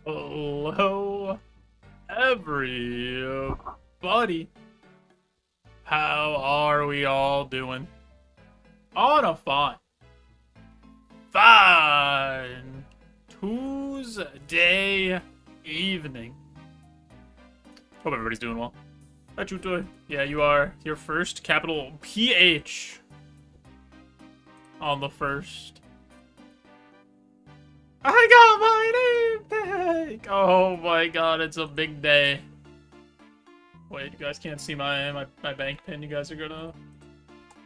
Hello, everybody. How are we all doing? On a fine Tuesday evening. Hope everybody's doing well. Hi, Chutoy. Yeah, you are. Your first capital PH on the first. I got my name back! Oh my god, it's a big day. Wait, you guys can't see my bank pin. You guys are gonna...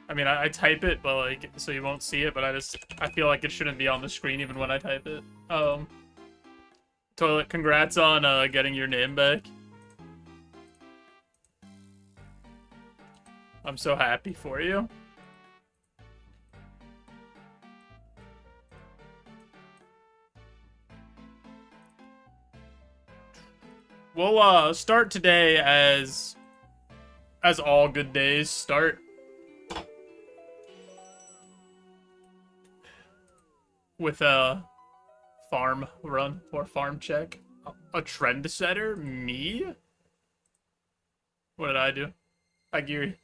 I mean, I type it, but like, so you won't see it, but I feel like it shouldn't be on the screen even when I type it. Toilet, congrats on getting your name back. I'm so happy for you. We'll start today as all good days start. With a farm run or farm check. A trend setter? Me? What did I do? Hi, Geary.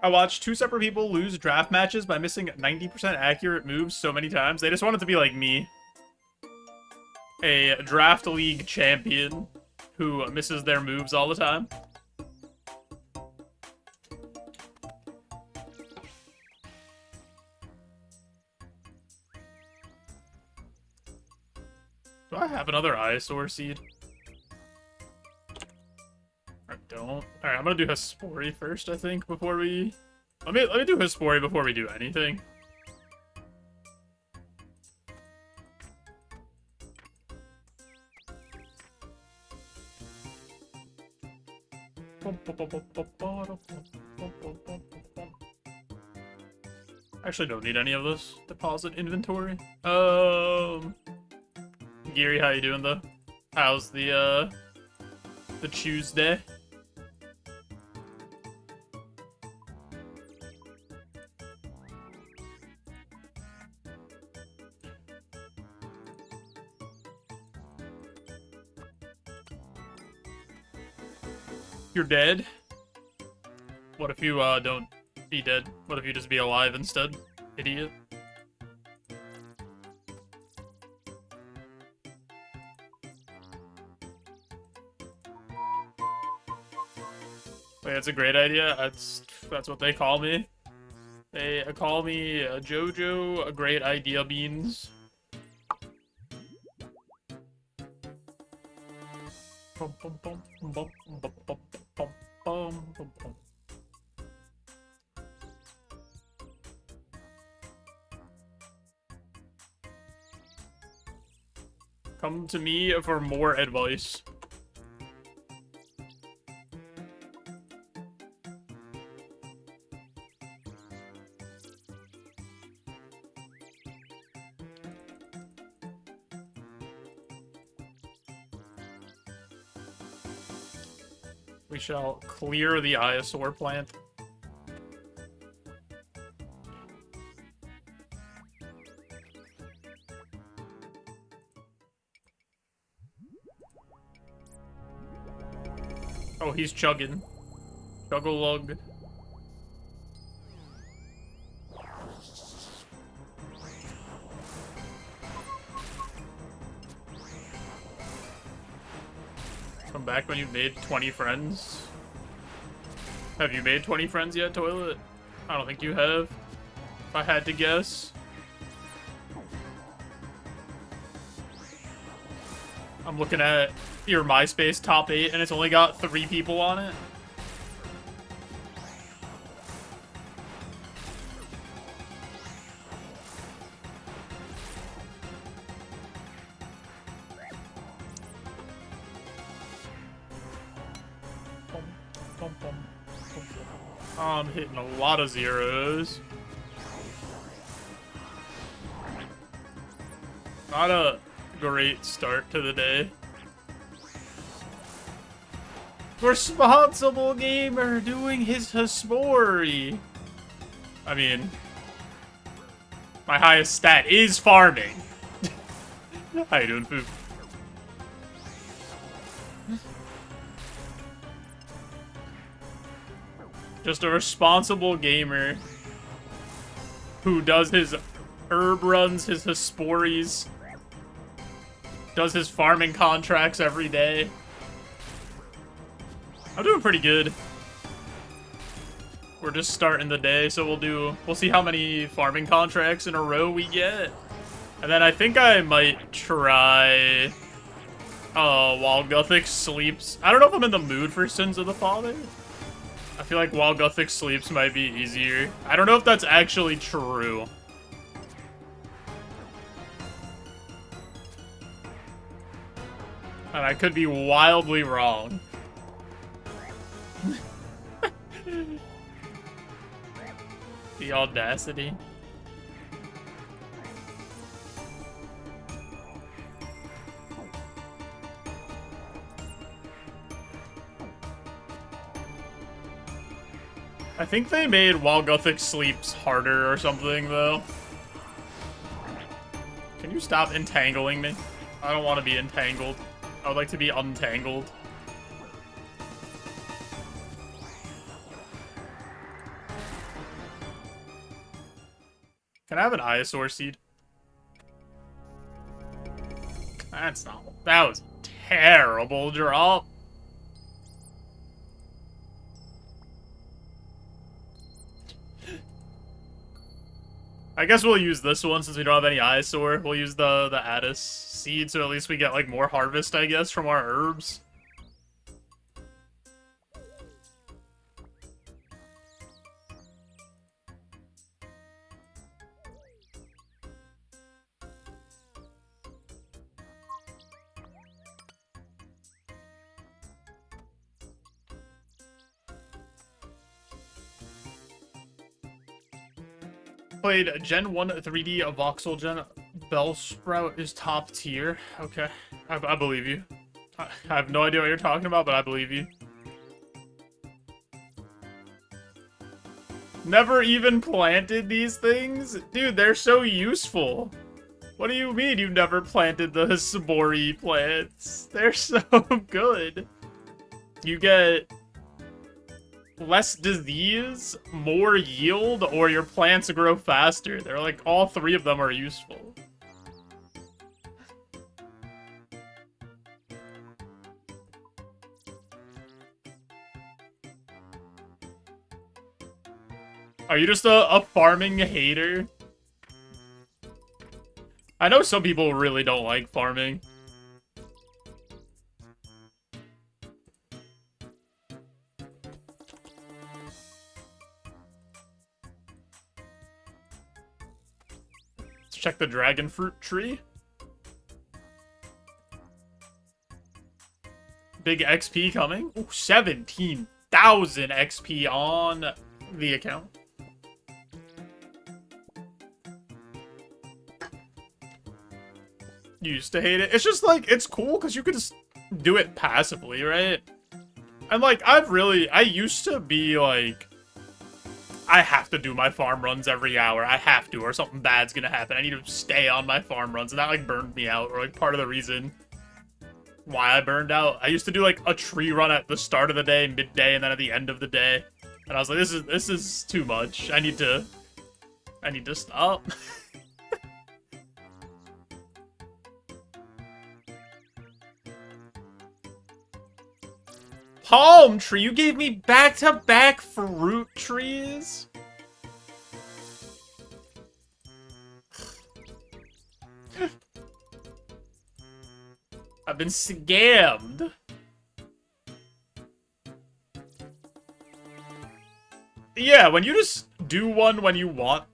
I watched two separate people lose draft matches by missing 90% accurate moves so many times. They just want it to be like me. A draft league champion who misses their moves all the time. Do I have another Isosaur seed? I don't. Alright, I'm gonna do Hespori first, I think, before we... Let me do Hespori before we do anything. I actually don't need any of this deposit inventory. Geary, how you doing though? How's the Tuesday? You're dead? What if you don't be dead? What if you just be alive instead? Idiot. Wait, that's a great idea. That's what they call me. They call me JoJo, a great idea beans. Come to me for more advice. We shall clear the Isosaur plant. Oh, he's chugging. Chug-a-lug. Come back when you've made 20 friends. Have you made 20 friends yet, Toilet? I don't think you have. If I had to guess. I'm looking at your MySpace top 8 and it's only got 3 people on it. I'm hitting a lot of zeros. great start to the day. Responsible gamer doing his Hispori. I mean, my highest stat is farming. How you doing, Food? Just a responsible gamer who does his herb runs, his Hisporis, does his farming contracts every day. I'm doing pretty good. We're just starting the day, so we'll see how many farming contracts in a row we get. And then I think I might try while Gothic sleeps. I don't know if I'm in the mood for Sins of the Father. I feel like while Gothic sleeps might be easier. I don't know if that's actually true. And I could be wildly wrong. The audacity. I think they made While Gothic Sleeps harder or something, though. Can you stop entangling me? I don't want to be entangled. I would like to be untangled. Can I have an Iosaur seed? That's not... That was a terrible drop. I guess we'll use this one since we don't have any Iosaur. We'll use the Addis seed, so at least we get, like, more harvest, I guess, from our herbs. Played Gen 1 3D of Voxel Gen. Bellsprout is top tier. Okay. I believe you. I have no idea what you're talking about, but I believe you. Never even planted these things? Dude, they're so useful. What do you mean you've never planted the Hispori plants? They're so good. You get less disease, more yield, or your plants grow faster. They're like, all three of them are useful. Are you just a farming hater? I know some people really don't like farming. Let's check the dragon fruit tree. Big XP coming. Ooh, 17,000 XP on the account. Used to hate it. It's just like, it's cool because you could just do it passively, right? And like, I used to be like, I have to do my farm runs every hour. I have to, or something bad's gonna happen. I need to stay on my farm runs. And that like burned me out, or like part of the reason why I burned out. I used to do like a tree run at the start of the day, midday, and then at the end of the day. And I was like, this is too much. I need to stop. Palm tree, you gave me back-to-back fruit trees? I've been scammed. Yeah, when you just do one when you want,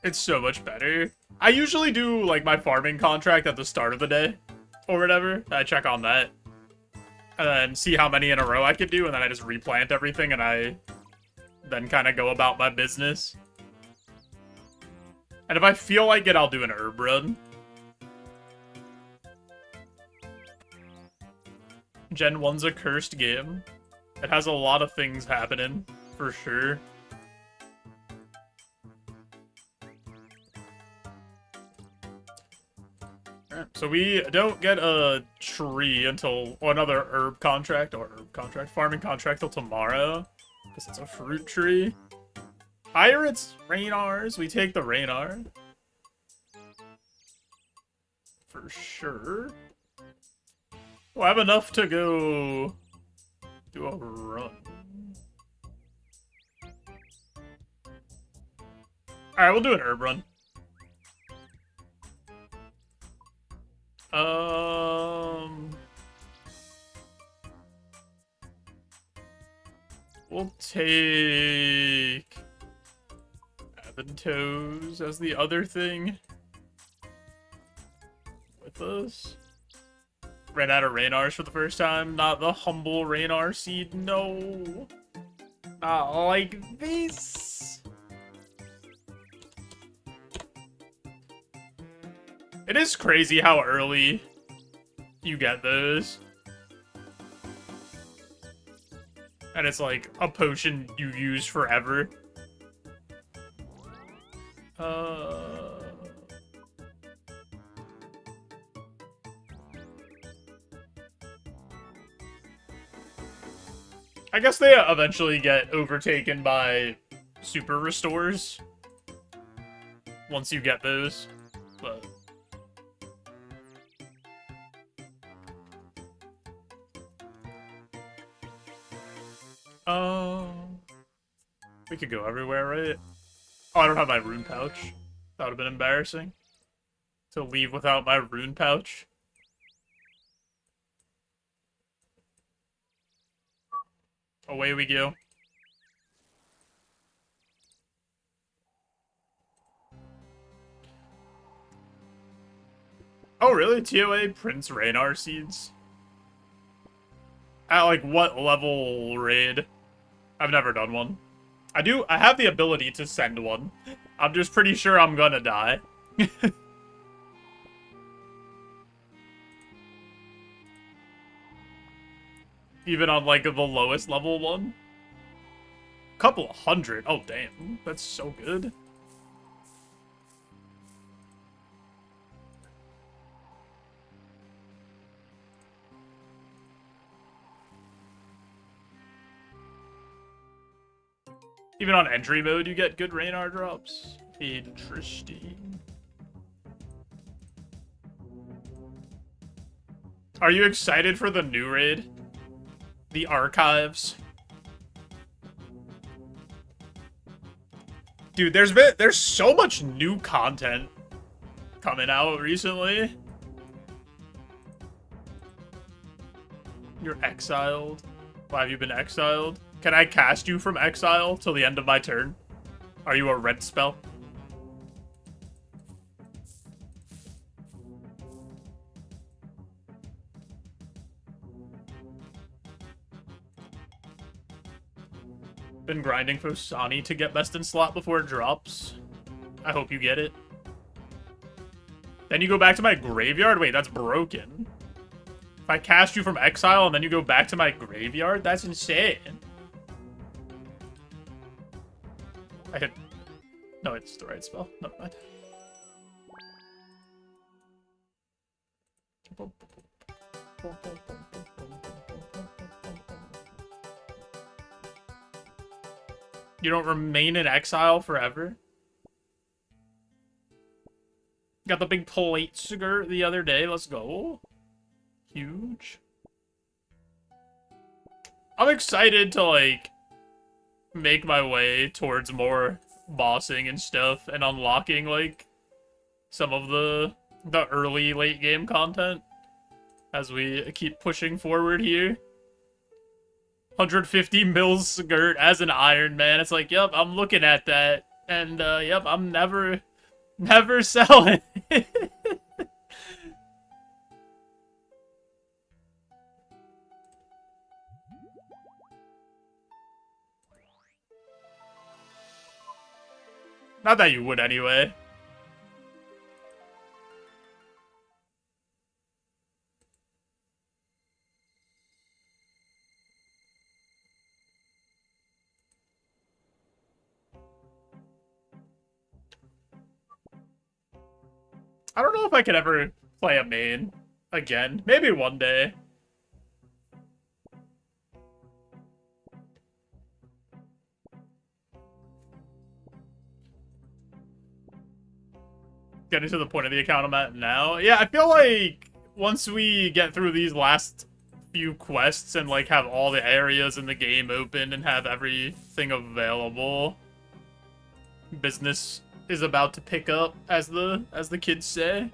it's so much better. I usually do, like, my farming contract at the start of the day, or whatever. I check on that. And then see how many in a row I could do, and then I just replant everything, and I then kind of go about my business. And if I feel like it, I'll do an herb run. Gen 1's a cursed game. It has a lot of things happening, for sure. Alright, so we don't get a tree until, or another farming contract till tomorrow, because it's a fruit tree. Pirates, Raynars, we take the Raynar. For sure. We'll have enough to go do a run. Alright, we'll do an herb run. We'll take Aventos as the other thing with us. Ran out of Raynars for the first time. Not the humble Raynar seed. No. Not like this. It is crazy how early you get those. And it's like a potion you use forever. I guess they eventually get overtaken by super restores once you get those, but we could go everywhere, right? Oh, I don't have my rune pouch. That would have been embarrassing to leave without my rune pouch. Away we go. Oh, really? TOA Prince Raynar seeds? At, like, what level raid? I've never done one. I have the ability to send one. I'm just pretty sure I'm gonna die. Even on, like, the lowest level one. Couple hundred. Oh, damn. That's so good. Even on entry mode, you get good Raynar drops. Interesting. Are you excited for the new raid? The archives? Dude, there's so much new content coming out recently. You're exiled. Why have you been exiled? Can I cast you from exile till the end of my turn? Are you a red spell? Been grinding for Sani to get best in slot before it drops. I hope you get it. Then you go back to my graveyard? Wait, that's broken. If I cast you from exile and then you go back to my graveyard? That's insane. I hit... No, it's the right spell. Never mind. You don't remain in exile forever? Got the big plate skirt the other day. Let's go. Huge. I'm excited to, like, make my way towards more bossing and stuff and unlocking, like, some of the early late game content as we keep pushing forward here. 150 mils skirt as an Ironman. It's like, yep, I'm looking at that. And, yep, I'm never selling it. Not that you would anyway. I don't know if I could ever play a main again. Maybe one day. Getting to the point of the account I'm at now. Yeah, I feel like once we get through these last few quests and like have all the areas in the game open and have everything available, business is about to pick up, as the kids say.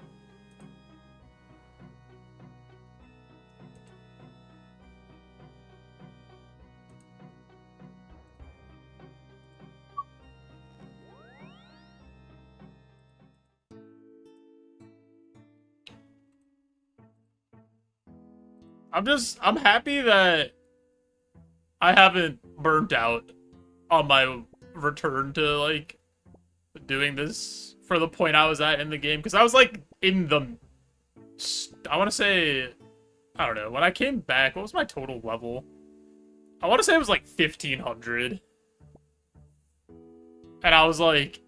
I'm happy that I haven't burnt out on my return to, like, doing this for the point I was at in the game. Because I was, like, in the... I want to say... I don't know. When I came back, what was my total level? I want to say it was, like, 1,500. And I was, like,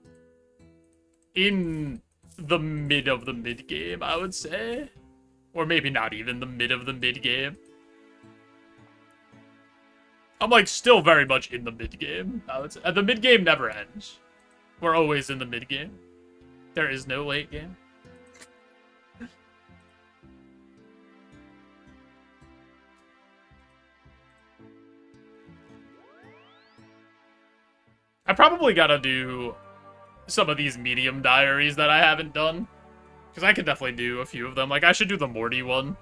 in the mid of the mid-game, I would say. Or maybe not even the mid of the mid-game. I'm, like, still very much in the mid-game. The mid-game never ends. We're always in the mid-game. There is no late game. I probably gotta do some of these medium diaries that I haven't done. Because I could definitely do a few of them. Like, I should do the Morty one.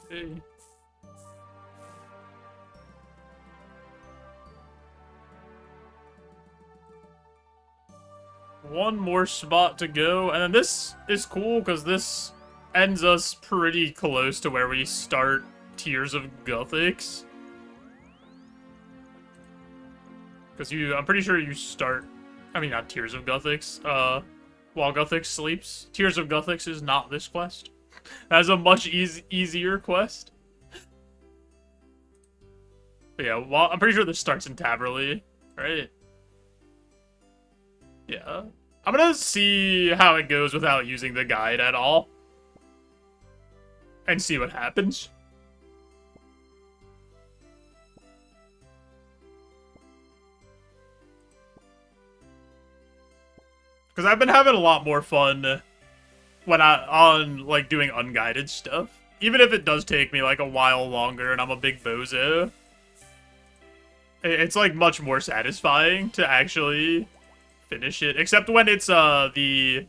Hey. One more spot to go, and then this is cool because this ends us pretty close to where we start Tears of Guthix. Because I'm pretty sure you start, I mean not Tears of Guthix, while Guthix sleeps. Tears of Guthix is not this quest. That's a much easier quest. But yeah, well, I'm pretty sure this starts in Taverley, right? Yeah. I'm gonna see how it goes without using the guide at all. And see what happens. Because I've been having a lot more fun when like, doing unguided stuff. Even if it does take me, like, a while longer and I'm a big bozo. It's, like, much more satisfying to actually finish it. Except when it's, the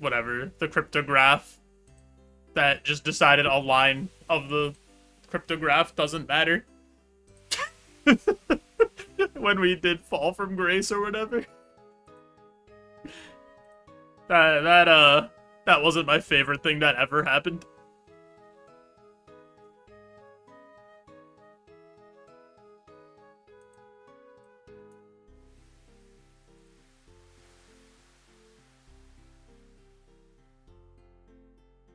cryptograph that just decided a line of the cryptograph doesn't matter. When we did Fall from Grace or whatever. That wasn't my favorite thing that ever happened.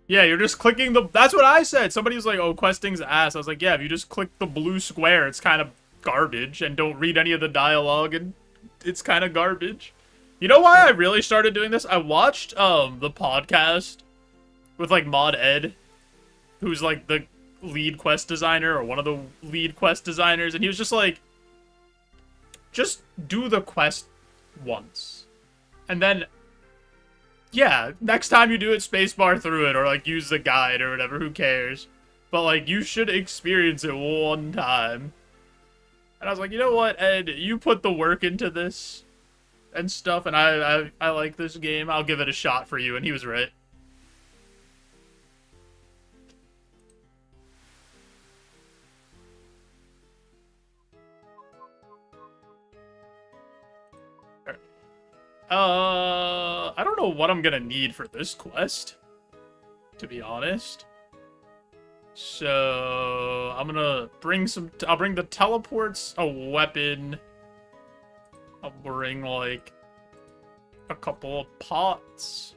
Yeah, you're just clicking the... That's what I said. Somebody was like, oh, questing's ass. I was like, yeah, if you just click the blue square, it's kind of garbage. And don't read any of the dialogue, and it's kind of garbage. You know why I really started doing this? I watched, the podcast with, like, Mod Ed, who's, like, the lead quest designer, or one of the lead quest designers, and he was just like, just do the quest once. And then... yeah, next time you do it, spacebar through it, or, like, use the guide or whatever, who cares? But, like, you should experience it one time. And I was like, you know what, Ed, you put the work into this and stuff, and I like this game, I'll give it a shot for you, and he was right. I don't know what I'm gonna need for this quest, to be honest. So I'm gonna bring some. I'll bring the teleports, a weapon. I'll bring like a couple of pots.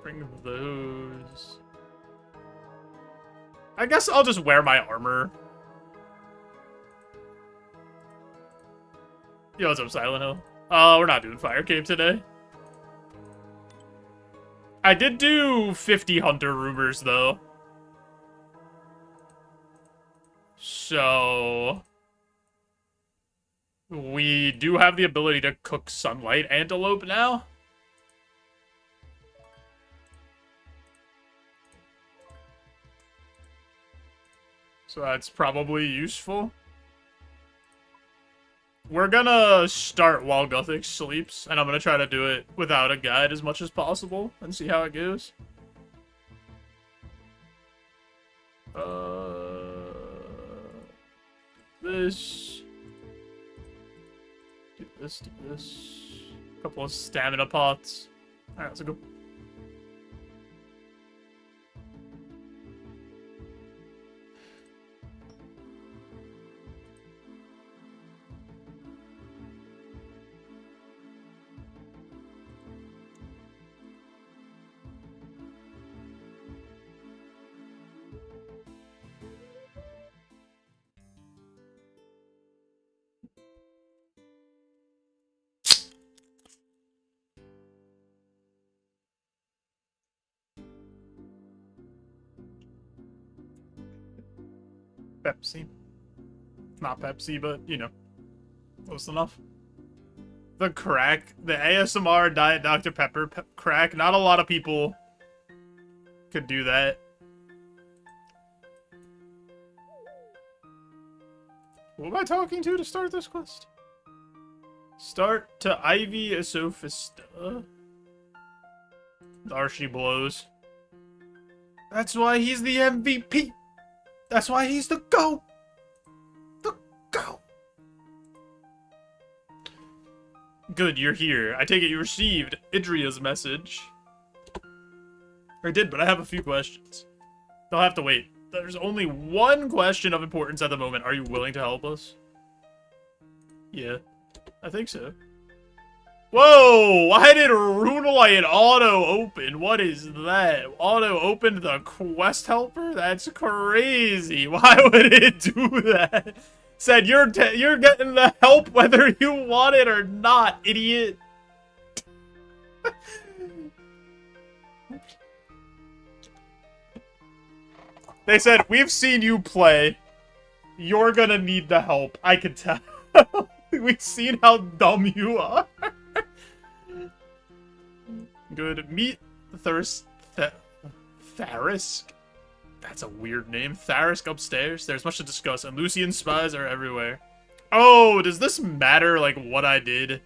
Bring those. I guess I'll just wear my armor. Yo, what's up, Silent Hill? We're not doing Fire Cave today. I did do 50 Hunter rumors, though. So... we do have the ability to cook Sunlight Antelope now. So that's probably useful. We're gonna start while Gothic sleeps, and I'm gonna try to do it without a guide as much as possible, and see how it goes. This. Do this, do this. A couple of stamina pots. Alright, let's go. Pepsi. Not Pepsi, but, you know, close enough. The crack. The ASMR Diet Dr. Pepper crack. Not a lot of people could do that. Who am I talking to start this quest? Start to Ivy Asophista. There she blows. That's why he's the MVP. That's why he's the GOAT. The GOAT. Good, you're here. I take it you received Idria's message. I did, but I have a few questions. They'll have to wait. There's only one question of importance at the moment. Are you willing to help us? Yeah, I think so. Whoa! Why did Runelight auto-open? What is that? Auto-opened the quest helper? That's crazy. Why would it do that? Said you're getting the help whether you want it or not, idiot. They said, we've seen you play. You're gonna need the help. I can tell. We've seen how dumb you are. Good. Meet Tharisk. That's a weird name. Tharisk upstairs. There's much to discuss, and Lucian's spies are everywhere. Oh, does this matter, like, what I did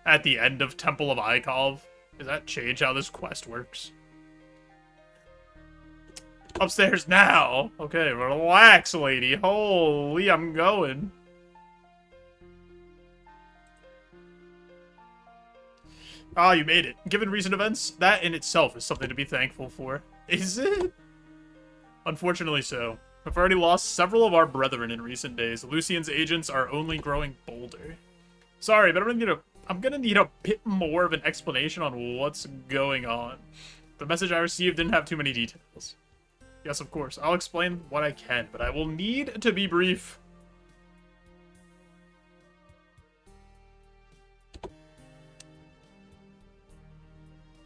at the end of Temple of Ikov? Does that change how this quest works? Upstairs now! Okay, relax, lady. Holy, I'm going. Ah, you made it. Given recent events, that in itself is something to be thankful for. Is it? Unfortunately so. We've already lost several of our brethren in recent days. Lucian's agents are only growing bolder. Sorry, but I'm gonna need a bit more of an explanation on what's going on. The message I received didn't have too many details. Yes, of course. I'll explain what I can, but I will need to be brief.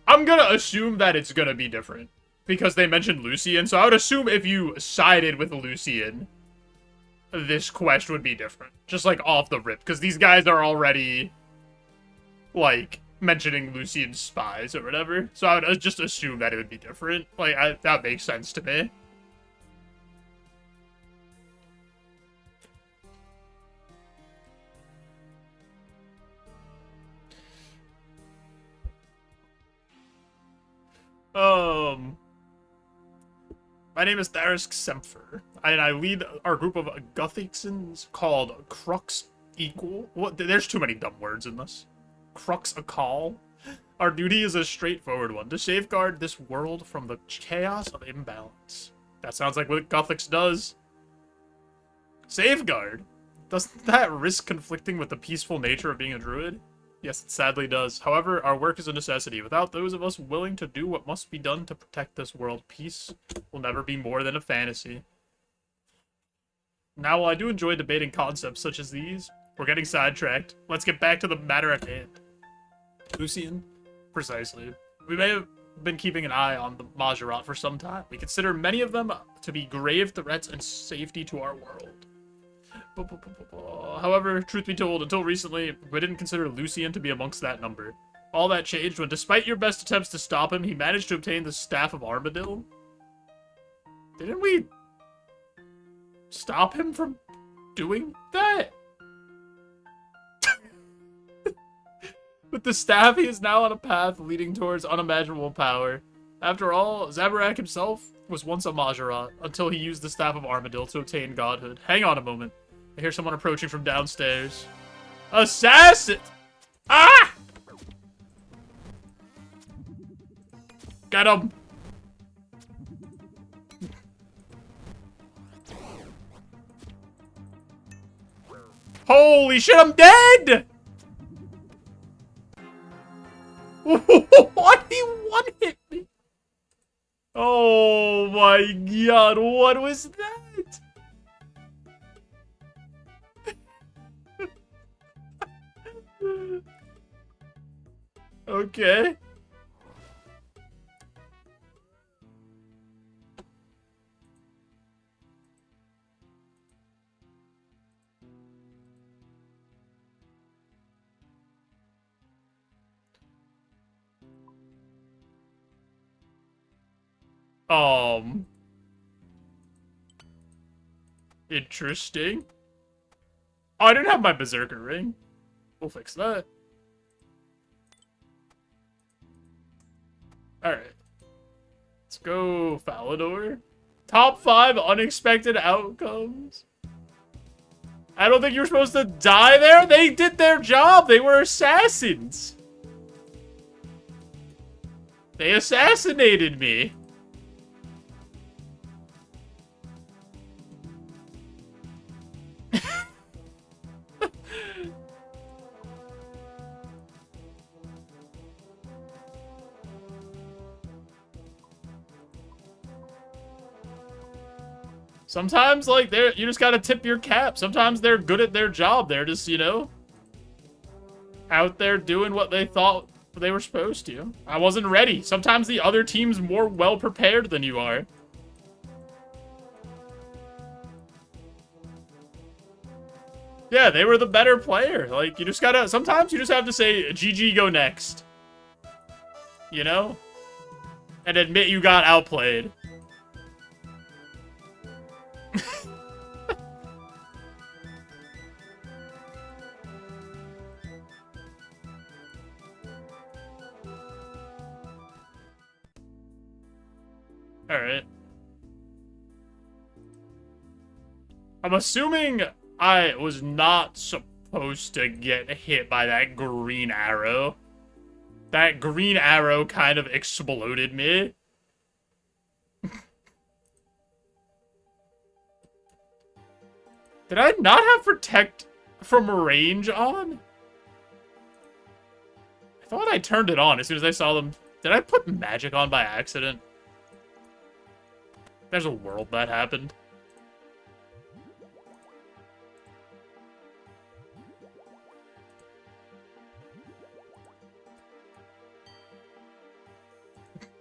I'm gonna assume that it's gonna be different. Because they mentioned Lucian, so I would assume if you sided with Lucian, this quest would be different. Just, like, off the rip. Because these guys are already, like, mentioning Lucian's spies or whatever. So I would just assume that it would be different. Like, that makes sense to me. My name is Tharisk Semfer, and I lead our group of Guthicsons called Crux Equal. What? There's too many dumb words in this. Crux Akal. Our duty is a straightforward one, to safeguard this world from the chaos of imbalance. That sounds like what Gothics does. Safeguard? Doesn't that risk conflicting with the peaceful nature of being a druid? Yes, it sadly does. However, our work is a necessity. Without those of us willing to do what must be done to protect this world, peace will never be more than a fantasy. Now, while I do enjoy debating concepts such as these, we're getting sidetracked. Let's get back to the matter at hand. Lucian? Precisely. We may have been keeping an eye on the Majorat for some time. We consider many of them to be grave threats and safety to our world. However, truth be told, until recently, we didn't consider Lucian to be amongst that number. All that changed when, despite your best attempts to stop him, he managed to obtain the Staff of Armadillo. Didn't we stop him from doing that? With the staff, he is now on a path leading towards unimaginable power. After all, Zabarak himself was once a Majorat, until he used the Staff of Armadillo to obtain godhood. Hang on a moment. I hear someone approaching from downstairs. Assassin! Ah! Get him! Holy shit, I'm dead! What? He one-hit me? Oh my god, what was that? Okay. Interesting. Oh, I didn't have my Berserker ring. We'll fix that. Alright. Let's go, Falador. Top 5 unexpected outcomes. I don't think you were supposed to die there. They did their job. They were assassins. They assassinated me. Sometimes, like, you just gotta tip your cap. Sometimes they're good at their job. They're just, you know, out there doing what they thought they were supposed to. I wasn't ready. Sometimes the other team's more well-prepared than you are. Yeah, they were the better player. Like, you just gotta... Sometimes you just have to say, GG, go next. You know? And admit you got outplayed. Alright. I'm assuming I was not supposed to get hit by that green arrow. That green arrow kind of exploded me. Did I not have Protect from range on? I thought I turned it on as soon as I saw them. Did I put magic on by accident? There's a world that happened.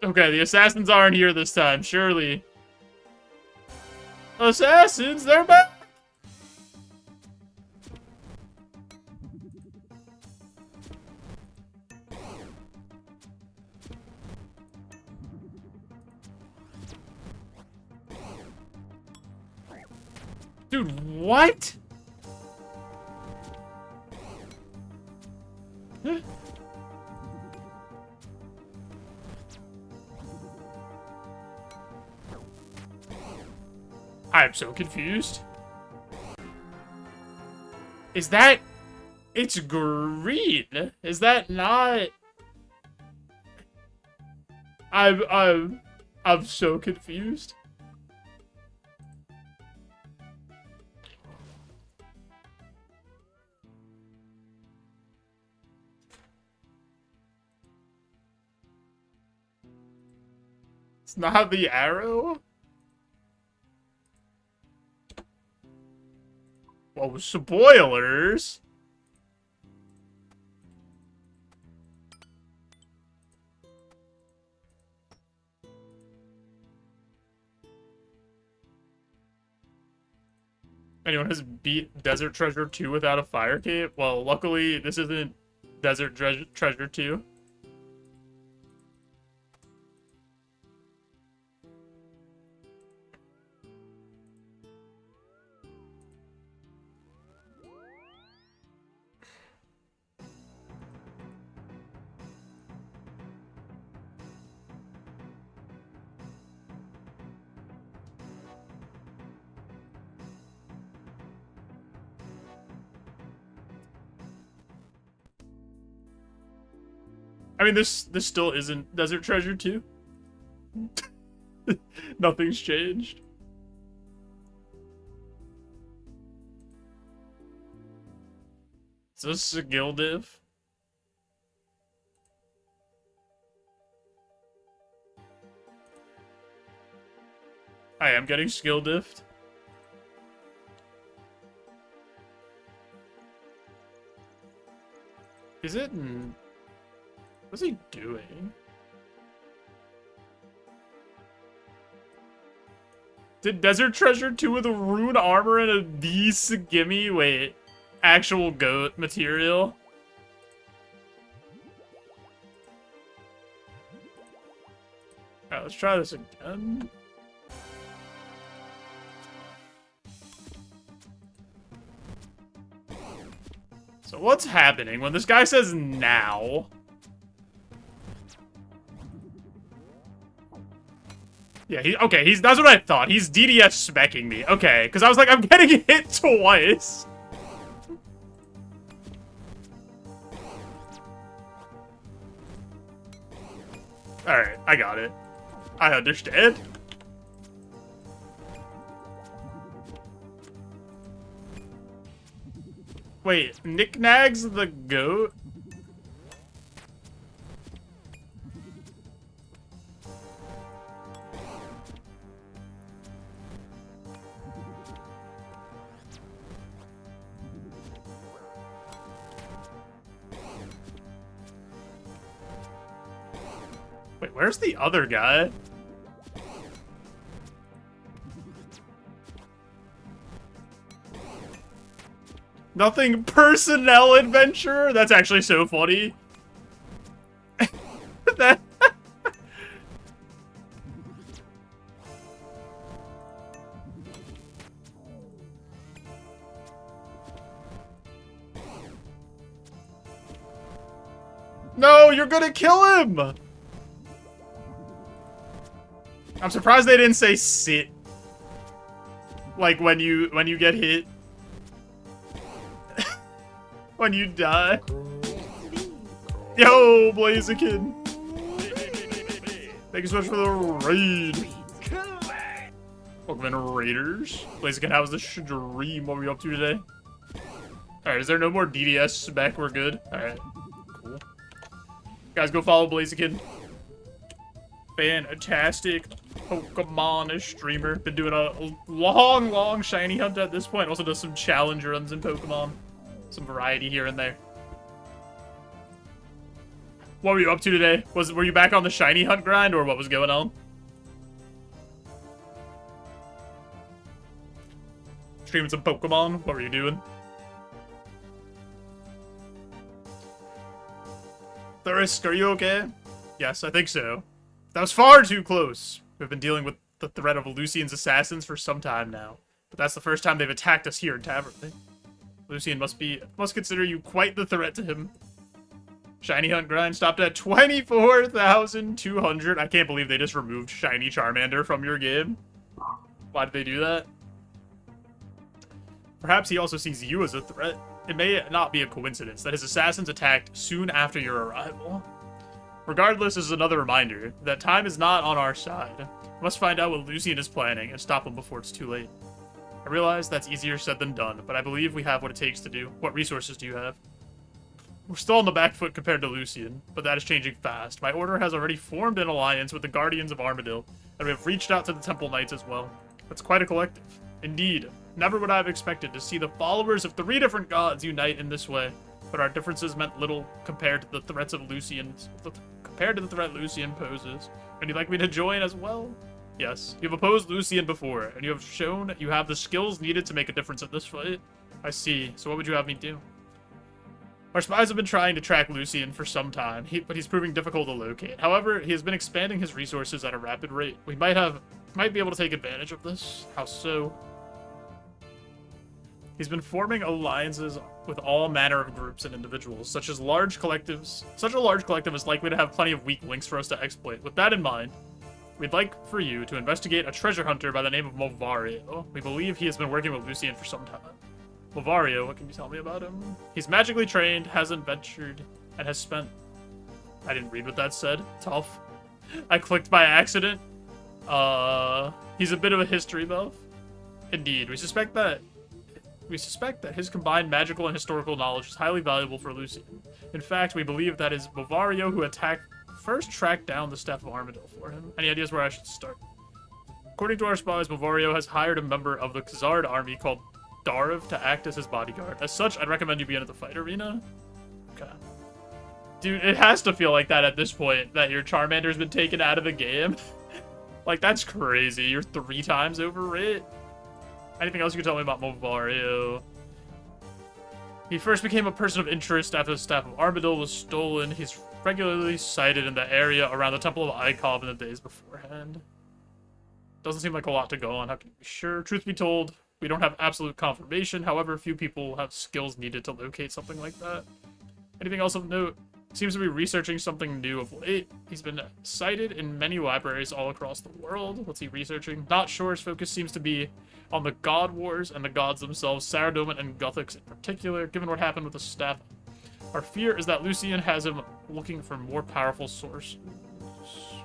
Okay, the assassins aren't here this time, surely. Assassins, they're back! Dude, what? I'm so confused. Is that... It's green. Is that not... I'm so confused. It's not the arrow? Well, spoilers. Anyone has beat Desert Treasure 2 without a fire cape? Well, luckily, this isn't Desert Treasure 2. I mean, this still isn't Desert Treasure 2. Nothing's changed. Is this a skill diff? I am getting skill diffed. Is it? What's he doing? Did Desert Treasure 2 with a rune armor and a decent gimme? Wait, actual goat material? Alright, let's try this again. So what's happening when this guy says now? Yeah, that's what I thought. He's DDS specking me. Okay, because I was like, I'm getting hit twice. Alright, I got it. I understand. Wait, Knick-Knacks the goat? Wait, where's the other guy? Nothing personnel adventure? That's actually so funny. That... No, you're gonna kill him! I'm surprised they didn't say sit. Like when you get hit. When you die. Yo, Blaziken! Thank you so much for the raid. Welcome in, Raiders. Blaziken, how was the stream? What were you up to today? Alright, is there no more DDS spec? We're good? Alright. Cool. Guys, go follow Blaziken. Fantastic Pokemon streamer. Been doing a long shiny hunt at this point. Also does some challenge runs in Pokemon. Some variety here and there. What were you up to today? Were you back on the shiny hunt grind, or what was going on? Streaming some Pokemon? What were you doing? Thurisk, are you okay? Yes, I think so. That was far too close. We've been dealing with the threat of Lucian's assassins for some time now. But that's the first time they've attacked us here in Tavern. Lucian must consider you quite the threat to him. Shiny Hunt grind stopped at 24,200. I can't believe they just removed Shiny Charmander from your game. Why did they do that? Perhaps he also sees you as a threat. It may not be a coincidence that his assassins attacked soon after your arrival. Regardless, this is another reminder that time is not on our side. We must find out what Lucien is planning and stop him before it's too late. I realize that's easier said than done, but I believe we have what it takes to do. What resources do you have? We're still on the back foot compared to Lucien, but that is changing fast. My order has already formed an alliance with the Guardians of Armadillo, and we have reached out to the Temple Knights as well. That's quite a collective. Indeed, never would I have expected to see the followers of 3 different gods unite in this way, but our differences meant little compared to the threats of compared to the threat Lucien poses. Would you like me to join as well? Yes, you've opposed Lucien before, and you have shown you have the skills needed to make a difference in this fight. I see, so what would you have me do? Our spies have been trying to track Lucien for some time, but he's proving difficult to locate. However, he has been expanding his resources at a rapid rate. We might be able to take advantage of this. How so? He's been forming alliances with all manner of groups and individuals, such a large collective is likely to have plenty of weak links for us to exploit. With that in mind, we'd like for you to investigate a treasure hunter by the name of Movario. We believe he has been working with Lucien for some time. Movario, what can you tell me about him? He's magically trained, hasn't ventured, and has spent... I didn't read what that said. Tough. I clicked by accident. He's a bit of a history buff. Indeed, we suspect that his combined magical and historical knowledge is highly valuable for Lucien. In fact, we believe that is Movario who first tracked down the Staff of Armadillo for him. Any ideas where I should start? According to our spies, Movario has hired a member of the Khazard army called Darv to act as his bodyguard. As such, I'd recommend you be in the fight arena. Okay. Dude, it has to feel like that at this point, that your Charmander's been taken out of the game. Like, that's crazy. You're 3 times over it. Anything else you can tell me about Movario? He first became a person of interest after the Staff of Armadillo was stolen. He's regularly sighted in the area around the Temple of Ikov in the days beforehand. Doesn't seem like a lot to go on, how can you be sure? Truth be told, we don't have absolute confirmation. However, few people have skills needed to locate something like that. Anything else of note? Seems to be researching something new of late. He's been cited in many libraries all across the world. What's he researching? Not sure. His focus seems to be on the God Wars and the gods themselves, Saradomin and Guthix in particular, given what happened with the staff. Our fear is that Lucien has him looking for more powerful sources.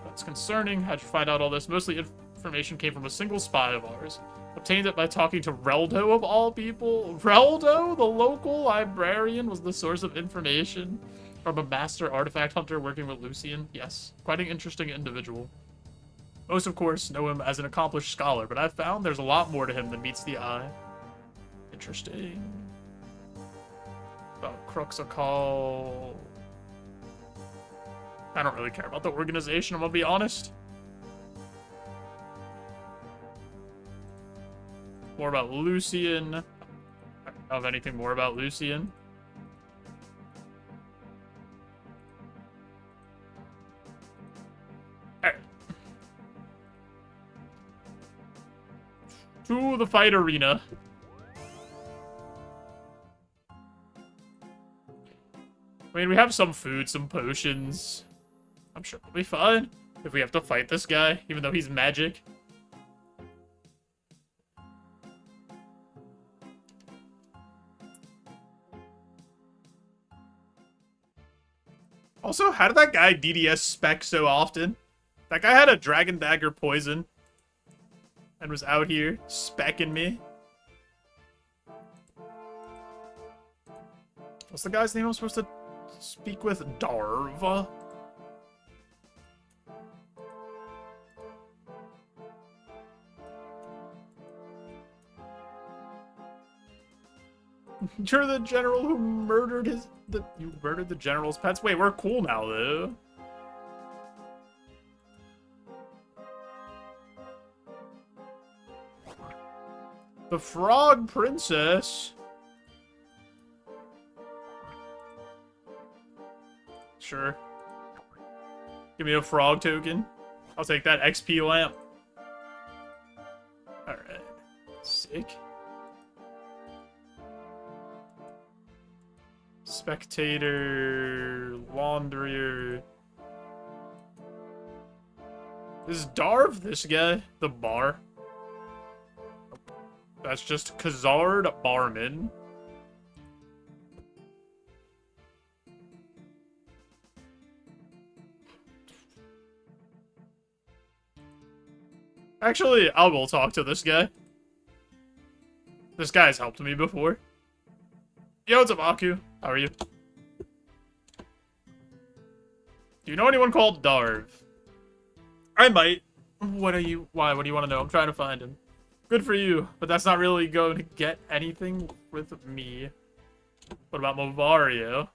That's concerning. How'd you find out all this? Mostly information came from a single spy of ours. Obtained it by talking to Reldo of all people. Reldo, the local librarian, was the source of information from a master artifact hunter working with Lucien. Yes, quite an interesting individual. Most, of course, know him as an accomplished scholar, but I've found there's a lot more to him than meets the eye. Interesting. About Cruxacall. I don't really care about the organization, I'm gonna be honest. More about Lucien. I don't know of anything more about Lucien. Alright. To the fight arena. I mean, we have some food, some potions. I'm sure we'll be fine if we have to fight this guy, even though he's magic. Also, how did that guy DDS spec so often? That guy had a Dragon Dagger poison and was out here specking me. What's the guy's name I'm supposed to speak with? Darv. You're the general who murdered you murdered the general's pets? Wait, we're cool now, though. The Frog Princess? Sure. Give me a frog token. I'll take that XP lamp. Alright. Sick. Spectator, laundrier. Is Darv this guy? The bar? That's just Kazard Barman. Actually, I will talk to this guy. This guy's helped me before. Yo, what's up, Aku? How are you? Do you know anyone called Darv? I might. What are you? Why? What do you want to know? I'm trying to find him. Good for you, but that's not really going to get anything with me. What about Movario?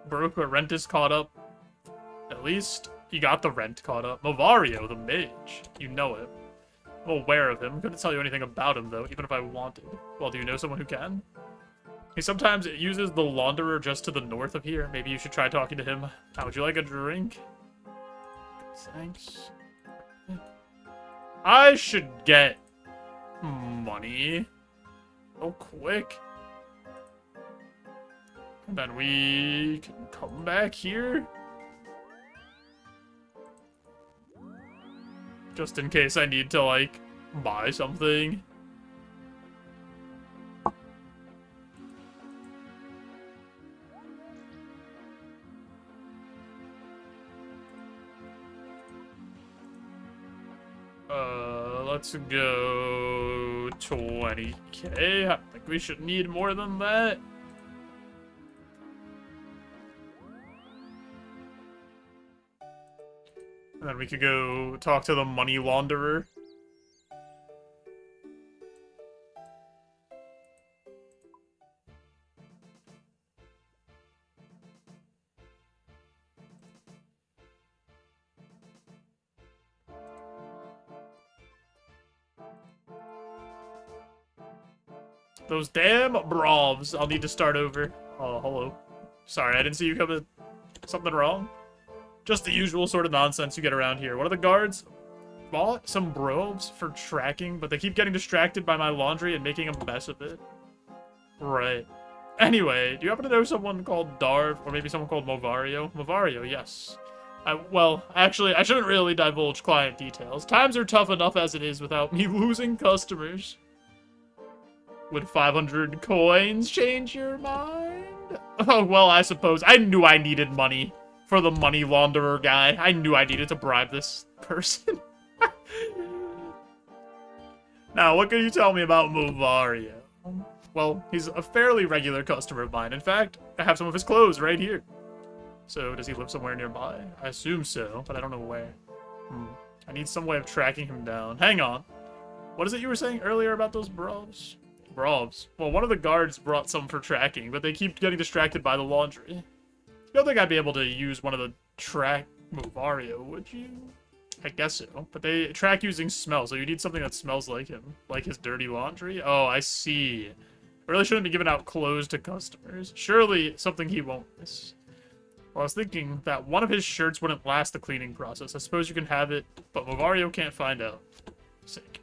Broke, but rent is caught up. At least you got the rent caught up. Movario, the mage. You know it. I'm aware of him. Couldn't tell you anything about him, though, even if I wanted. Well, do you know someone who can? He sometimes uses the Launderer just to the north of here. Maybe you should try talking to him. How would you like a drink? Thanks. I should get money. Oh, quick. And then we can come back here. Just in case I need to, like, buy something. Let's go 20k. I think we should need more than that. And then we could go talk to the money launderer. Those damn brovs. I'll need to start over. Oh, hello. Sorry, I didn't see you coming. Something wrong? Just the usual sort of nonsense you get around here. One of the guards bought some brovs for tracking, but they keep getting distracted by my laundry and making a mess of it. Right. Anyway, do you happen to know someone called Darv, or maybe someone called Movario? Movario, yes. Well, actually, I shouldn't really divulge client details. Times are tough enough as it is without me losing customers. Would 500 coins change your mind? Oh, well, I suppose. I knew I needed money for the money launderer guy. I knew I needed to bribe this person. Now, what can you tell me about Movario? Well, he's a fairly regular customer of mine. In fact, I have some of his clothes right here. So, does he live somewhere nearby? I assume so, but I don't know where. I need some way of tracking him down. Hang on. What is it you were saying earlier about those brovs? Brovs. Well, one of the guards brought some for tracking, but they keep getting distracted by the laundry. You don't think I'd be able to use one of the track Movario, would you? I guess so. But they track using smell, so you need something that smells like him. Like his dirty laundry? Oh, I see. I really shouldn't be giving out clothes to customers. Surely something he won't miss. Well, I was thinking that one of his shirts wouldn't last the cleaning process. I suppose you can have it, but Movario can't find out. Sick.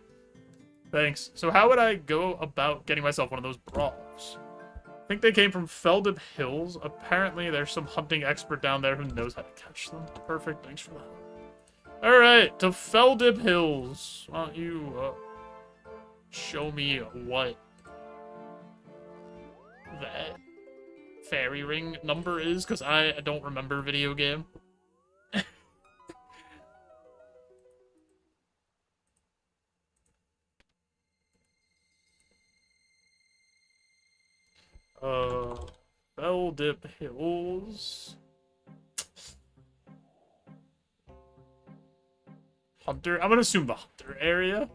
Thanks. So how would I go about getting myself one of those brovs? I think they came from Feldib Hills. Apparently, there's some hunting expert down there who knows how to catch them. Perfect. Thanks for that. Alright, to Feldib Hills. Why don't you, show me what that fairy ring number is? Because I don't remember video game. Feldib Hills. Hunter? I'm gonna assume the Hunter area.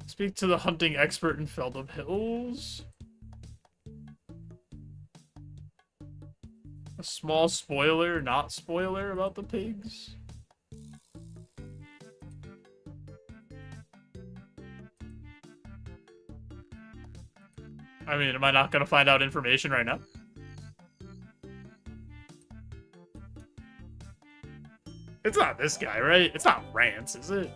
Speak to the hunting expert in Feldib Hills. A small spoiler, not spoiler about the pigs. I mean, am I not gonna find out information right now? It's not this guy, right? It's not Rance, is it?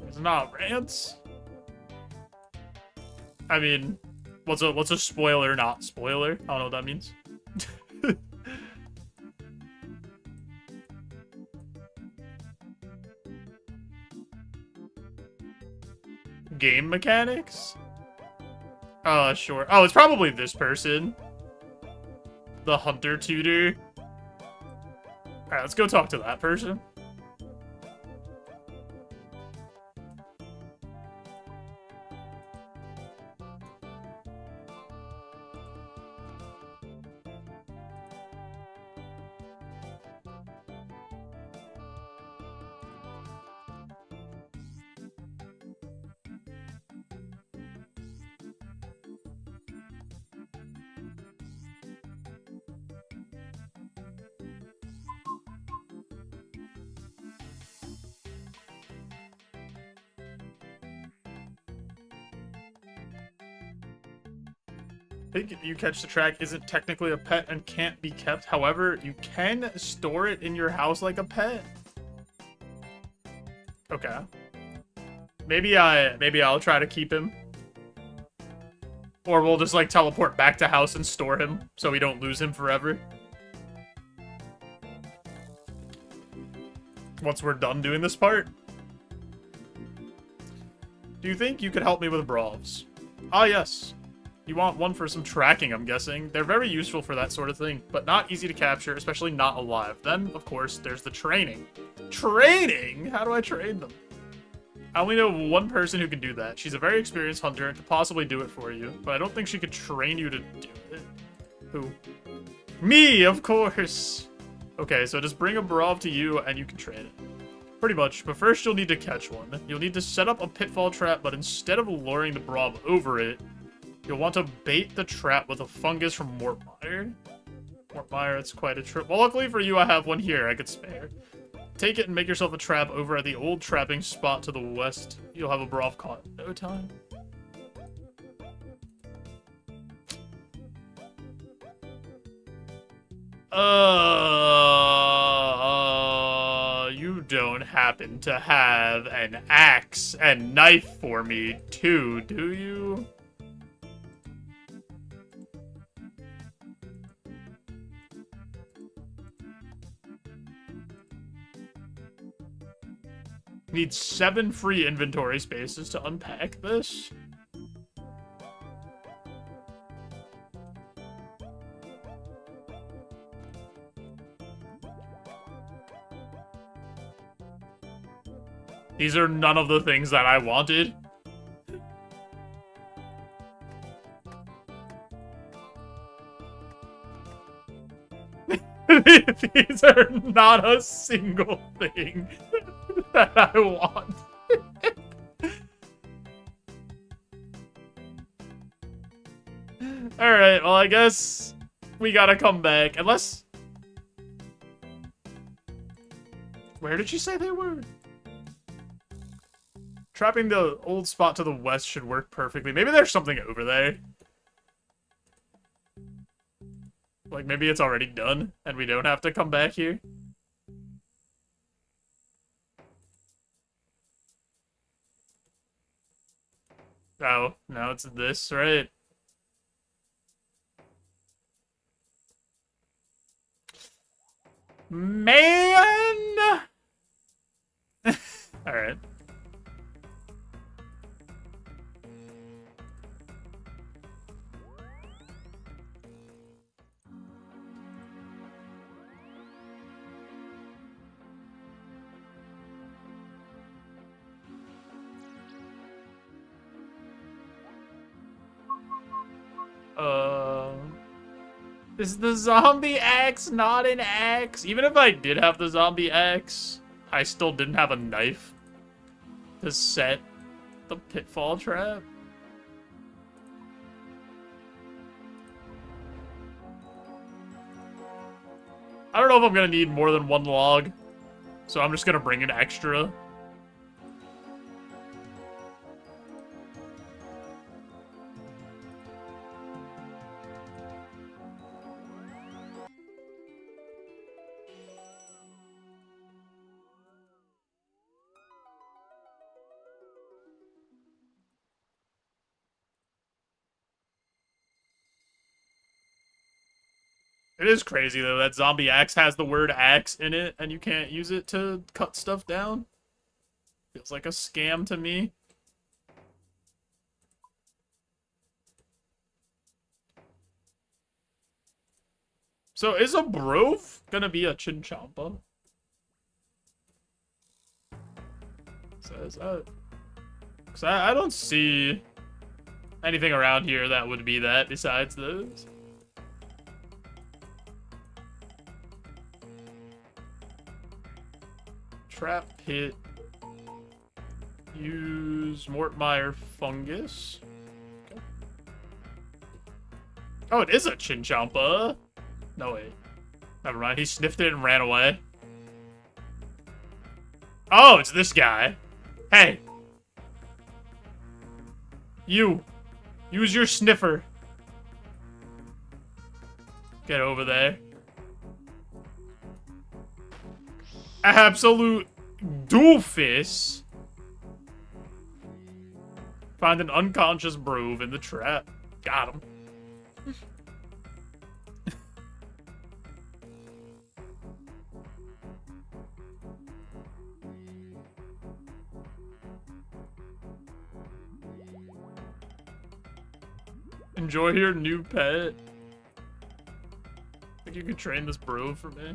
It's not Rance. I mean, what's a spoiler not spoiler? I don't know what that means. Game mechanics? Sure. Oh, it's probably this person. The hunter tutor. Alright, let's go talk to that person. Think you catch the track isn't technically a pet and can't be kept. However, you can store it in your house like a pet. Okay. Maybe I'll try to keep him. Or we'll just like teleport back to house and store him so we don't lose him forever. Once we're done doing this part. Do you think you could help me with brawls? Ah, yes. You want one for some tracking, I'm guessing. They're very useful for that sort of thing, but not easy to capture, especially not alive. Then, of course, there's the training. Training? How do I train them? I only know one person who can do that. She's a very experienced hunter and could possibly do it for you, but I don't think she could train you to do it. Who? Me, of course! Okay, so just bring a brawl to you and you can train it. Pretty much, but first you'll need to catch one. You'll need to set up a pitfall trap, but instead of luring the brawl over it, you'll want to bait the trap with a fungus from Mortmire. Mortmire, it's quite a trip. Well, luckily for you, I have one here I could spare. Take it and make yourself a trap over at the old trapping spot to the west. You'll have a brawl caught in no time. You don't happen to have an axe and knife for me, too, do you? Need 7 free inventory spaces to unpack this. These are none of the things that I wanted. These are not a single thing that I want. Alright, well, I guess we gotta come back. Unless... Where did you say they were? Trapping the old spot to the west should work perfectly. Maybe there's something over there. Like, maybe it's already done, and we don't have to come back here. Oh, now it's this, right? Man! Alright. Is the zombie axe not an axe? Even if I did have the zombie axe, I still didn't have a knife to set the pitfall trap. I don't know if I'm gonna need more than 1 log, so I'm just gonna bring an extra. It is crazy, though, that zombie axe has the word axe in it, and you can't use it to cut stuff down. Feels like a scam to me. So, is a Brove gonna be a Chinchompa? Says, because I don't see anything around here that would be that besides those. Trap pit. Use Mortmire fungus. Okay. Oh, it is a Chinchompa. No, wait. Never mind. He sniffed it and ran away. Oh, it's this guy. Hey. You. Use your sniffer. Get over there. Absolute doofus. Find an unconscious Brove in the trap. Got him. Enjoy your new pet. Think you could train this Brove for me?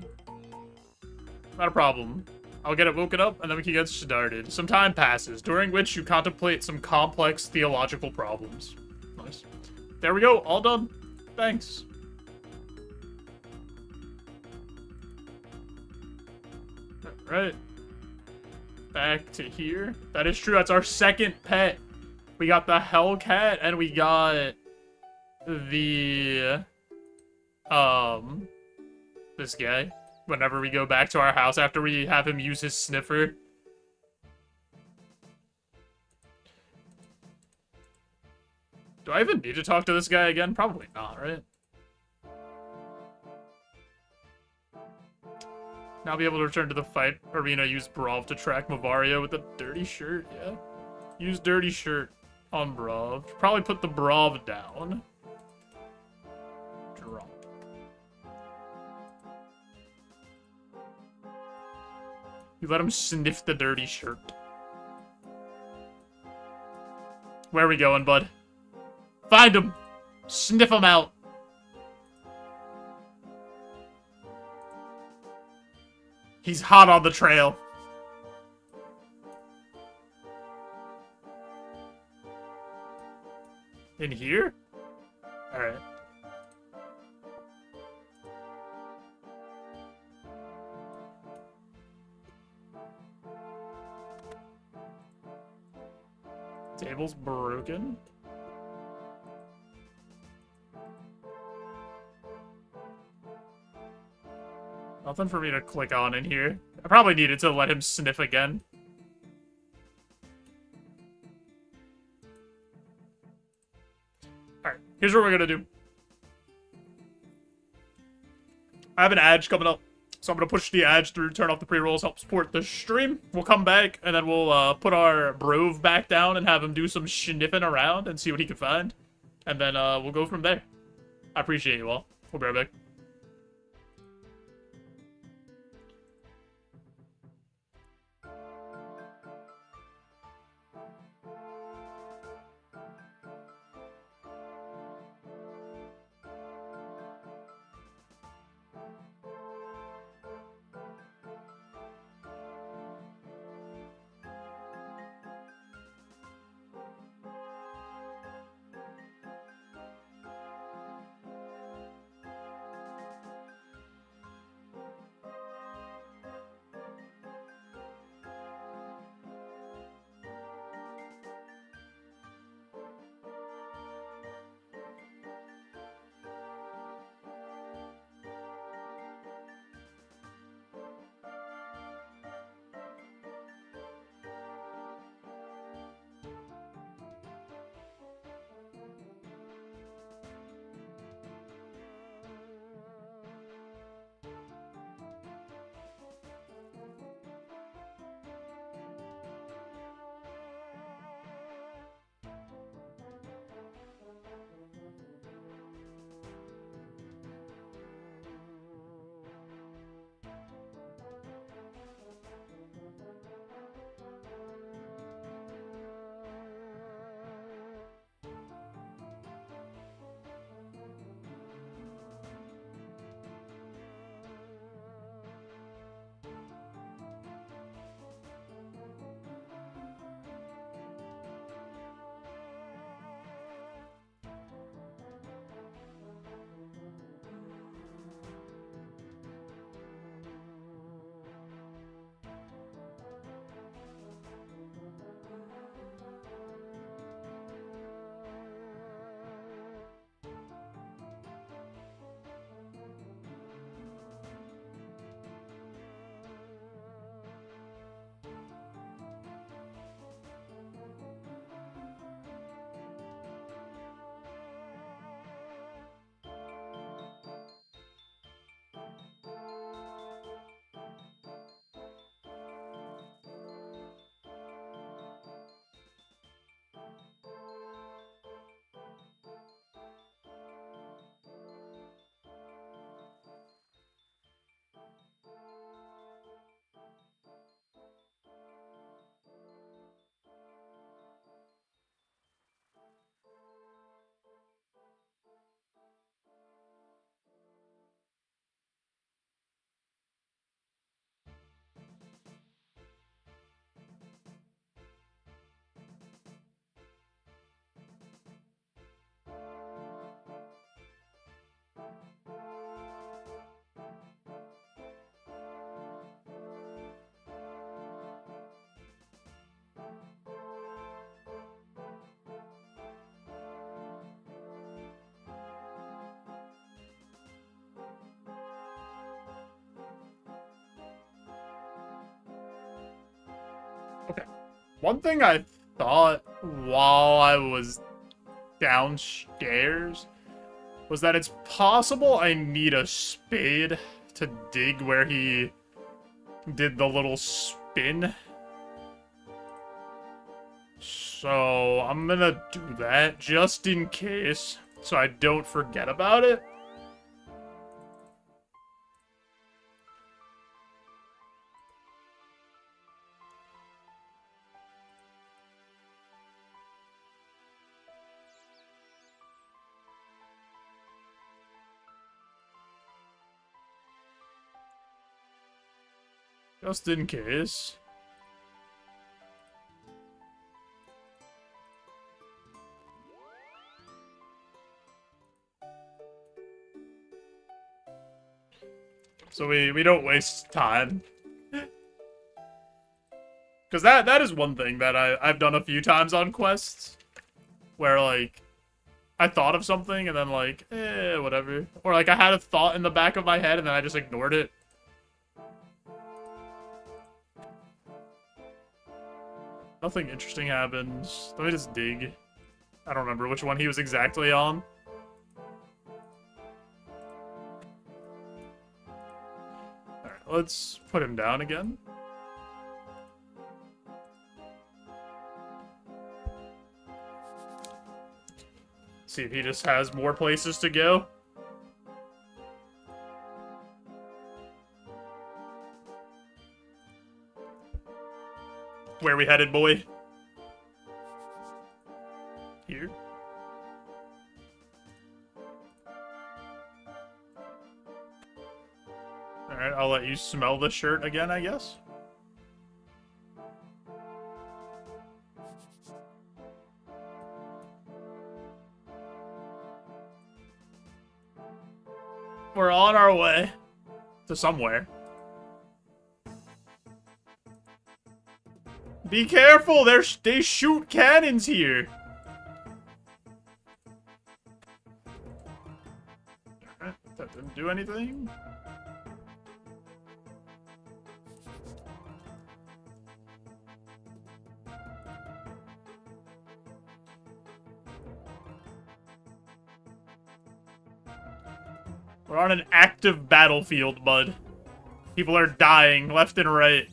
Not a problem. I'll get it woken up, and then we can get started. Some time passes, during which you contemplate some complex theological problems. Nice. There we go, all done. Thanks. Alright. Back to here. That is true, that's our second pet. We got the Hellcat, and we got the... this guy. Whenever we go back to our house after we have him use his sniffer. Do I even need to talk to this guy again? Probably not, right? Now I'll be able to return to the fight arena, use Brav to track Mavario with a dirty shirt, yeah. Use dirty shirt on Brav. Probably put the Brav down. Drop. You let him sniff the dirty shirt. Where are we going, bud? Find him! Sniff him out! He's hot on the trail. In here? Alright. Table's broken. Nothing for me to click on in here. I probably needed to let him sniff again. Alright, here's what we're gonna do. I have an Edge coming up, so I'm gonna push the Edge through, turn off the pre-rolls, help support the stream. We'll come back, and then we'll put our Brove back down and have him do some sniffing around and see what he can find. And then we'll go from there. I appreciate you all. We'll be right back. Okay. One thing I thought while I was downstairs was that it's possible I need a spade to dig where he did the little spin. So I'm gonna do that just in case, so I don't forget about it. Just in case. So we don't waste time. Because that is one thing that I've done a few times on quests. Where, like, I thought of something and then, like, whatever. Or, like, I had a thought in the back of my head and then I just ignored it. Nothing interesting happens. Let me just dig. I don't remember which one he was exactly on. Alright, let's put him down again. See if he just has more places to go. Where we headed, boy? Here. Alright, I'll let you smell the shirt again, I guess. We're on our way to somewhere. Be careful! They shoot cannons here! Alright, that didn't do anything. We're on an active battlefield, bud. People are dying left and right.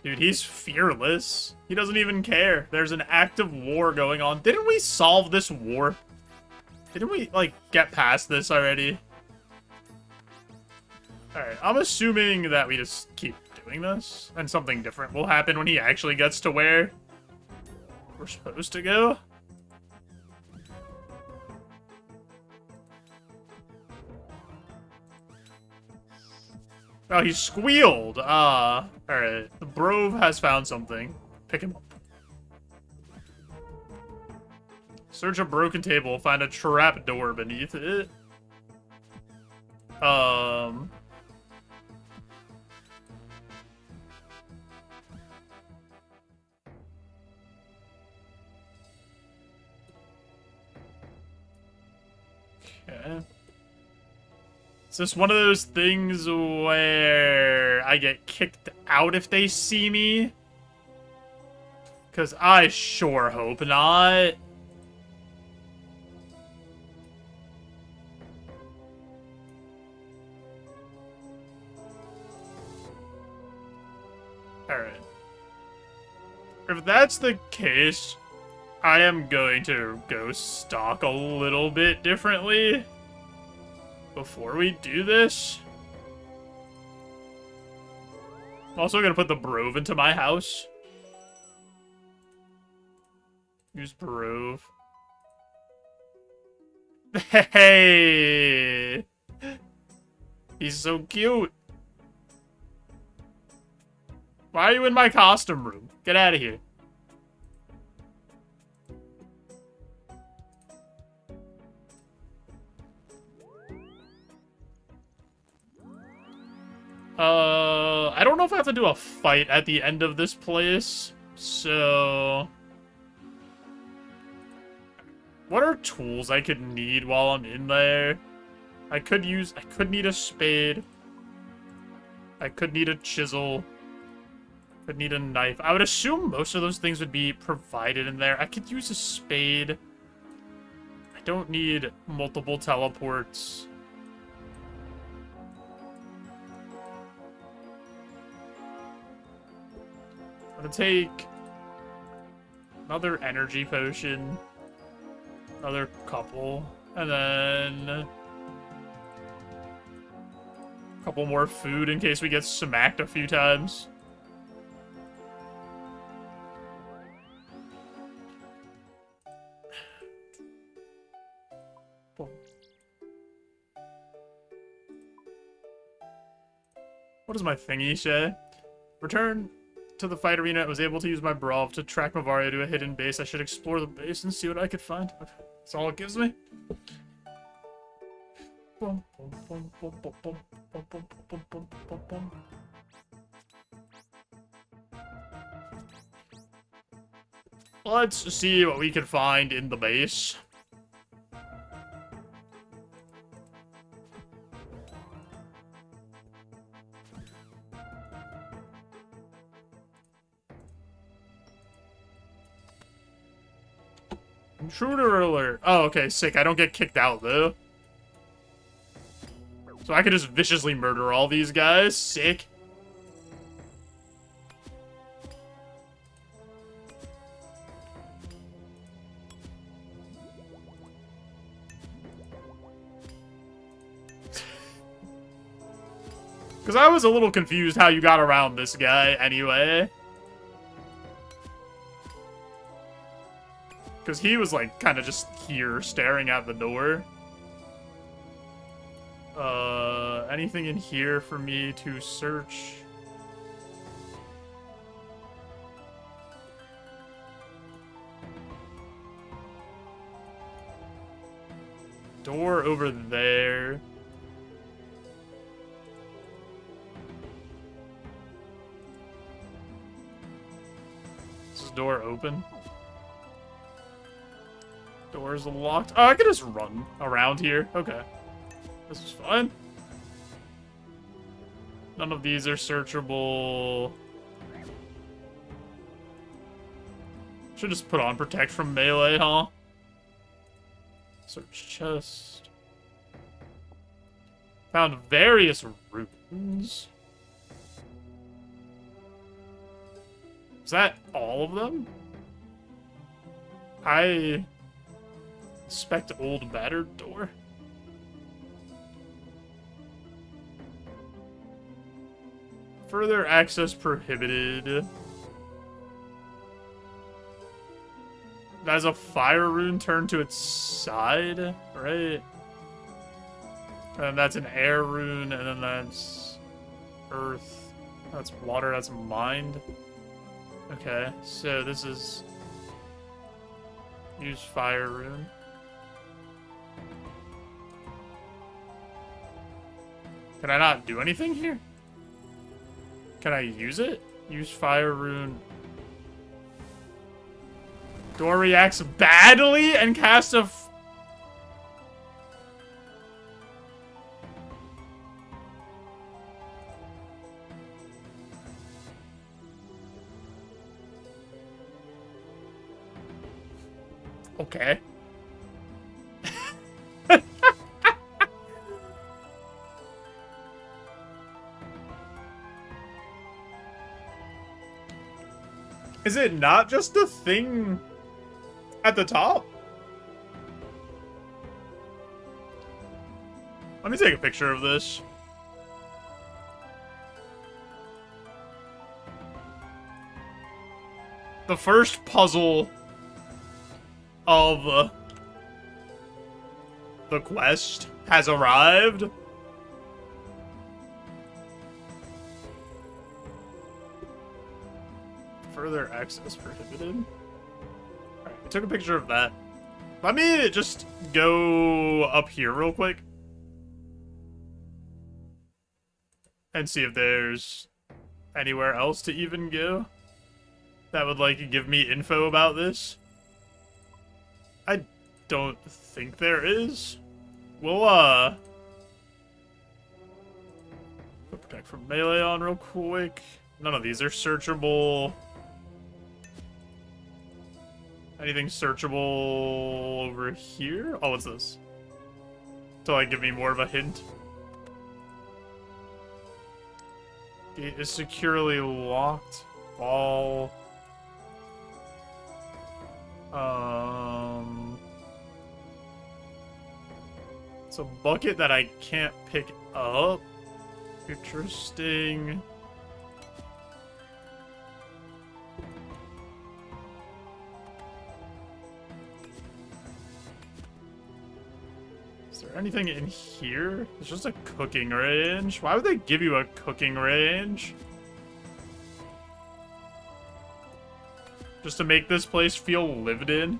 Dude, he's fearless. He doesn't even care. There's an active war going on. Didn't we solve this war? Didn't we, like, get past this already? Alright, I'm assuming that we just keep doing this, and something different will happen when he actually gets to where we're supposed to go. Oh, he squealed! Alright. The Brove has found something. Pick him up. Search a broken table, find a trap door beneath it. Okay. Is this one of those things where I get kicked out if they see me? Because I sure hope not. Alright. If that's the case, I am going to go stalk a little bit differently before we do this. I'm also going to put the Brove into my house. Use Brove. Hey! He's so cute. Why are you in my costume room? Get out of here. I don't know if I have to do a fight at the end of this place, so... What are tools I could need while I'm in there? I could need a spade. I could need a chisel. Could need a knife. I would assume most of those things would be provided in there. I could use a spade. I don't need multiple teleports. I'm gonna take another energy potion. Another couple. And then a couple more food in case we get smacked a few times. What does my thingy say? Return to the fight arena. I was able to use my brawl to track Mavario to a hidden base. I should explore the base and see what I could find. Okay. That's all it gives me. Let's see what we can find in the base. Intruder alert. Oh, okay, sick. I don't get kicked out, though. So I could just viciously murder all these guys. Sick. Because I was a little confused how you got around this guy anyway. Because he was, like, kind of just here, staring at the door. Anything in here for me to search? Door over there. Is this door open? Door's locked. Oh, I could just run around here. Okay. This is fine. None of these are searchable. Should just put on protect from melee, huh? Search chest. Found various runes. Is that all of them? I suspect old battered door. Further access prohibited. That's a fire rune turned to its side, right? And that's an air rune, and then that's earth. That's water, that's mind. Okay, so this is... Use fire rune. Can I not do anything here? Can I use it? Use fire rune. Door reacts badly and cast a... Okay. Is it not just a thing at the top? Let me take a picture of this. The first puzzle of the quest has arrived. Further access prohibited. Alright, I took a picture of that. Let me just go up here real quick. And see if there's anywhere else to even go that would, like, give me info about this? I don't think there is. We'll, put Protect from Melee on real quick. None of these are searchable. Anything searchable over here? Oh, what's this? To, like, give me more of a hint. Gate is securely locked. Ball. It's a bucket that I can't pick up. Interesting. Is there anything in here? It's just a cooking range. Why would they give you a cooking range? Just to make this place feel lived in?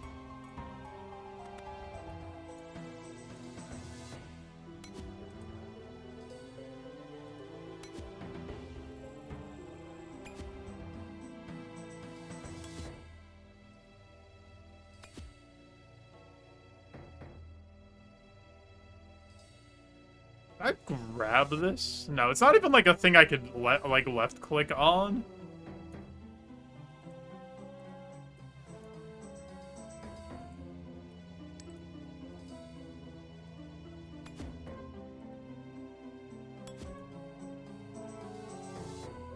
Can I grab this? No, it's not even like a thing I could left click on.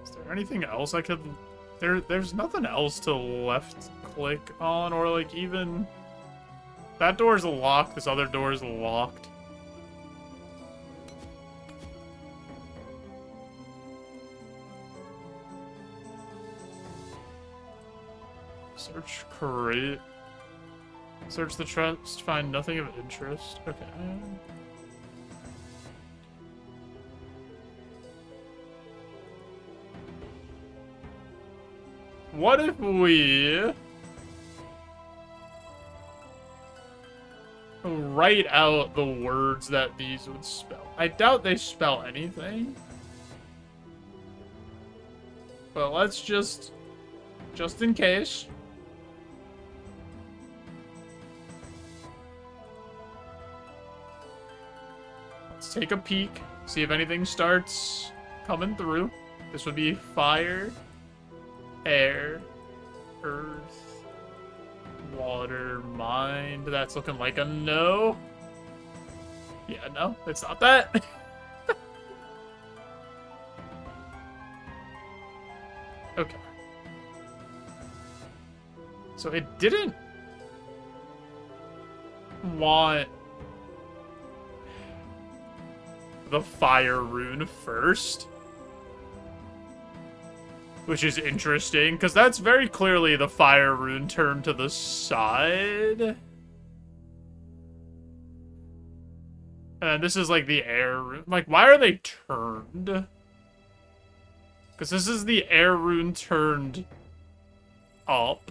Is there anything else I could... There's nothing else to left click on, or like even... That door's locked, this other door's locked. Search crate. Search the chest, find nothing of interest. Okay. What if we write out the words that these would spell? I doubt they spell anything. But let's just in case. Let's take a peek, see if anything starts coming through. This would be fire, air, earth, water, mind. That's looking like a no. Yeah, no, it's not that. Okay. So it didn't want the fire rune first, which is interesting because that's very clearly the fire rune turned to the side, and this is like the air rune. Like, why are they turned? Because this is the air rune turned up,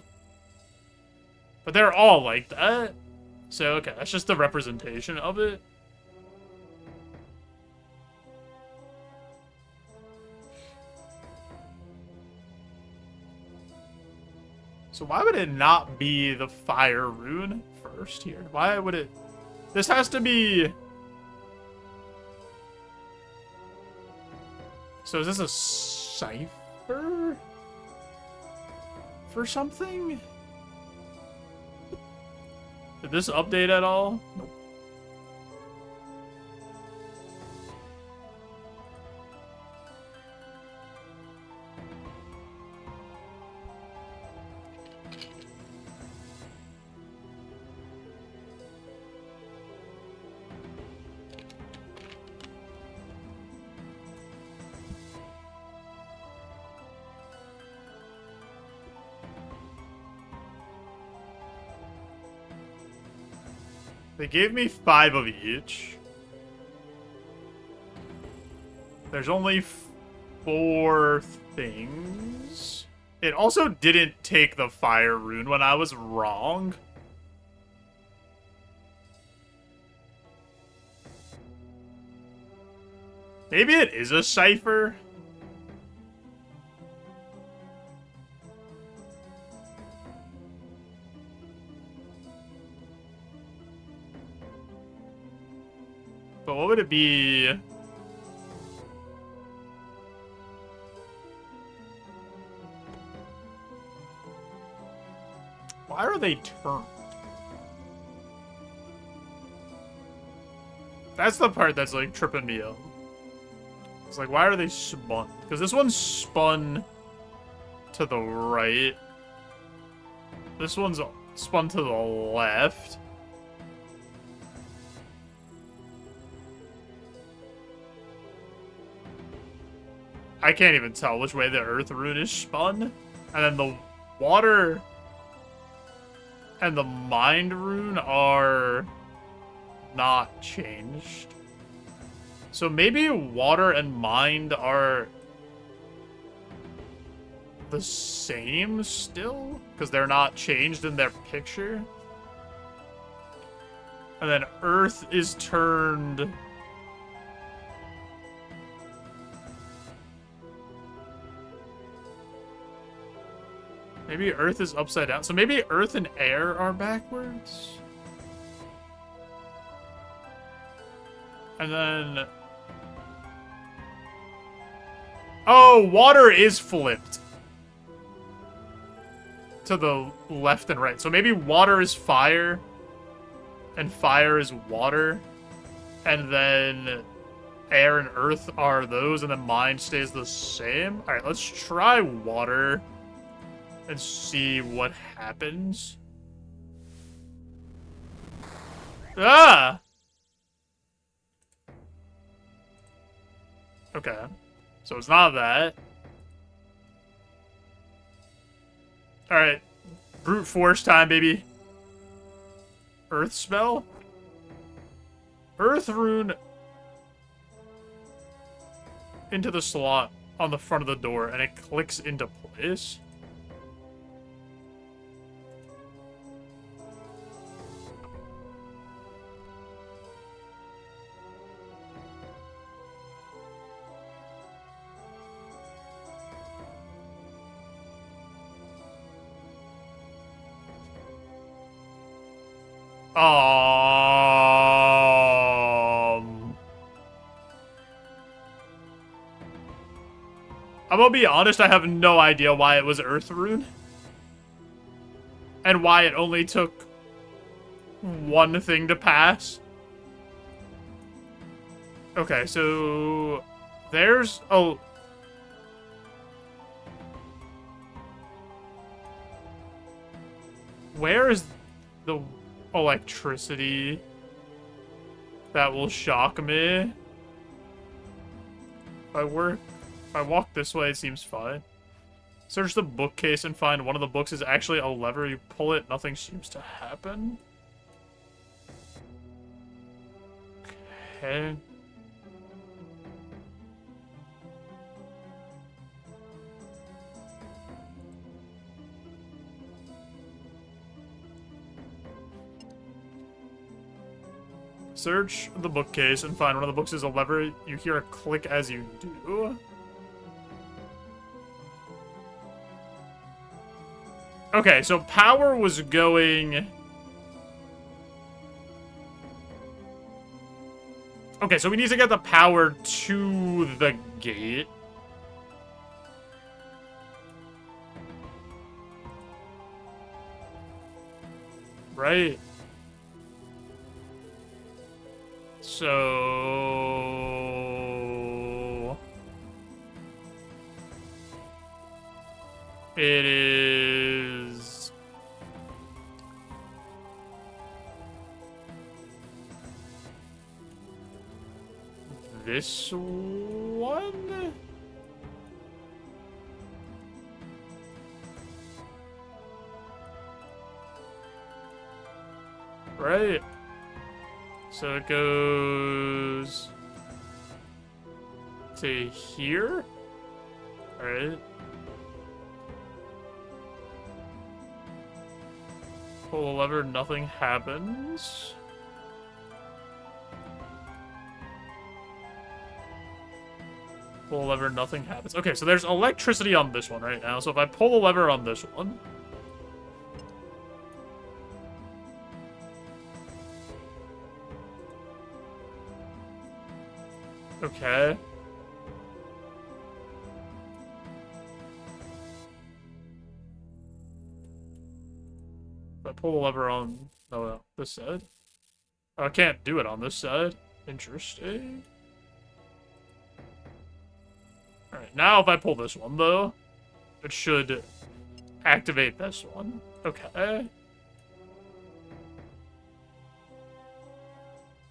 but they're all like that. So okay, that's just the representation of it. So why would it not be the fire rune first here? Why would it... This has to be... So is this a cipher? For something? Did this update at all? Nope. They gave me 5 of each. There's only 4 things. It also didn't take the fire rune when I was wrong. Maybe it is a cipher. But what would it be? Why are they turned? That's the part that's, like, tripping me up. It's like, why are they spun? Because this one's spun to the right. This one's spun to the left. I can't even tell which way the earth rune is spun. And then the water and the mind rune are not changed. So maybe water and mind are the same still? Because they're not changed in their picture? And then earth is turned... Maybe earth is upside down. So maybe earth and air are backwards? And then... Oh, water is flipped to the left and right. So maybe water is fire and fire is water. And then air and earth are those, and then mind stays the same. All right, let's try water and see what happens. Ah! Okay. So it's not that. Alright. Brute force time, baby. Earth spell? Earth rune into the slot on the front of the door, and it clicks into place. I'm gonna be honest, I have no idea why it was Earth Rune. And why it only took one thing to pass. Okay, so there's a... Where is the electricity that will shock me? If I walk this way, it seems fine. Search the bookcase and find one of the books is actually a lever. You pull it, nothing seems to happen. Okay. Search the bookcase and find one of the books is a lever. You hear a click as you do. Okay, so power was going... Okay, so we need to get the power to the gate. Right. So... It is... This one? Right. So it goes to here? Alright. Pull the lever, nothing happens. Pull the lever, nothing happens. Okay, so there's electricity on this one right now. So if I pull the lever on this one... Okay. If I pull the lever on... No, this side. Oh, I can't do it on this side. Interesting. Alright, now if I pull this one, though, it should activate this one. Okay.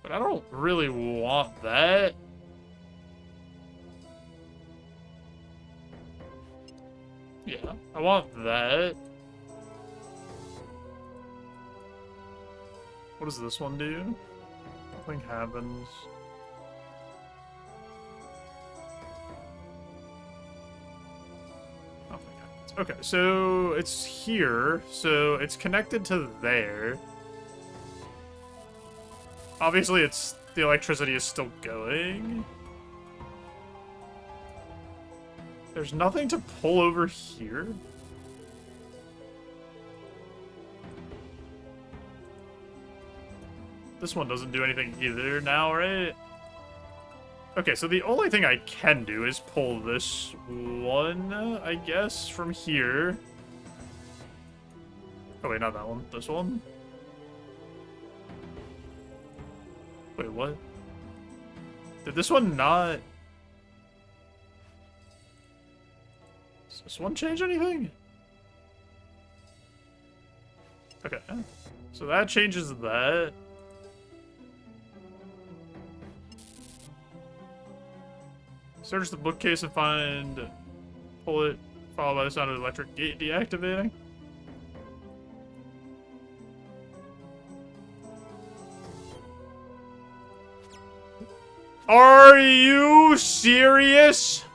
But I don't really want that. Yeah, I want that. What does this one do? Nothing happens. Nothing happens. Okay, so it's here. So it's connected to there. Obviously, the electricity is still going. There's nothing to pull over here. This one doesn't do anything either now, right? Okay, so the only thing I can do is pull this one, I guess, from here. Oh, wait, not that one. This one. Wait, what? Did this one not... Does this one change anything? Okay. So that changes that. Search the bookcase and find... Pull it, followed by the sound of the electric gate deactivating. Are you serious?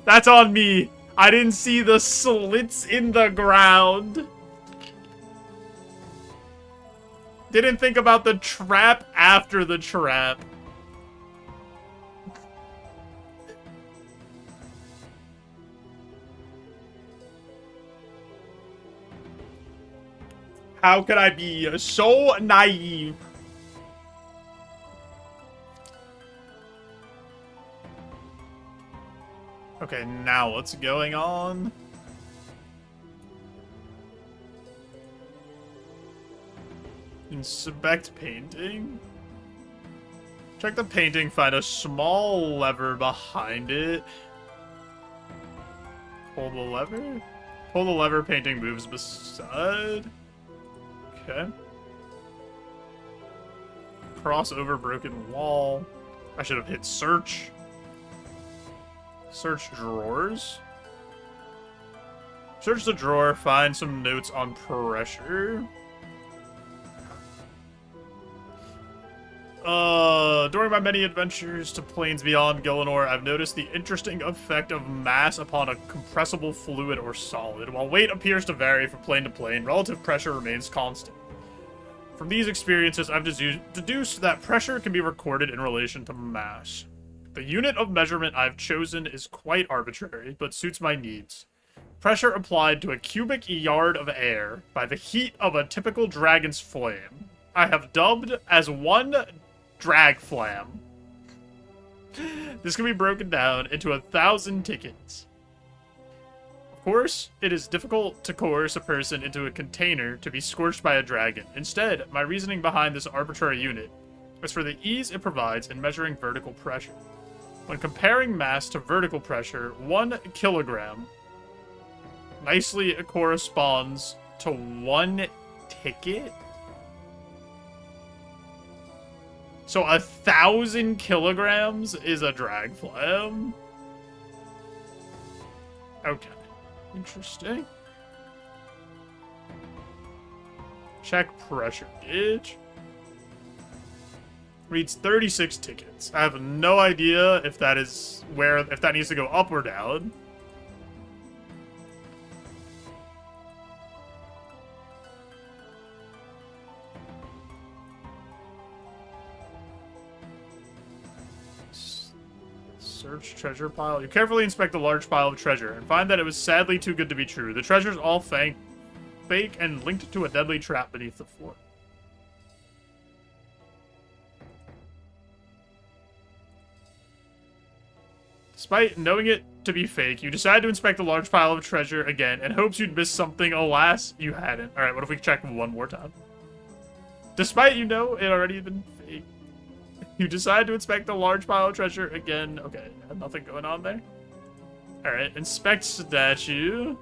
That's on me. I didn't see the slits in the ground. Didn't think about the trap after the trap. How could I be so naive? Okay, now what's going on? Inspect painting. Check the painting, find a small lever behind it. Pull the lever? Pull the lever, painting moves beside. Okay. Cross over broken wall. I should have hit search. Search drawers. Search the drawer, find some notes on pressure. During my many adventures to planes beyond Gillinor, I've noticed the interesting effect of mass upon a compressible fluid or solid. While weight appears to vary from plane to plane, relative pressure remains constant. From these experiences, I've deduced that pressure can be recorded in relation to mass. The unit of measurement I've chosen is quite arbitrary, but suits my needs. Pressure applied to a cubic yard of air by the heat of a typical dragon's flame. I have dubbed as one drag flam. This can be broken down into 1,000 tickets. Of course, it is difficult to coerce a person into a container to be scorched by a dragon. Instead, my reasoning behind this arbitrary unit is for the ease it provides in measuring vertical pressure. When comparing mass to vertical pressure, 1 kilogram nicely corresponds to 1 ticket? So 1,000 kilograms is a drag flam? Okay. Interesting. Check pressure gauge. Reads 36 tickets. I have no idea if that is if that needs to go up or down. Search treasure pile. You carefully inspect the large pile of treasure and find that it was sadly too good to be true. The treasure's all fake and linked to a deadly trap beneath the floor. Despite knowing it to be fake, you decide to inspect the large pile of treasure again and hopes you'd miss something. Alas, you hadn't. Alright, what if we check one more time? Despite you know it already been fake, you decide to inspect the large pile of treasure again. Okay, nothing going on there. Alright, inspect statue.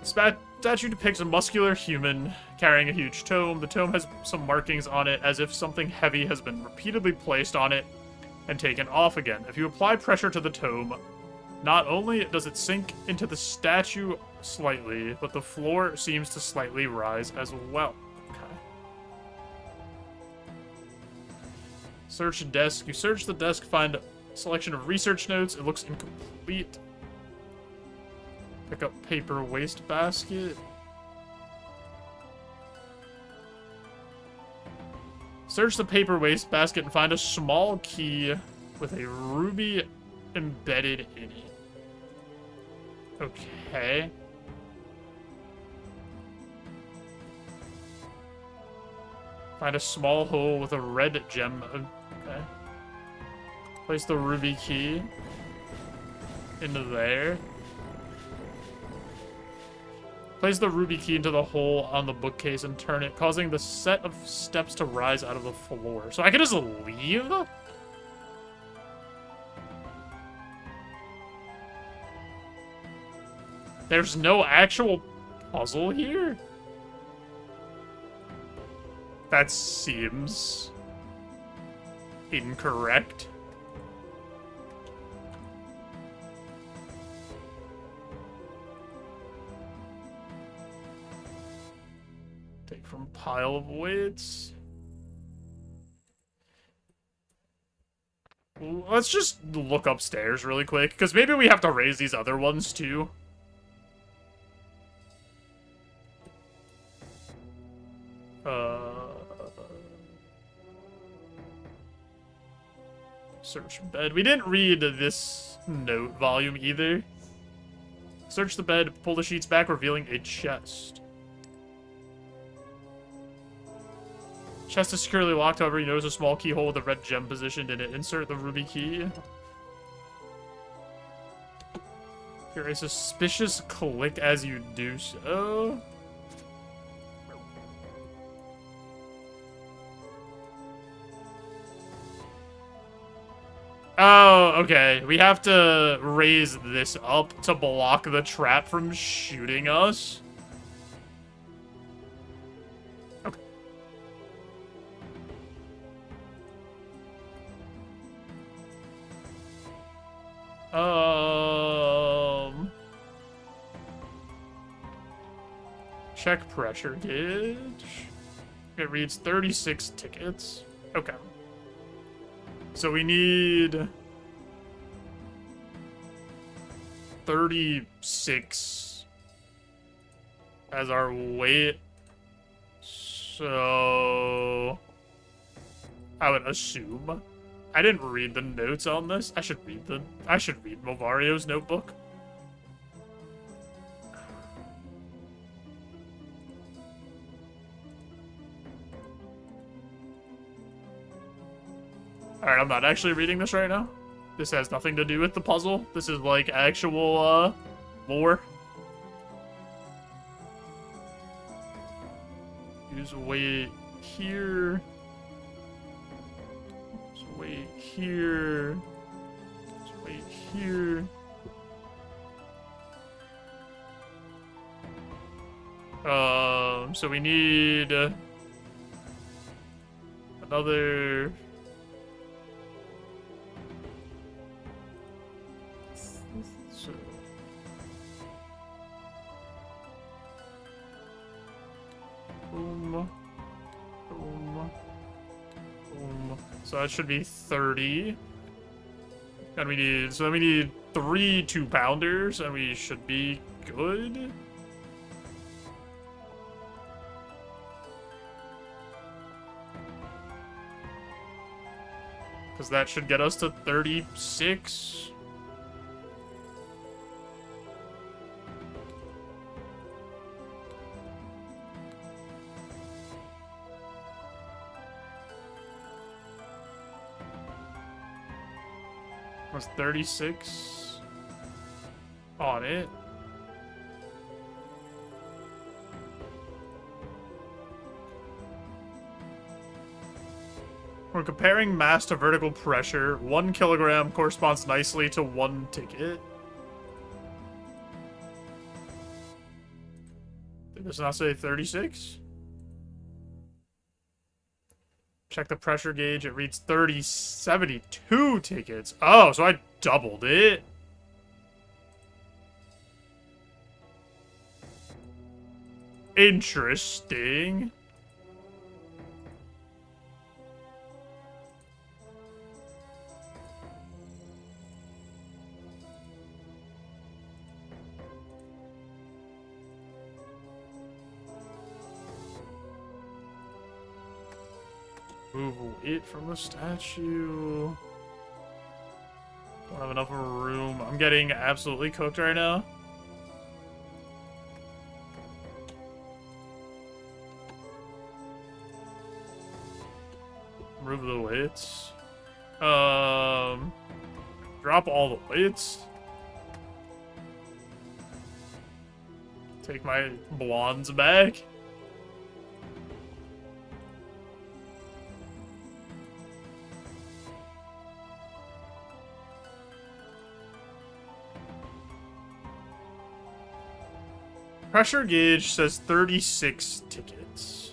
Statue depicts a muscular human carrying a huge tome. The tome has some markings on it as if something heavy has been repeatedly placed on it and taken off again. If you apply pressure to the tome, not only does it sink into the statue slightly, but the floor seems to slightly rise as well. Okay. Search desk. You search the desk, find a selection of research notes. It looks incomplete. Pick up paper waste basket. Search the paper waste basket and find a small key with a ruby embedded in it. Okay. Find a small hole with a red gem. Okay. Place the ruby key into there. Place the ruby key into the hole on the bookcase and turn it, causing the set of steps to rise out of the floor. So I can just leave? There's no actual puzzle here? That seems incorrect. Take from pile of weights. Let's just look upstairs really quick, because maybe we have to raise these other ones too. Search bed. We didn't read this note volume either. Search the bed, pull the sheets back, revealing a chest. Chest is securely locked, however, you notice a small keyhole with a red gem positioned in it. Insert the ruby key. Hear a suspicious click as you do so. Oh, okay. We have to raise this up to block the trap from shooting us. Okay. Check pressure gauge. It reads 36 tickets. Okay. So we need 36 as our weight. So I would assume. I didn't read the notes on this. I should read Movario's notebook. Alright, I'm not actually reading this right now. This has nothing to do with the puzzle. This is like actual, lore. Use weight here. Use weight here. Use weight here. So we need another. Boom. Boom. Boom. So that should be 30. And we need, so then we need 3 2-pounders, and we should be good. Because that should get us to 36. Was 36 on it. When comparing mass to vertical pressure, 1 kilogram corresponds nicely to 1 ticket. Did this not say 36? Check the pressure gauge. It reads 72 tickets. Oh, so I doubled it. Interesting. Move it from the statue. Don't have enough room. I'm getting absolutely cooked right now. Remove the weights. Drop all the weights. Take my blondes back. Pressure gauge says 36 tickets.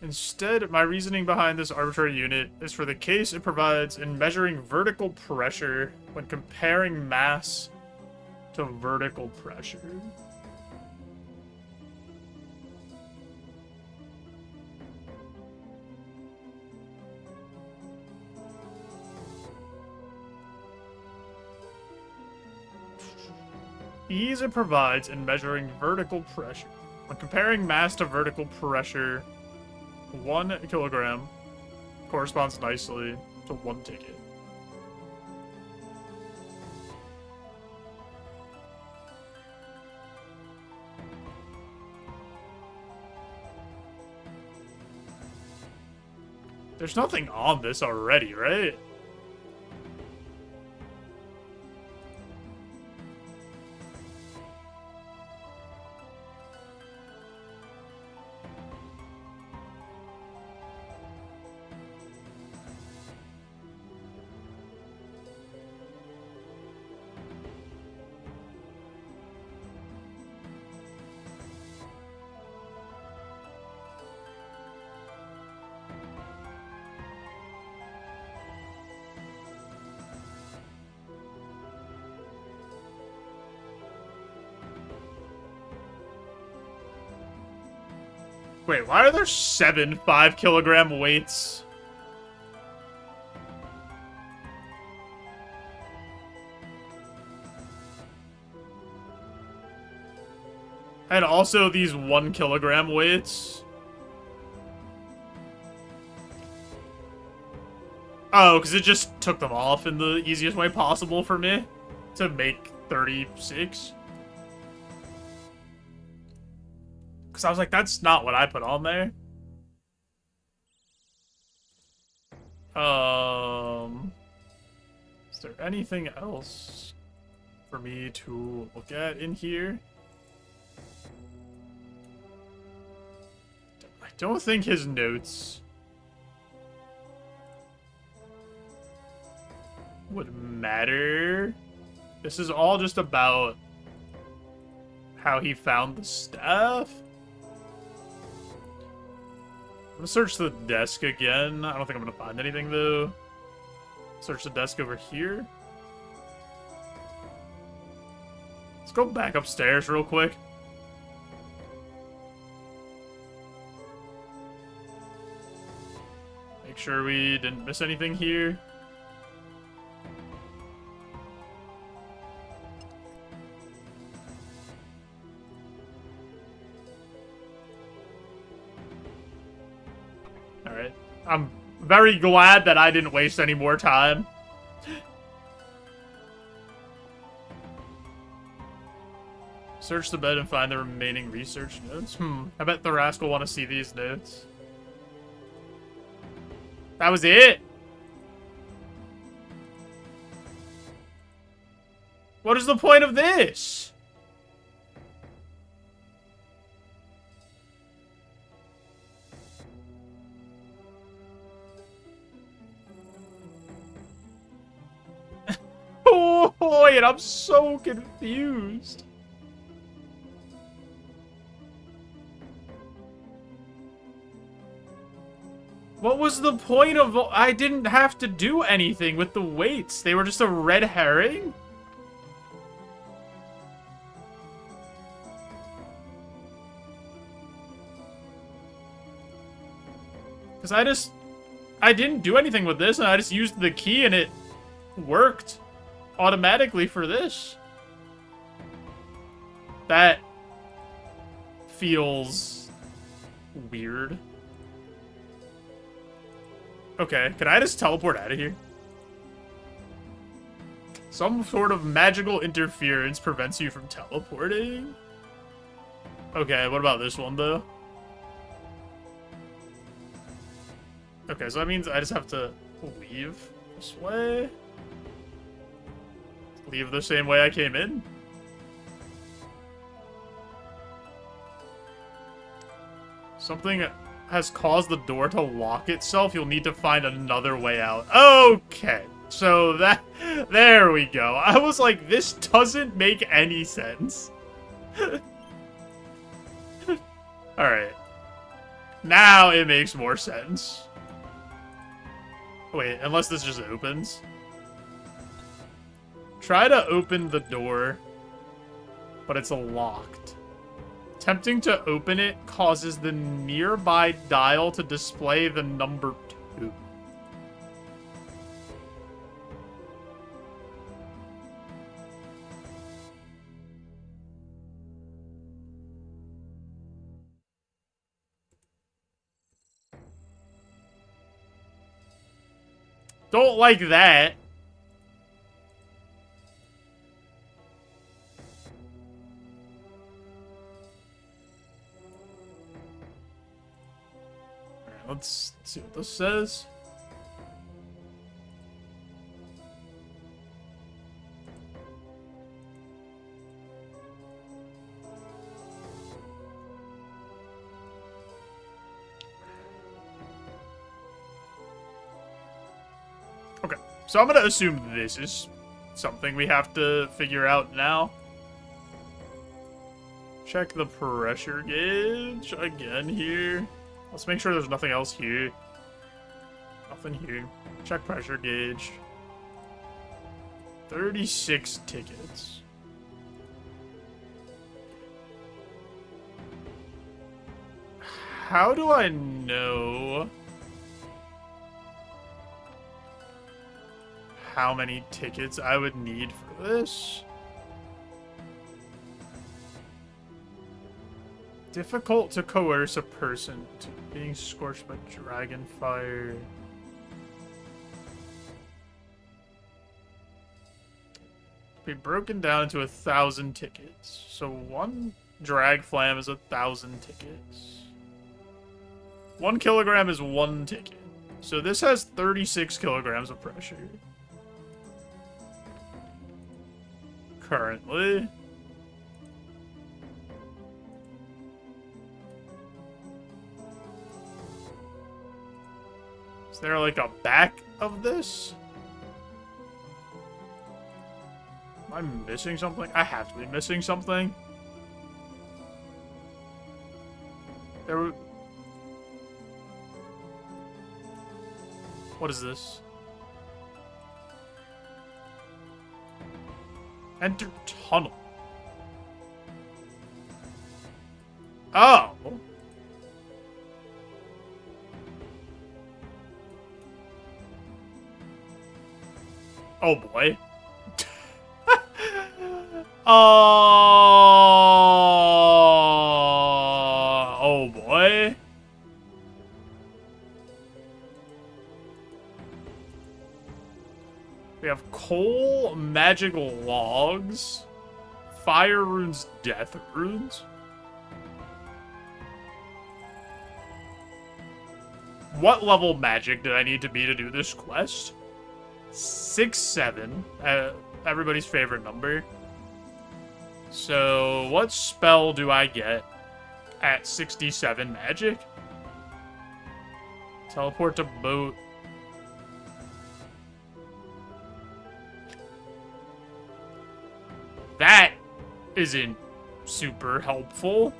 Instead, my reasoning behind this arbitrary unit is for the case it provides in measuring vertical pressure when comparing mass to vertical pressure. Ease it provides in measuring vertical pressure. When comparing mass to vertical pressure, 1 kilogram corresponds nicely to 1 ticket. There's nothing on this already, right? Wait, why are there 7 5-kilogram weights? And also these 1 kilogram weights. Oh, because it just took them off in the easiest way possible for me to make 36. Because I was like, that's not what I put on there. Is there anything else for me to look at in here? I don't think his notes would matter. This is all just about how he found the stuff. I'm gonna search the desk again. I don't think I'm gonna find anything, though. Search the desk over here. Let's go back upstairs real quick. Make sure we didn't miss anything here. Alright. I'm very glad that I didn't waste any more time. Search the bed and find the remaining research notes. I bet Thrask will want to see these notes. That was it? What is the point of this? Oh, boy, and I'm so confused. What was the point of... I didn't have to do anything with the weights. They were just a red herring? Because I didn't do anything with this, and I just used the key, and it worked automatically for this. That feels weird. Okay, can I just teleport out of here? Some sort of magical interference prevents you from teleporting? Okay, what about this one, though? Okay, so that means I just have to leave this way? Leave the same way I came in? Something has caused the door to lock itself. You'll need to find another way out. Okay, so there we go. I was like, this doesn't make any sense. Alright. Now it makes more sense. Wait, unless this just opens. Try to open the door, but it's locked. Attempting to open it causes the nearby dial to display the number 2. Don't like that. Let's see what this says. Okay, so I'm gonna assume this is something we have to figure out now. Check the pressure gauge again here. Let's make sure there's nothing else here. Nothing here. Check pressure gauge. 36 tickets. How do I know how many tickets I would need for this? Difficult to coerce a person to being scorched by dragon fire. Be broken down into 1,000 tickets. So one drag flam is 1,000 tickets. 1 kilogram is 1 ticket. So this has 36 kilograms of pressure. Currently. Is there like a back of this? Am I missing something? I have to be missing something. What is this? Enter tunnel. Oh. Oh boy. Oh boy. We have coal, magical logs, fire runes, death runes? What level magic did I need to be to do this quest? 6-7. Everybody's favorite number. So, what spell do I get at 67 magic? Teleport to boat. That isn't super helpful.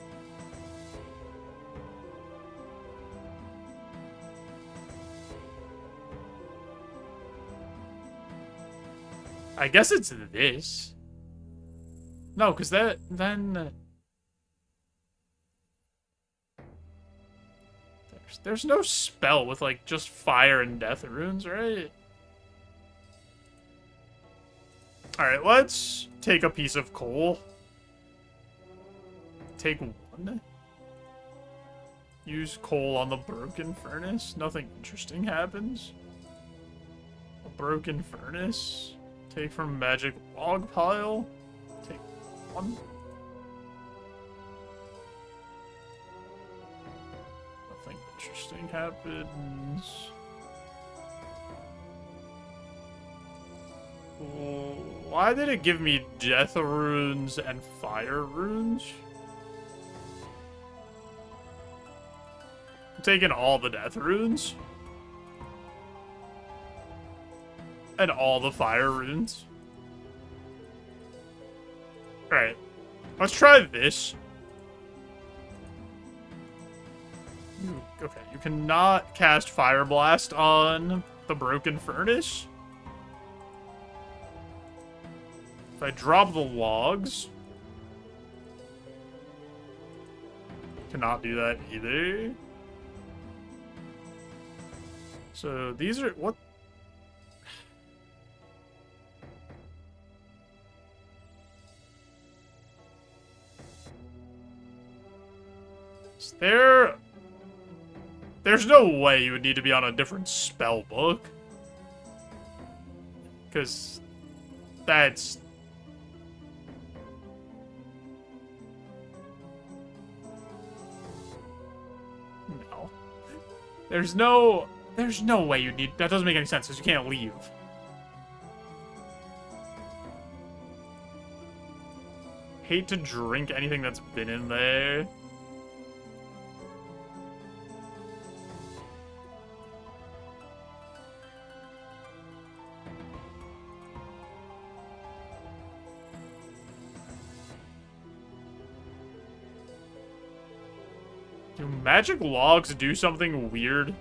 I guess it's this. No, because then... There's no spell with, like, just fire and death runes, right? Alright, let's take a piece of coal. Take one. Use coal on the broken furnace. Nothing interesting happens. A broken furnace. Take from magic log pile. Take one. Nothing interesting happens. Why did it give me death runes and fire runes? I'm taking all the death runes. And all the fire runes. Alright. Let's try this. Okay, you cannot cast Fire Blast on the broken furnace. If I drop the logs... Cannot do that either. So these are... What? Is there... There's no way you would need to be on a different spell book. Because... That's... No. There's no way you need... That doesn't make any sense, because you can't leave. Hate to drink anything that's been in there. Do magic logs do something weird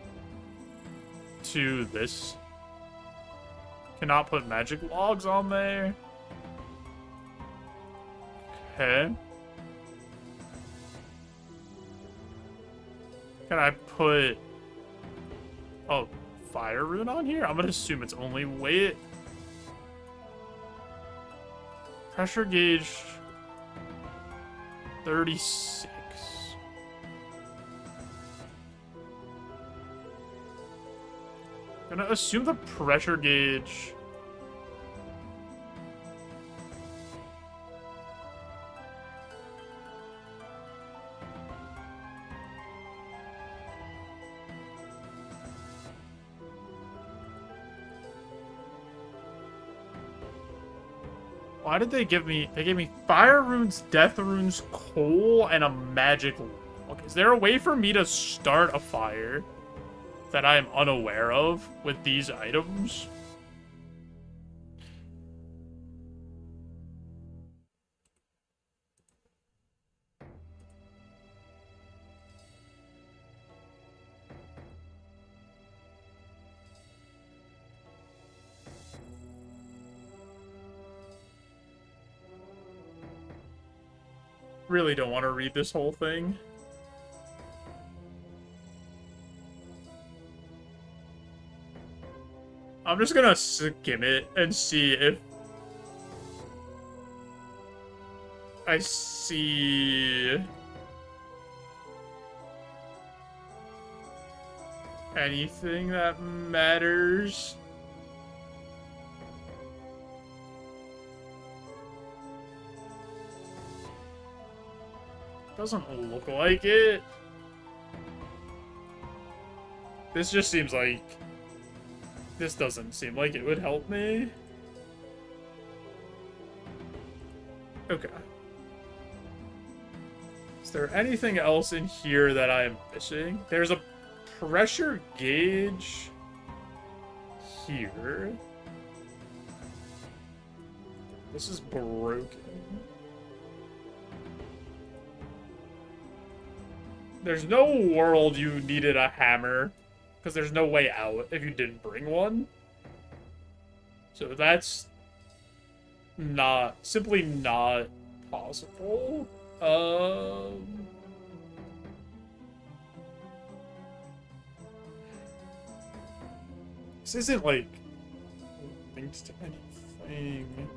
to this? Cannot put magic logs on there. Okay. Can I put... Oh, fire rune on here? I'm gonna assume it's only weight. Pressure gauge... 36. Gonna assume the pressure gauge... Why did they give me... They gave me fire runes, death runes, coal, and a magic log. Is there a way for me to start a fire that I am unaware of with these items? Really don't want to read this whole thing. I'm just gonna skim it and see if I see anything that matters. Doesn't look like it. This just seems like... This doesn't seem like it would help me. Okay. Is there anything else in here that I am missing? There's a pressure gauge here. This is broken. There's no world you needed a hammer, because there's no way out if you didn't bring one. So that's simply not possible. This isn't like linked to anything.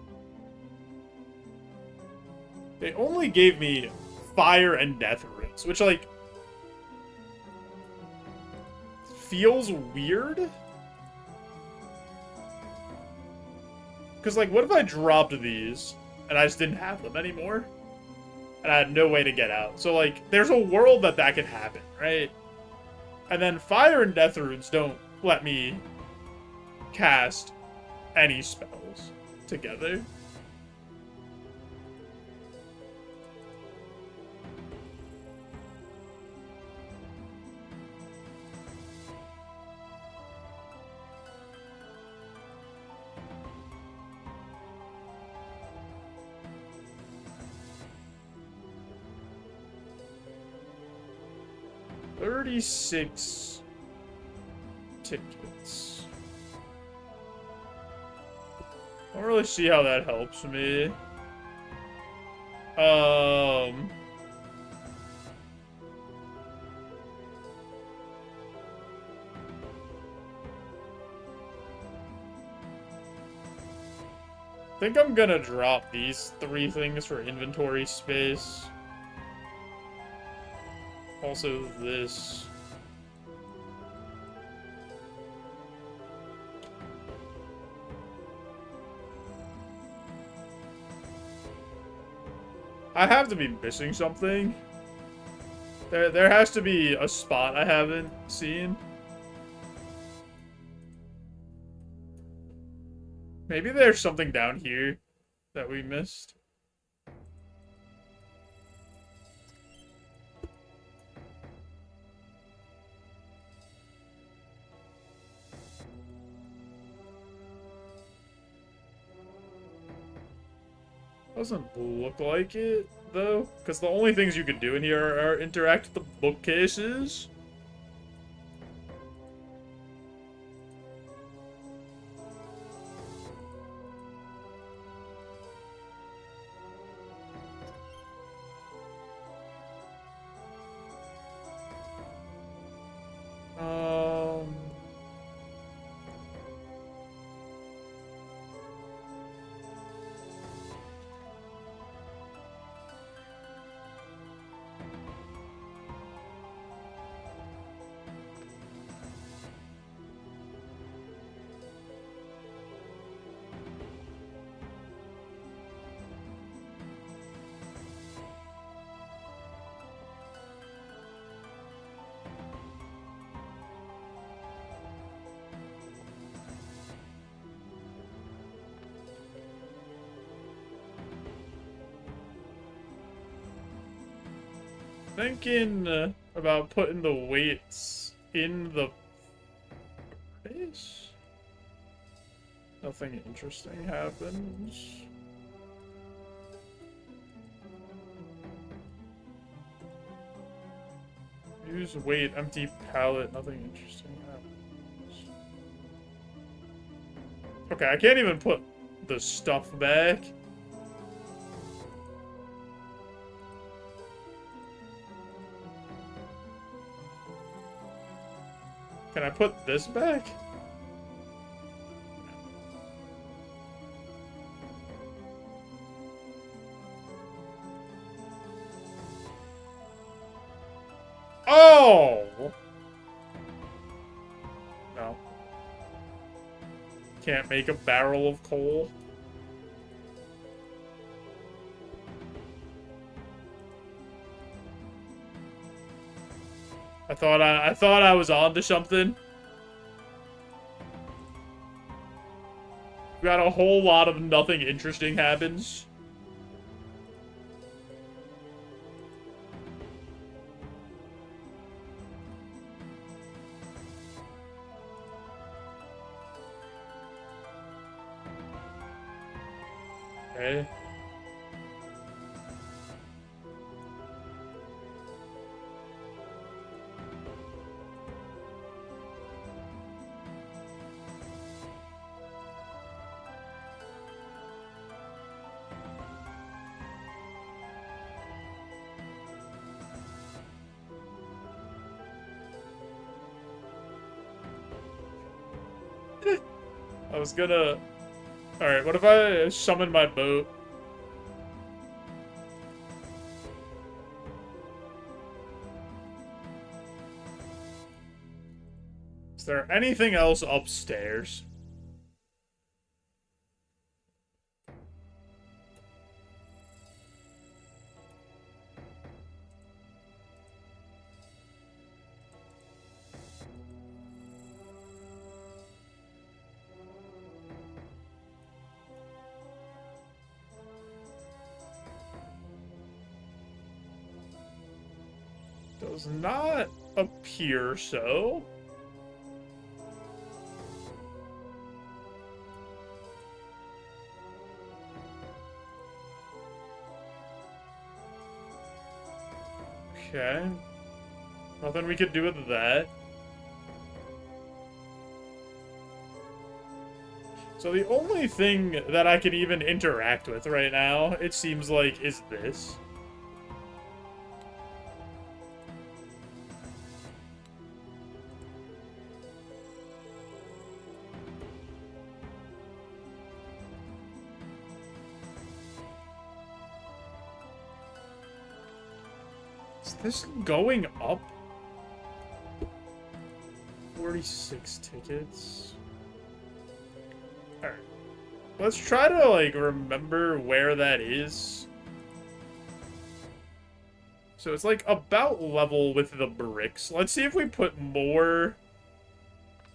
They only gave me fire and death runes, which like feels weird. Because like, what if I dropped these and I just didn't have them anymore? And I had no way to get out. So like, there's a world that could happen, right? And then fire and death runes don't let me cast any spells together. $36 tickets. I don't really see how that helps me. I think I'm gonna drop these 3 things for inventory space. Also this. I have to be missing something. There has to be a spot I haven't seen. Maybe there's something down here that we missed. Doesn't look like it, though, because the only things you can do in here are interact with the bookcases. Thinking about putting the weights in the base. Nothing interesting happens. Use weight, empty pallet, nothing interesting happens. Okay, I can't even put the stuff back. Can I put this back? Oh! No. Can't make a barrel of coal. I thought I was on to something. We got a whole lot of nothing interesting happens. Okay. I was gonna... Alright, what if I summon my boat? Is there anything else upstairs? Does not appear so. Okay. Nothing we could do with that. So the only thing that I can even interact with right now, it seems like, is this. Is this going up? 46 tickets. Alright. Let's try to, like, remember where that is. So it's, like, about level with the bricks. Let's see if we put more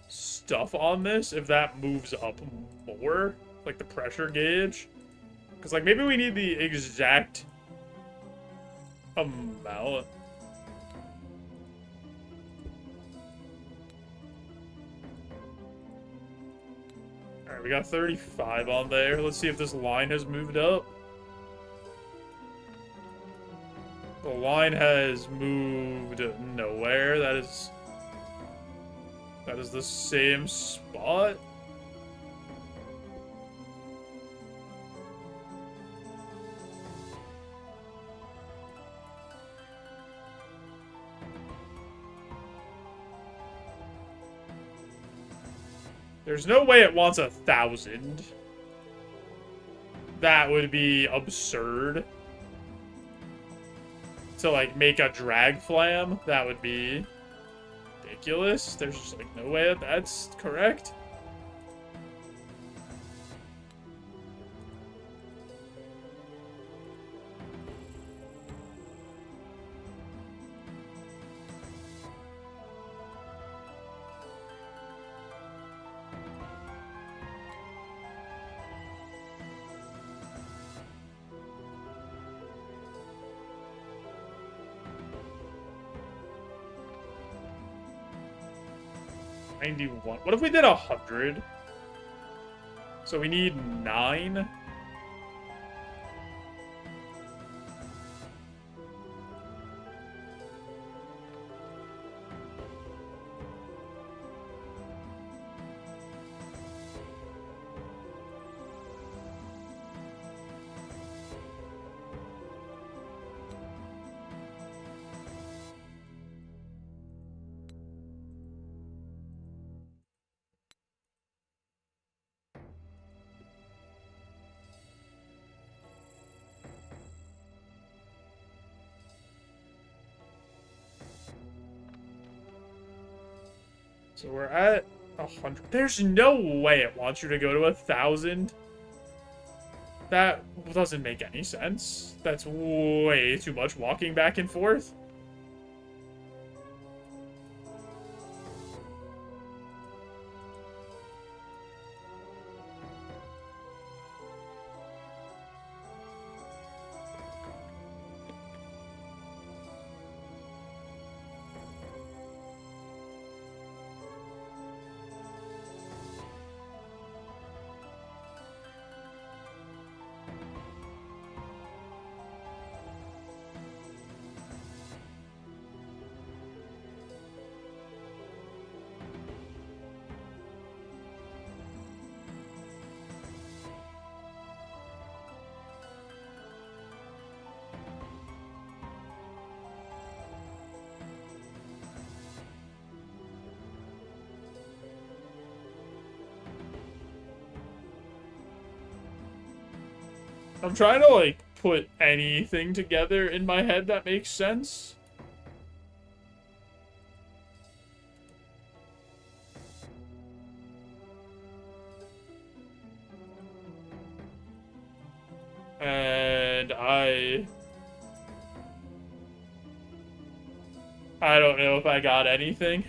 stuff on this, if that moves up more. Like, the pressure gauge. Because, like, maybe we need the exact amount. Alright, we got 35 on there. Let's see if this line has moved up. The line has moved nowhere. That is the same spot. There's no way it wants 1,000. That would be absurd. To, like, make a drag flam, that would be ridiculous. There's just, like, no way that that's correct. What if we did 100? So we need 9. So we're at 100. There's no way it wants you to go to 1,000. That doesn't make any sense. That's way too much walking back and forth. I'm trying to, like, put anything together in my head that makes sense. And I don't know if I got anything.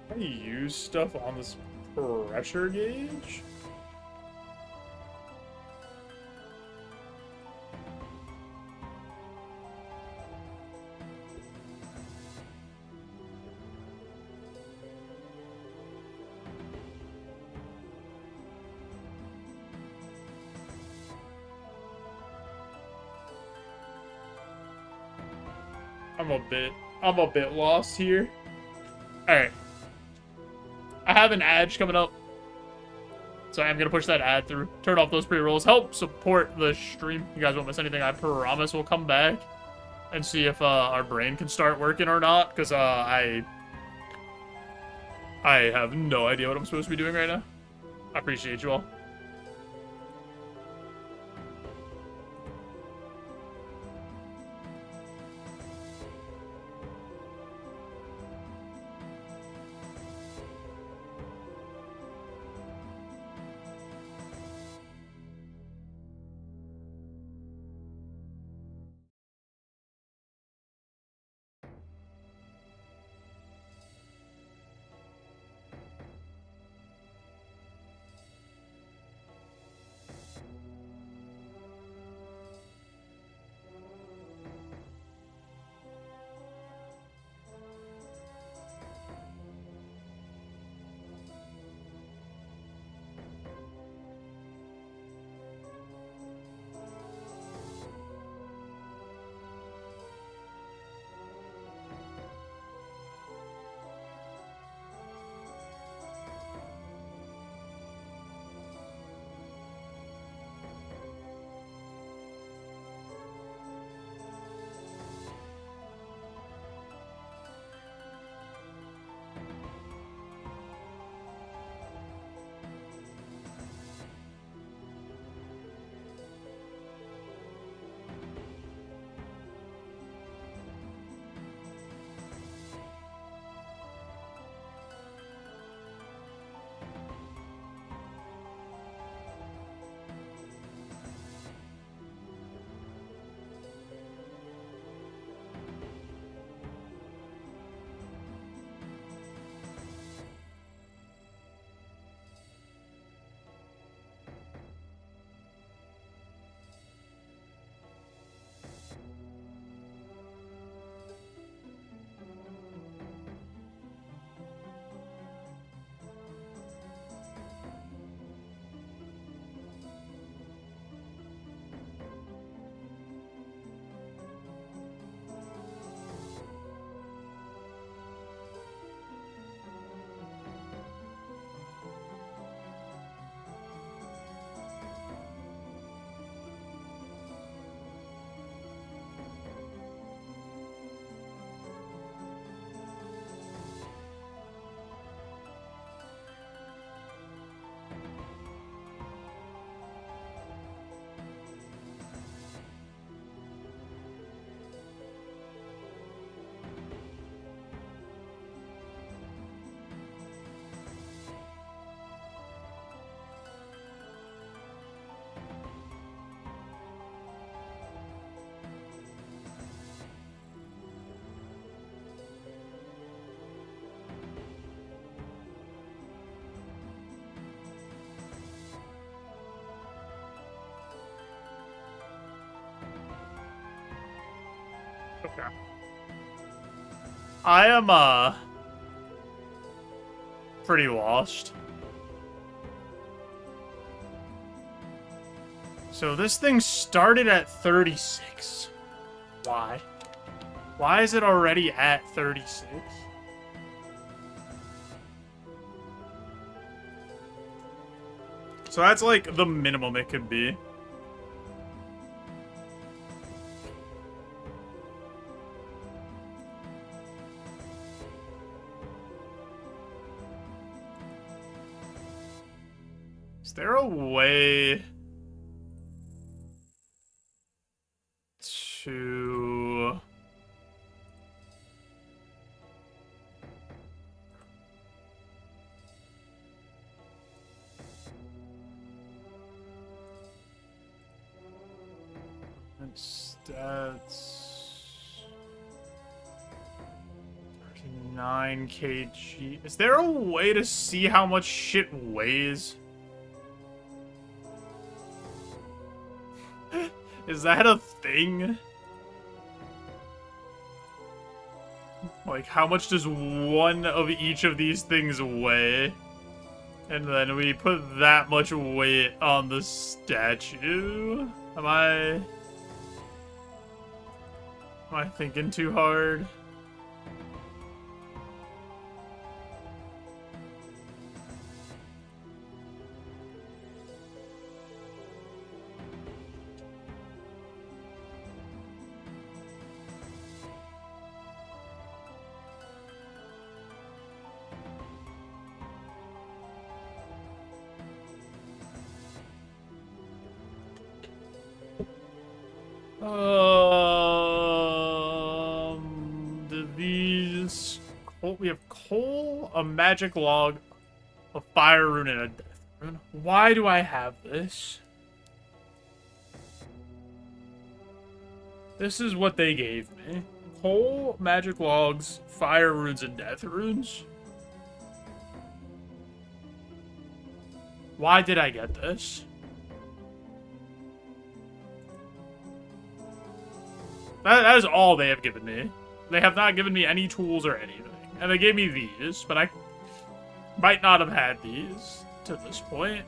Can you use stuff on this pressure gauge? I'm a bit lost here. Alright. I have an ad coming up. So I'm gonna push that ad through. Turn off those pre-rolls. Help support the stream. You guys won't miss anything. I promise we'll come back and see if our brain can start working or not. Because I have no idea what I'm supposed to be doing right now. I appreciate you all. Okay. I am, pretty lost. So this thing started at 36. Why? Why is it already at 36? So that's like the minimum it could be. Is there a way to... Stats... 39 kg. Is there a way to see how much shit weighs? Is that a thing? Like, how much does one of each of these things weigh? And then we put that much weight on the statue? Am I thinking too hard? We have coal, a magic log, a fire rune, and a death rune. Why do I have this? This is what they gave me. Coal, magic logs, fire runes, and death runes. Why did I get this? That is all they have given me. They have not given me any tools or anything. And they gave me these, but I might not have had these to this point.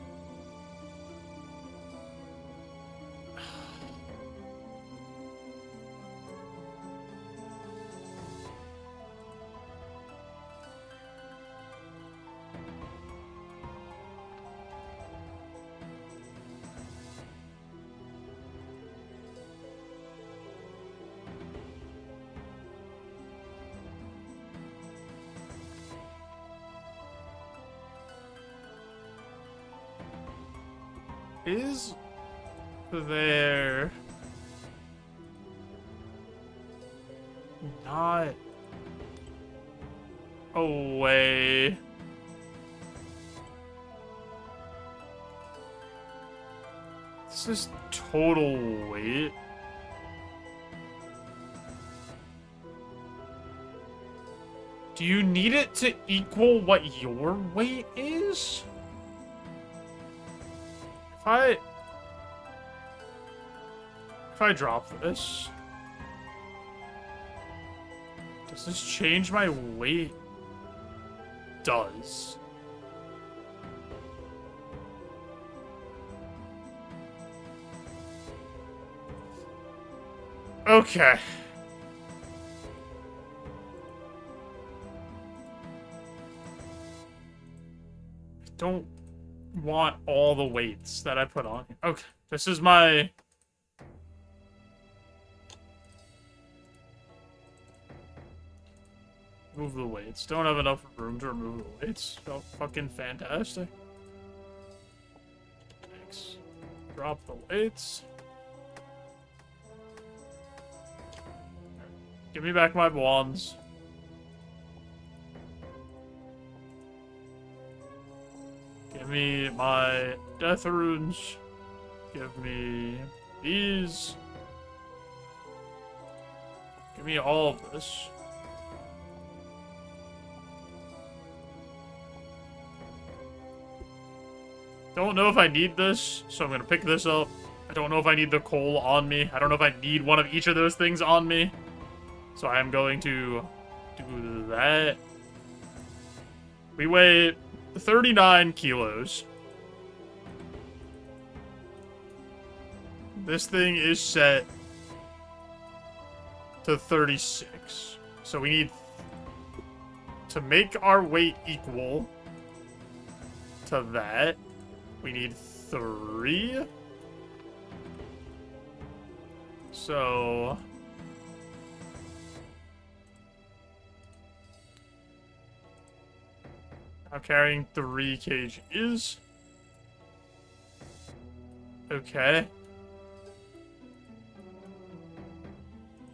Is there not a way this is total weight? Do you need it to equal what your weight is? If I drop this, does this change my weight? Does. Okay. I don't want all the weights that I put on here. Okay, this is my... Move the weights. Don't have enough room to remove the weights. Oh, fucking fantastic. Thanks. Drop the weights. Give me back my wands. Give me my death runes. Give me these. Give me all of this. Don't know if I need this, so I'm gonna pick this up. I don't know if I need the coal on me. I don't know if I need one of each of those things on me. So I am going to do that. We weigh 39 kilos. This thing is set to 36. So we need to make our weight equal to that. We need 3. So now carrying 3 kgs. Okay.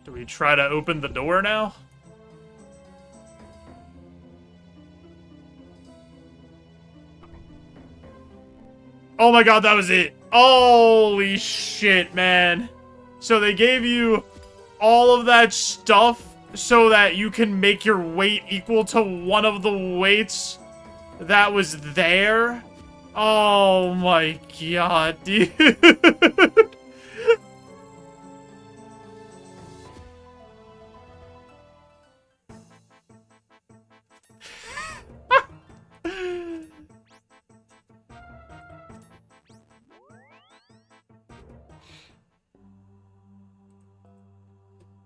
Do we try to open the door now? Oh my god, that was it. Holy shit, man. So they gave you all of that stuff so that you can make your weight equal to one of the weights that was there? Oh my god, dude.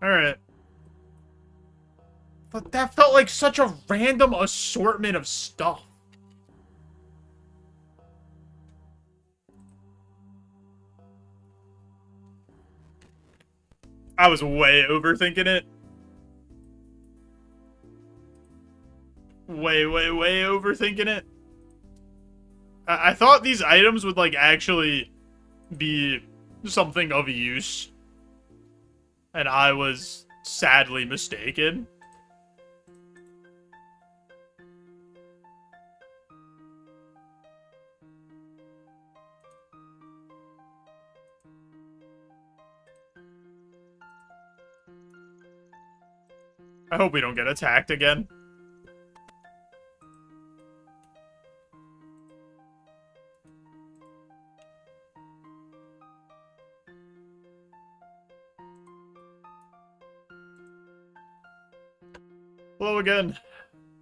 Alright. But that felt like such a random assortment of stuff. I was way overthinking it. Way overthinking it. I thought these items would, like, actually be something of use. And I was sadly mistaken. I hope we don't get attacked again. Hello again.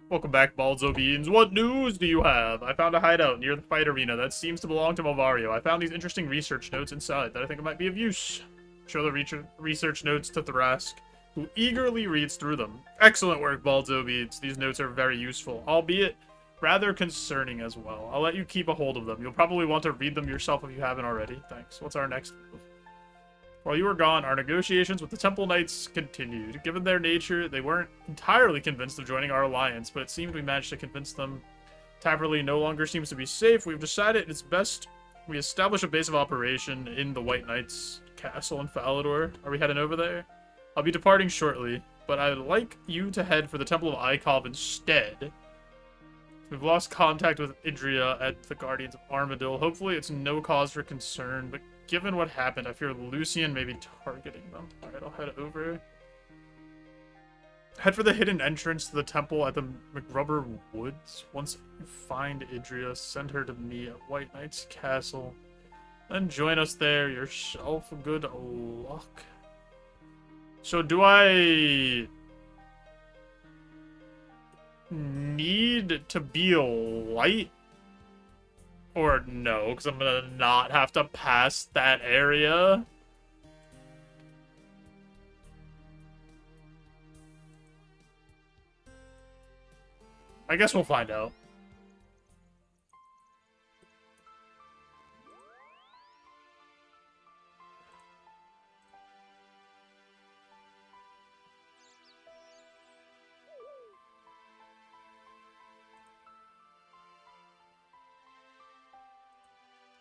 Welcome back, JoeJoeBeans. What news do you have? I found a hideout near the fight arena that seems to belong to Malvario. I found these interesting research notes inside that I think might be of use. Show the research notes to Thrask, who eagerly reads through them. Excellent work, JoeJoeBeans. These notes are very useful, albeit rather concerning as well. I'll let you keep a hold of them. You'll probably want to read them yourself if you haven't already. Thanks. What's our next move? While you were gone, our negotiations with the Temple Knights continued. Given their nature, they weren't entirely convinced of joining our alliance, but it seemed we managed to convince them. Taverley no longer seems to be safe. We've decided it's best we establish a base of operation in the White Knights' castle in Falador. Are we heading over there? I'll be departing shortly, but I'd like you to head for the Temple of Ikov instead. We've lost contact with Idria at the Guardians of Armadillo. Hopefully it's no cause for concern, but given what happened, I fear Lucian may be targeting them. Alright, I'll head over. Head for the hidden entrance to the temple at the McRubber Woods. Once you find Idria, send her to me at White Knight's Castle. Then join us there. Yourself good luck. So do I need to be light? Or no, because I'm gonna not have to pass that area. I guess we'll find out.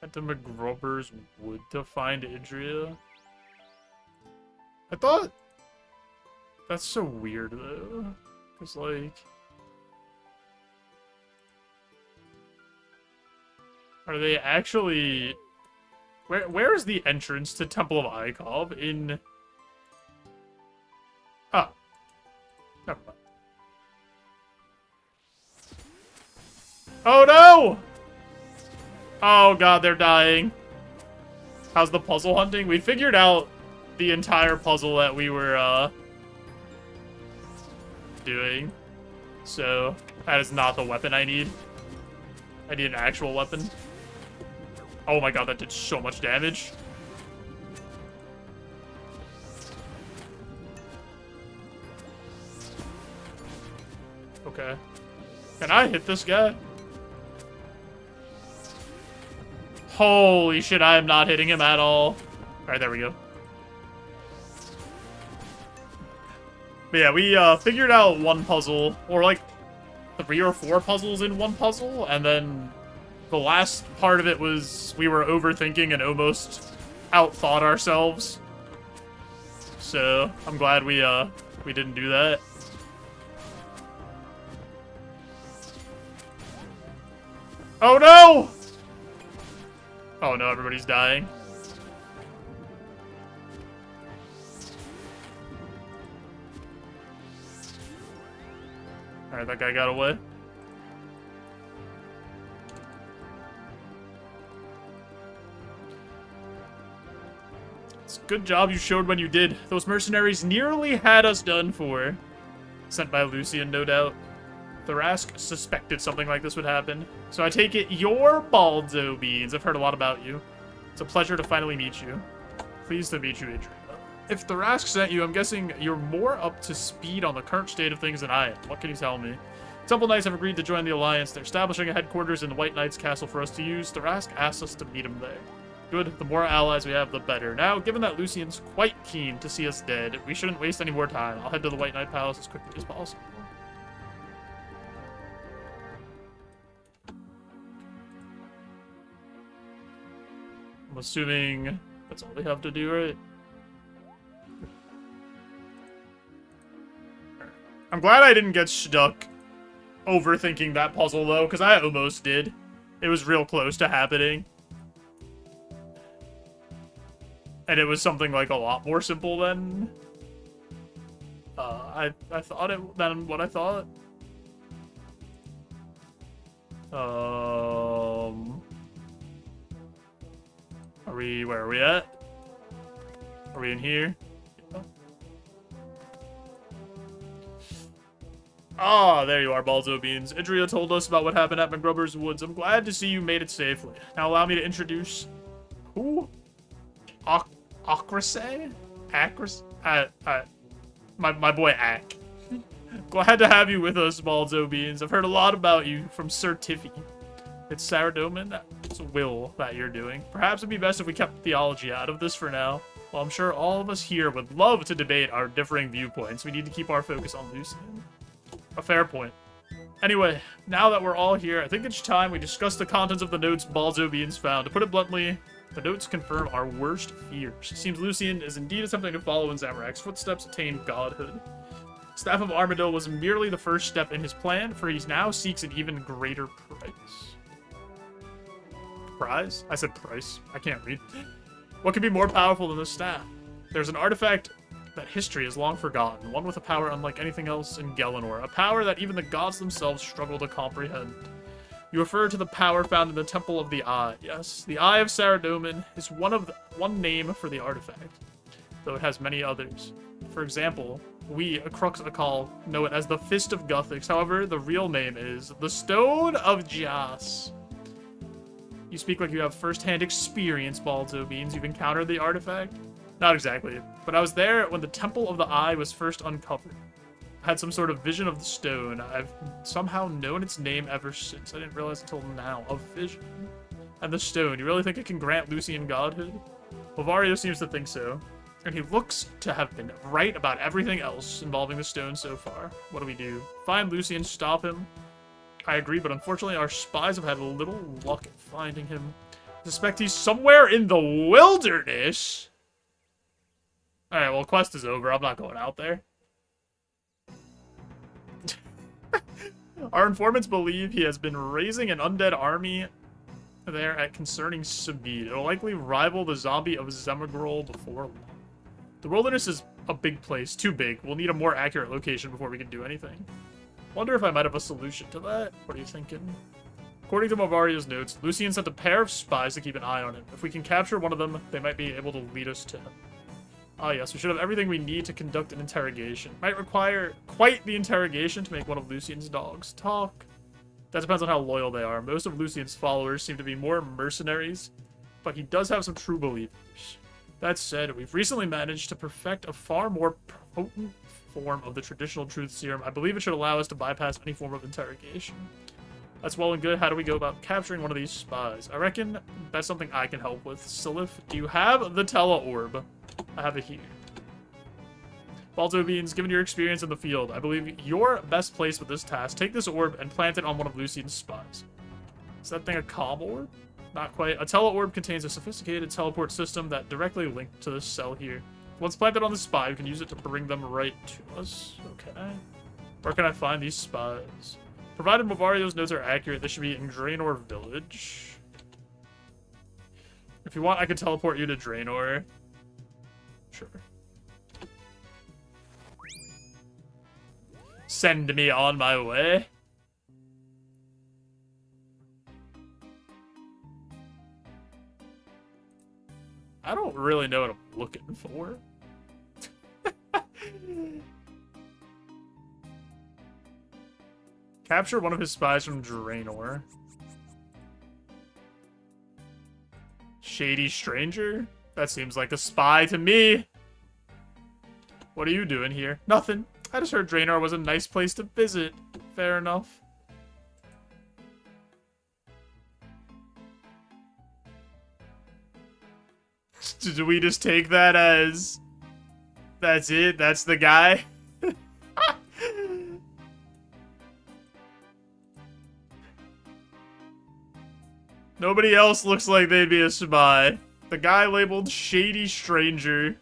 At the McGrubber's Wood to find Idria. I thought... That's so weird, though. Because, like... Are they actually... Where is the entrance to Temple of Ikov? In... Ah. Never mind. Oh, no! Oh god, they're dying. How's the puzzle hunting? We figured out the entire puzzle that we were, doing. So, that is not the weapon I need. I need an actual weapon. Oh my god, that did so much damage. Okay. Can I hit this guy? Holy shit, I am not hitting him at all. Alright, there we go. But yeah, we figured out one puzzle, or like 3 or 4 puzzles in one puzzle, and then the last part of it was we were overthinking and almost outthought ourselves. So I'm glad we didn't do that. Oh no! Oh no, everybody's dying. Alright, that guy got away. It's a good job you showed when you did. Those mercenaries nearly had us done for. Sent by Lucian, no doubt. Thrask suspected something like this would happen. So I take it you're JoeJoeBeans. I've heard a lot about you. It's a pleasure to finally meet you. Pleased to meet you, Adrian. If Thrask sent you, I'm guessing you're more up to speed on the current state of things than I am. What can you tell me? Temple Knights have agreed to join the Alliance. They're establishing a headquarters in the White Knight's castle for us to use. Thrask asked us to meet him there. Good. The more allies we have, the better. Now, given that Lucian's quite keen to see us dead, we shouldn't waste any more time. I'll head to the White Knight Palace as quickly as possible. I'm assuming that's all we have to do, right? I'm glad I didn't get stuck overthinking that puzzle, though, because I almost did. It was real close to happening. And it was something, like, a lot more simple than... I thought it... than what I thought. Where are we at? Are we in here? Ah, there you are, JoeJoeBeans. Idria told us about what happened at McGrubber's Woods. I'm glad to see you made it safely. Now allow me to introduce... Who? Akrase? My boy Ak. Glad to have you with us, JoeJoeBeans. I've heard a lot about you from Sir Tiffy. It's Saradomin. It's a will that you're doing. Perhaps it'd be best if we kept theology out of this for now. While I'm sure all of us here would love to debate our differing viewpoints, we need to keep our focus on Lucian. A fair point. Anyway, now that we're all here, I think it's time we discuss the contents of the notes JoeJoeBeans found. To put it bluntly, the notes confirm our worst fears. It seems Lucian is indeed attempting to follow in Zamorak's footsteps, attain godhood. Staff of Armadillo was merely the first step in his plan, for he now seeks an even greater price. Prize? I said price. I can't read. What could be more powerful than this staff? There's an artifact that history has long forgotten, one with a power unlike anything else in Gelinor, a power that even the gods themselves struggle to comprehend. You refer to the power found in the Temple of the Eye. Yes, the Eye of Saradomin is one name for the artifact, though it has many others. For example, we, Akruxakal, know it as the Fist of Guthix. However, the real name is the Stone of Jas. You speak like you have first-hand experience, JoeJoeBeans. You've encountered the artifact? Not exactly, but I was there when the Temple of the Eye was first uncovered. I had some sort of vision of the stone. I've somehow known its name ever since. I didn't realize until now. A vision. And the stone, you really think it can grant Lucian godhood? Bavario seems to think so. And he looks to have been right about everything else involving the stone so far. What do we do? Find Lucian, stop him? I agree, but unfortunately our spies have had a little luck at finding him. I suspect he's somewhere in the wilderness. Alright, well, quest is over. I'm not going out there. Our informants believe he has been raising an undead army there at concerning Sabid. It'll likely rival the zombie of Zemagrol before long. The wilderness is a big place. Too big. We'll need a more accurate location before we can do anything. Wonder if I might have a solution to that. What are you thinking? According to Mavario's notes, Lucian sent a pair of spies to keep an eye on him. If we can capture one of them, they might be able to lead us to him. Ah yes, we should have everything we need to conduct an interrogation. Might require quite the interrogation to make one of Lucian's dogs talk. That depends on how loyal they are. Most of Lucian's followers seem to be more mercenaries, but he does have some true believers. That said, we've recently managed to perfect a far more potent form of the traditional truth serum. I believe it should allow us to bypass any form of interrogation. That's well and good. How do we go about capturing one of these spies? I reckon that's something I can help with. Silif, do you have the tele-orb? I have it here. JoeJoeBeans, given your experience in the field, I believe you're best placed with this task. Take this orb and plant it on one of Lucian's spies. Is that thing a comm orb? Not quite. A tele-orb contains a sophisticated teleport system that directly linked to this cell here. Once planted on the spy, you can use it to bring them right to us. Okay. Where can I find these spies? Provided Mavario's notes are accurate, this should be in Draenor Village. If you want, I could teleport you to Draenor. Sure. Send me on my way. I don't really know what I'm looking for. Capture one of his spies from Draenor. Shady stranger? That seems like a spy to me. What are you doing here? Nothing. I just heard Draenor was a nice place to visit. Fair enough. Do we just take that as... That's it? That's the guy? Nobody else looks like they'd be a spy. The guy labeled Shady Stranger.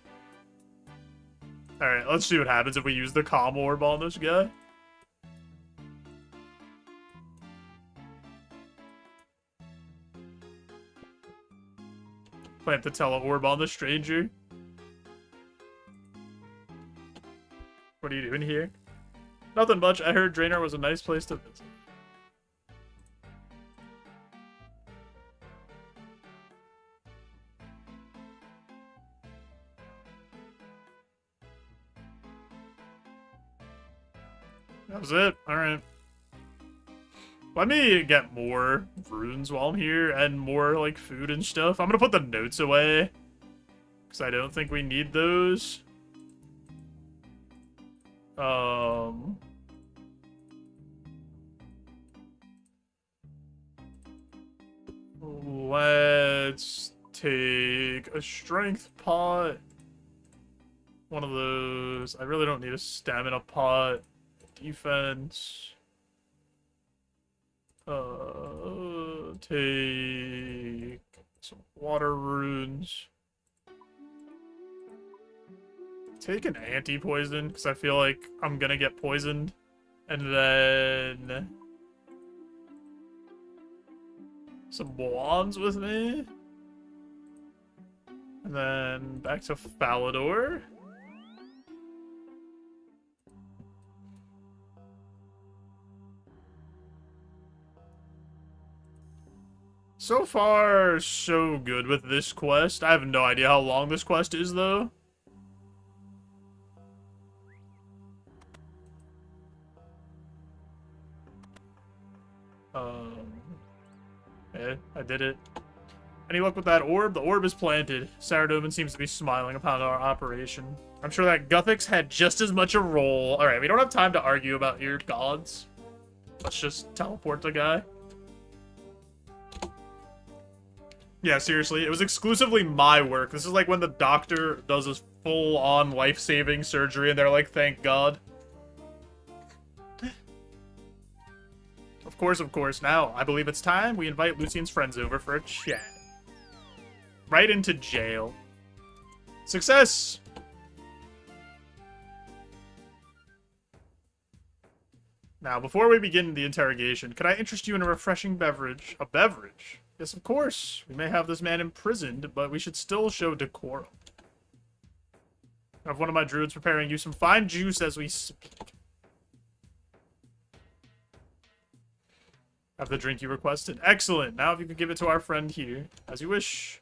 Alright, let's see what happens if we use the comm orb on this guy. Plant the tele-orb on the stranger. What are you doing here? Nothing much. I heard Draenor was a nice place to visit. That was it. Alright. Let me get more runes while I'm here and more, like, food and stuff. I'm gonna put the notes away, because I don't think we need those. Let's take a strength pot. One of those. I really don't need a stamina pot. Defense. Take some water runes. Take an anti-poison, because I feel like I'm gonna get poisoned. And then... some wands with me. And then back to Falador. So far, so good with this quest. I have no idea how long this quest is, though. Yeah, I did it. Any luck with that orb? The orb is planted. Saradomin seems to be smiling upon our operation. I'm sure that Guthix had just as much a role. Alright, we don't have time to argue about your gods. Let's just teleport the guy. Yeah, seriously, it was exclusively my work. This is like when the doctor does his full-on life-saving surgery and they're like, thank God. Of course. Now, I believe it's time we invite Lucian's friends over for a chat. Right into jail. Success! Now, before we begin the interrogation, could I interest you in a refreshing beverage? A beverage? Yes, of course. We may have this man imprisoned, but we should still show decorum. I have one of my druids preparing you some fine juice as we speak. Have the drink you requested. Excellent. Now if you could give it to our friend here, as you wish.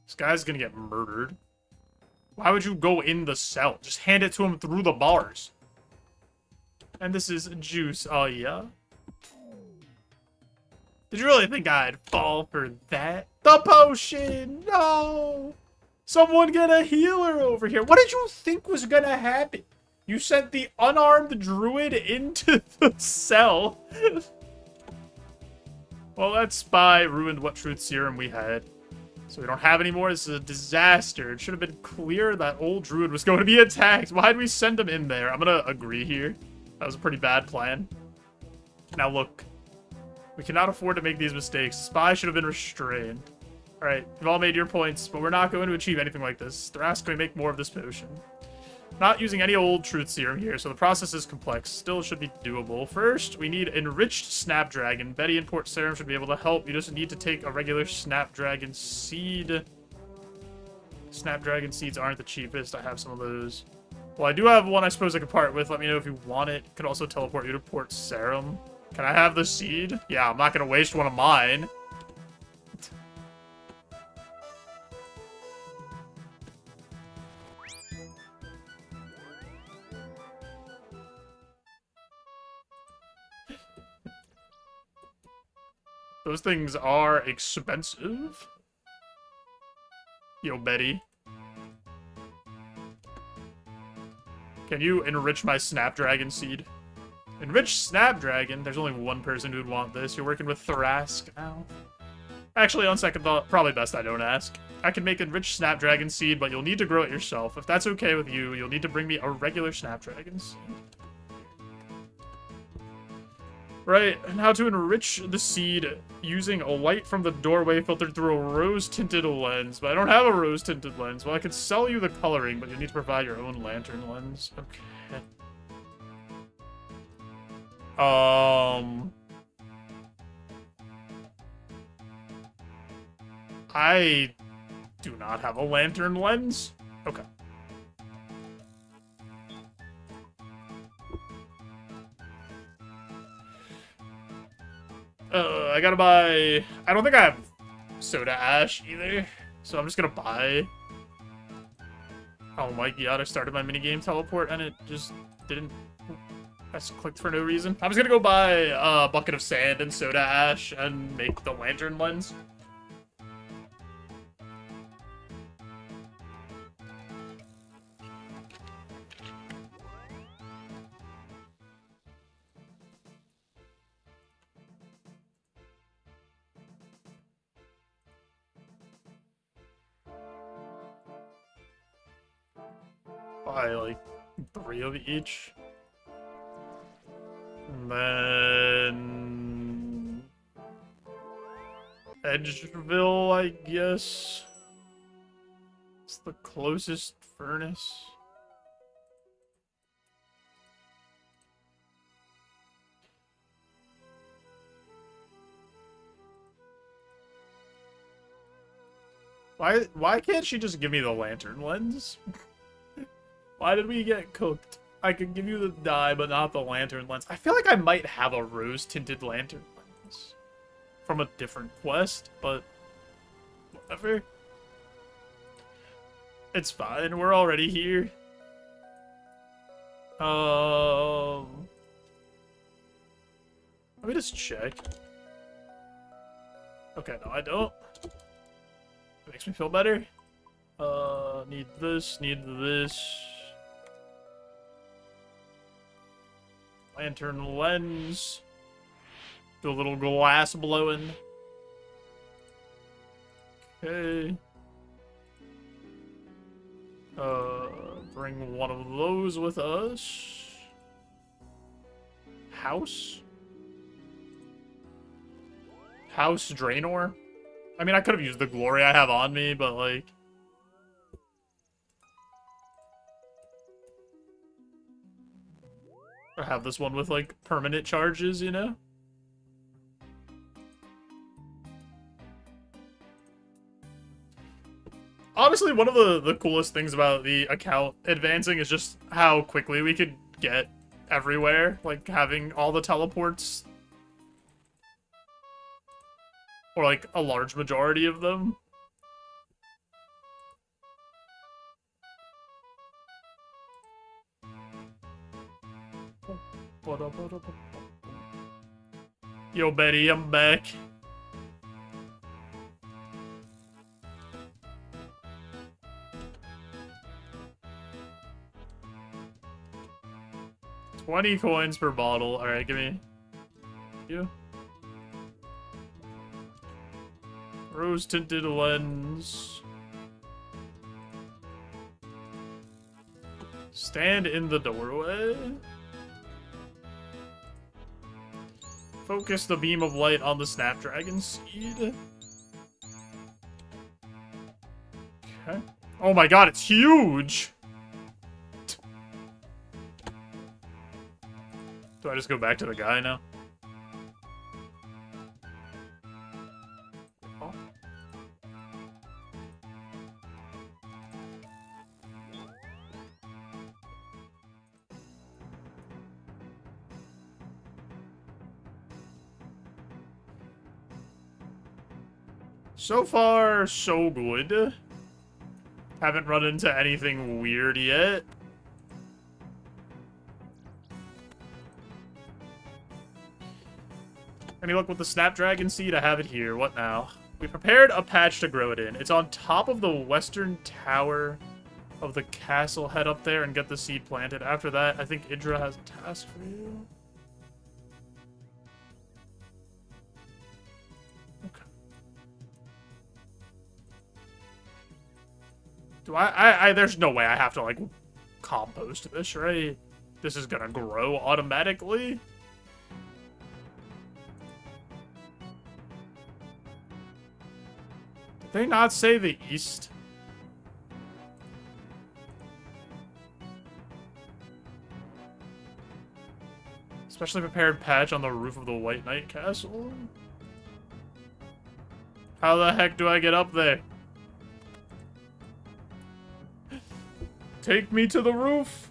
This guy's gonna get murdered. Why would you go in the cell? Just hand it to him through the bars. And this is juice. Oh, yeah? Did you really think I'd fall for that? The potion! No! Someone get a healer over here. What did you think was gonna happen? You sent the unarmed druid into the cell. Well, that spy ruined what truth serum we had. So we don't have any more. This is a disaster. It should have been clear that old druid was going to be attacked. Why did we send him in there? I'm going to agree here. That was a pretty bad plan. Now look. We cannot afford to make these mistakes. Spy should have been restrained. Alright, you've all made your points, but we're not going to achieve anything like this. Thrask, can we make more of this potion? Not using any old truth serum here, so the process is complex. Still should be doable. First, we need enriched snapdragon. Betty and Port Serum should be able to help. You just need to take a regular snapdragon seed. Snapdragon seeds aren't the cheapest. I have some of those. Well, I do have one I suppose I could part with. Let me know if you want it. Could also teleport you to Port Serum. Can I have the seed? Yeah, I'm not going to waste one of mine. Those things are expensive. Yo, Betty. Can you enrich my Snapdragon seed? Enrich Snapdragon? There's only one person who'd want this. You're working with Thrask now. Actually, on second thought, probably best I don't ask. I can make enriched Snapdragon seed, but you'll need to grow it yourself. If that's okay with you, you'll need to bring me a regular Snapdragon seed. Right, and how to enrich the seed using a light from the doorway filtered through a rose-tinted lens. But I don't have a rose-tinted lens. Well, I could sell you the coloring, but you need to provide your own lantern lens. Okay. I do not have a lantern lens. Okay. I gotta buy... I don't think I have soda ash either, so I'm just gonna buy... Oh my god, I started my minigame teleport and it just didn't... I just clicked for no reason. I'm just gonna go buy a bucket of sand and soda ash and make the lantern lens. Buy like 3 of each. And then Edgeville, I guess. It's the closest furnace. Why can't she just give me the lantern lens? Why did we get cooked? I could give you the dye, but not the lantern lens. I feel like I might have a rose-tinted lantern lens from a different quest, but whatever. It's fine. We're already here. Let me just check. Okay, no, I don't. It makes me feel better. Need this, need this. Lantern lens. Do a little glass blowing. Okay. Bring one of those with us. House? House Draenor? I mean, I could have used the glory I have on me, but like... I have this one with, like, permanent charges, you know? Honestly, one of the coolest things about the account advancing is just how quickly we could get everywhere. Like, having all the teleports. Or, like, a large majority of them. Yo, Betty, I'm back. 20 coins per bottle. Alright, give me... You. Rose-tinted lens. Stand in the doorway. Focus the beam of light on the Snapdragon seed. Okay. Oh my god, it's huge! Do I just go back to the guy now? Oh. So far, so good. Haven't run into anything weird yet. Any luck with the Snapdragon seed? I have it here. What now? We prepared a patch to grow it in. It's on top of the western tower of the castle. Head up there and get the seed planted. After that, I think Idra has a task for you. Okay. Do I there's no way I have to, like, compost this, right? This is gonna grow automatically? Did they not say the east? Specially prepared patch on the roof of the White Knight Castle? How the heck do I get up there? Take me to the roof!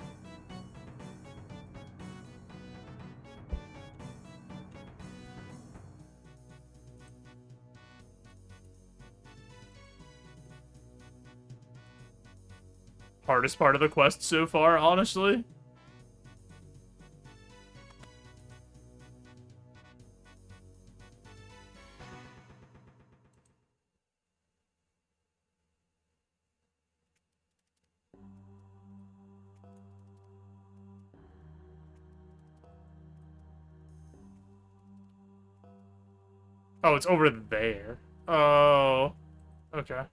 Hardest part of the quest so far, honestly. Oh, it's over there. Oh, okay.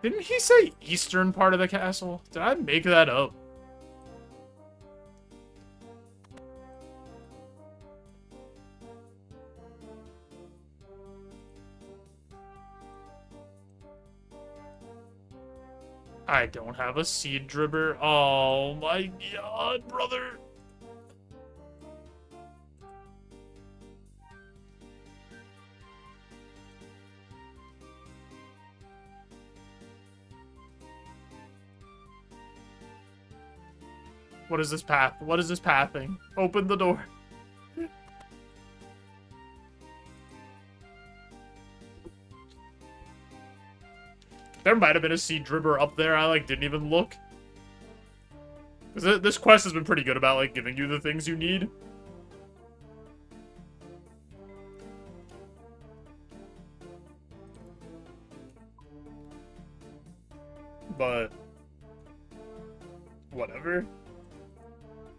Didn't he say eastern part of the castle? Did I make that up? I don't have a seed dribber. Oh my god, brother. What is this path? What is this pathing? Open the door. There might have been a seed dribber up there. I, like, didn't even look. This quest has been pretty good about, like, giving you the things you need. But whatever.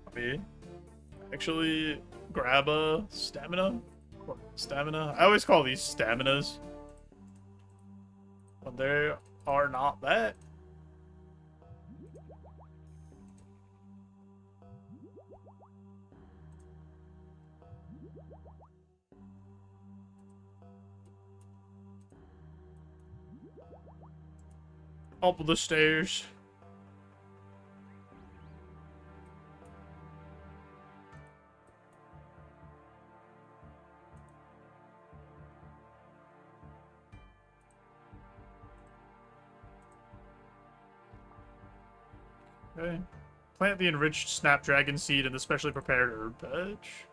Let me actually grab a stamina. Stamina. I always call these staminas. But they are not that. Up the stairs. Okay. Plant the enriched snapdragon seed in the specially prepared herb patch.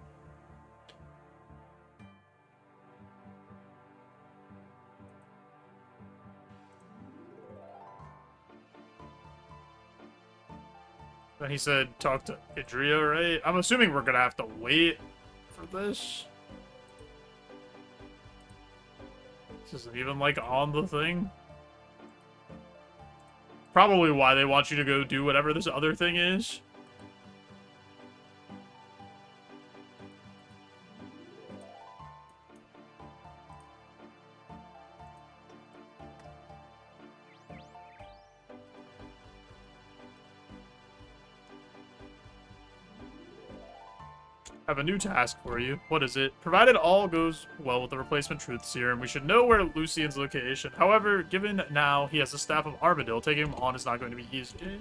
Then he said, talk to Idria, right? I'm assuming we're gonna have to wait for this. This isn't even, like, on the thing. Probably why they want you to go do whatever this other thing is. I have a new task for you. What is it? Provided all goes well with the replacement truth serum, we should know where Lucian's location. However, given now he has the staff of Armadillo, taking him on is not going to be easy.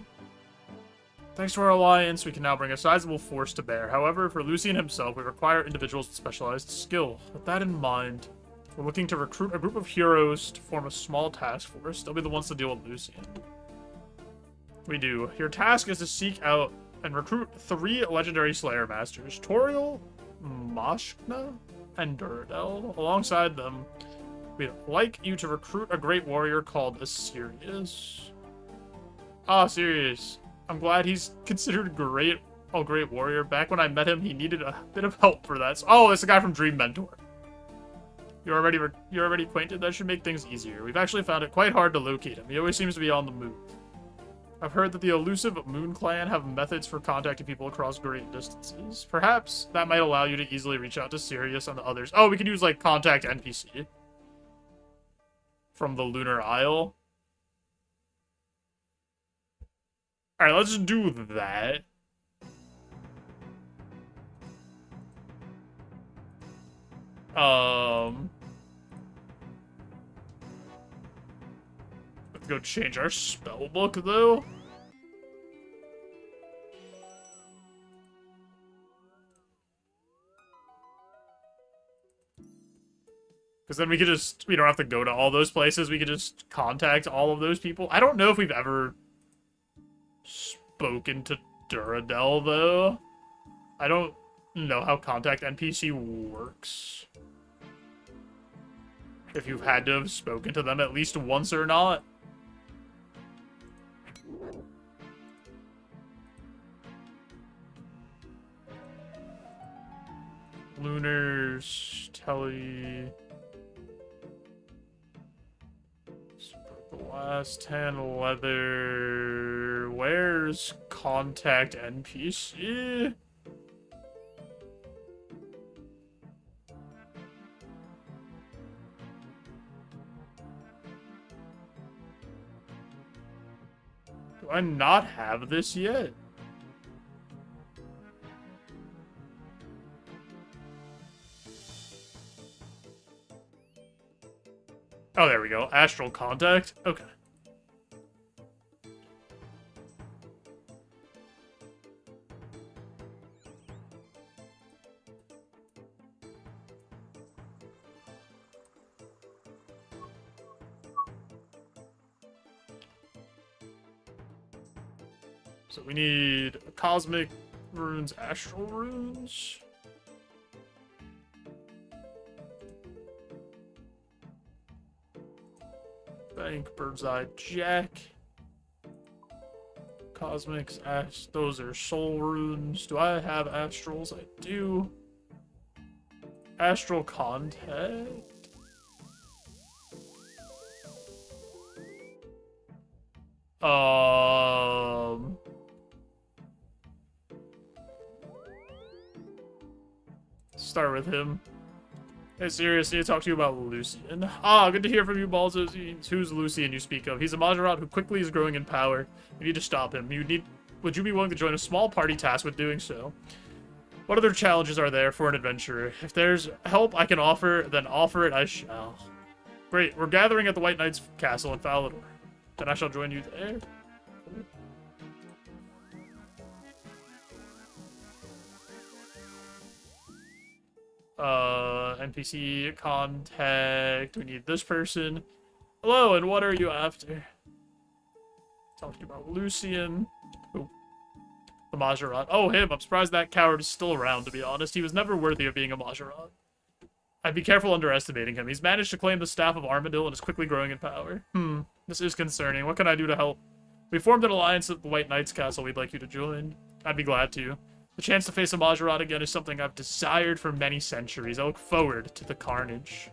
Thanks to our alliance, we can now bring a sizable force to bear. However, for Lucian himself, we require individuals with specialized skill. With that in mind, we're looking to recruit a group of heroes to form a small task force. They'll be the ones to deal with Lucian. We do. Your task is to seek out and recruit 3 legendary Slayer Masters, Toriel, Mashkna, and Duradel. Alongside them, we'd like you to recruit a great warrior called Asirius. Ah, Sirius. I'm glad he's considered a great warrior. Back when I met him, he needed a bit of help for that. Oh, it's the guy from Dream Mentor. You're already acquainted? That should make things easier. We've actually found it quite hard to locate him. He always seems to be on the move. I've heard that the elusive Moon Clan have methods for contacting people across great distances. Perhaps that might allow you to easily reach out to Sirius and the others. Oh, we could use, like, contact NPC. From the Lunar Isle. Alright, let's just do that. Let's go change our spell book, though. Because then we could just, we don't have to go to all those places. We could just contact all of those people. I don't know if we've ever spoken to Duradel, though. I don't know how contact NPC works. If you've had to have spoken to them at least once or not. Lunars, Telly... Glass 10 leather. Where's contact NPC? Do I not have this yet? Oh, there we go. Astral contact? Okay. So we need cosmic runes, astral runes. Bank, Bird's Eye, Jack. Cosmics, those are soul runes. Do I have astrals? I do. Astral contact. Start with him. Hey, seriously, I need to talk to you about Lucian. Ah, good to hear from you, Balzos. Who's Lucian you speak of? He's a Majorat who quickly is growing in power. You need to stop him. Would you be willing to join a small party tasked with doing so? What other challenges are there for an adventurer? If there's help I can offer, then offer it I shall. Great, we're gathering at the White Knight's castle in Falador. Then I shall join you there. NPC contact. We need this person. Hello, and what are you after? Talking about Lucian. Ooh. The Majorat. Oh, him. I'm surprised that coward is still around, to be honest. He was never worthy of being a Majorat. I'd be careful underestimating him. He's managed to claim the staff of Armadillo and is quickly growing in power. This is concerning. What can I do to help? We formed an alliance at the White Knight's castle we'd like you to join. I'd be glad to. The chance to face a Majorat again is something I've desired for many centuries. I look forward to the carnage.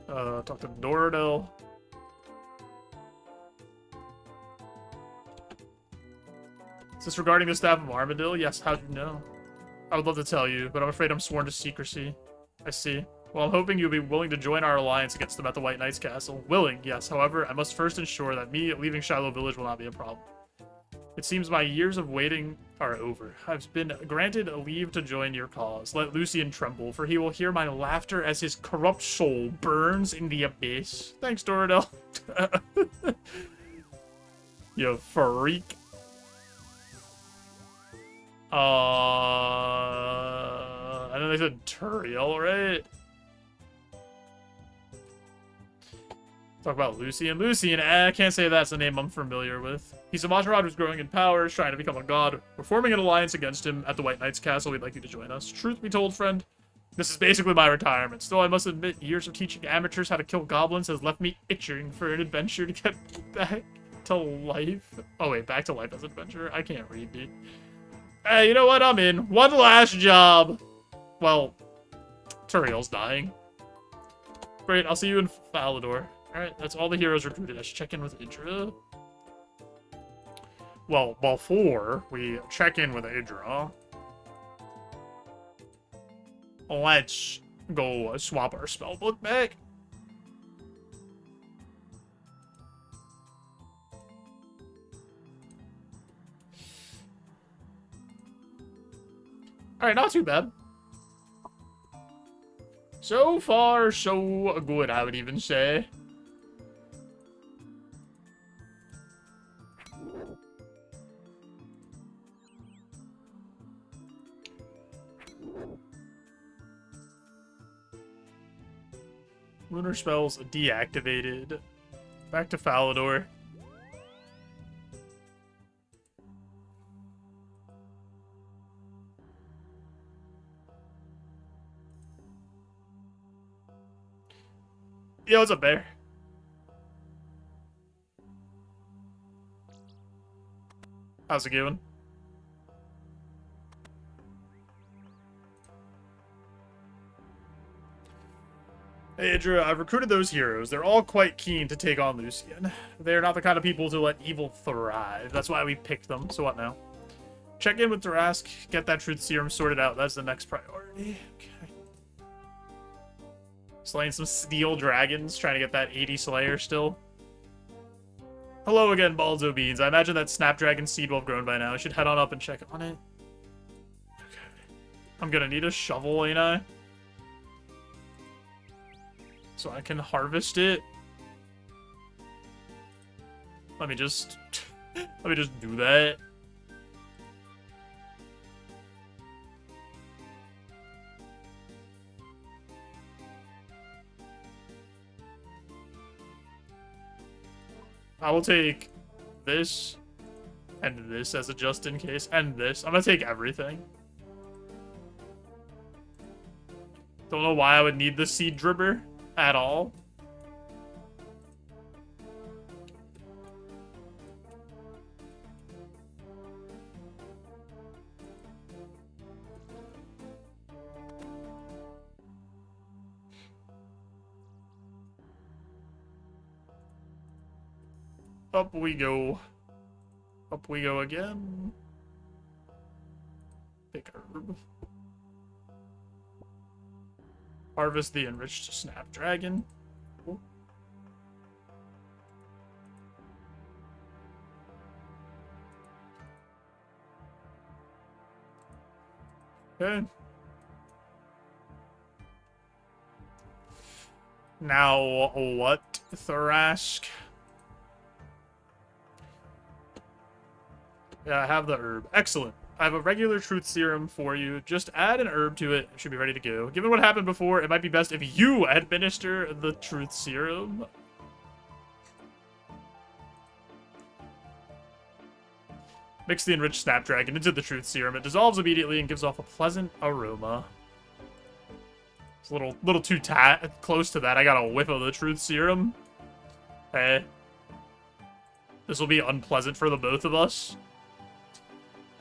Talk to Doradel. Is this regarding the staff of Armadillo? Yes, how'd you know? I would love to tell you, but I'm afraid I'm sworn to secrecy. I see. Well, I'm hoping you'll be willing to join our alliance against them at the White Knight's castle. Willing, yes. However, I must first ensure that me leaving Shiloh Village will not be a problem. It seems my years of waiting are over. I've been granted a leave to join your cause. Let Lucian tremble, for he will hear my laughter as his corrupt soul burns in the abyss. Thanks, Doradel. You freak. I know they said Turiel, right? Talk about Lucian. Lucian, I can't say that's a name I'm familiar with. He's a Maserod who's growing in power, trying to become a god. We're forming an alliance against him at the White Knight's castle. We'd like you to join us. Truth be told, friend, this is basically my retirement. Still, I must admit, years of teaching amateurs how to kill goblins has left me itching for an adventure to get back to life. Oh, wait, back to life as adventure? I can't read, dude. Hey, you know what? I'm in. One last job. Well, Turiel's dying. Great, I'll see you in Falador. Alright, that's all the heroes recruited. I should check in with Idra. Well, before we check in with Idra, let's go swap our spellbook back. Alright, not too bad. So far, so good, I would even say. Lunar spells deactivated. Back to Falador. Yo, what's up, Bear? How's it going? Hey, Idra, I've recruited those heroes. They're all quite keen to take on Lucian. They're not the kind of people to let evil thrive. That's why we picked them. So what now? Check in with Darask, get that truth serum sorted out. That's the next priority. Okay. Slaying some steel dragons, trying to get that 80 Slayer still. Hello again, JoeJoeBeans. I imagine that Snapdragon seed will have grown by now. I should head on up and check on it. Okay. I'm gonna need a shovel, ain't I? So I can harvest it. Let me just do that. I will take this and this as a just in case, and this. I'm gonna take everything. Don't know why I would need the seed dribber at all. Up we go. Up we go again. Pick herb. Harvest the enriched snapdragon. Cool. Okay. Now what, Thrask? Yeah, I have the herb. Excellent. I have a regular truth serum for you. Just add an herb to it. It should be ready to go. Given what happened before, it might be best if you administer the truth serum. Mix the enriched snapdragon into the truth serum. It dissolves immediately and gives off a pleasant aroma. It's a little too close to that. I got a whiff of the truth serum. Hey. This will be unpleasant for the both of us.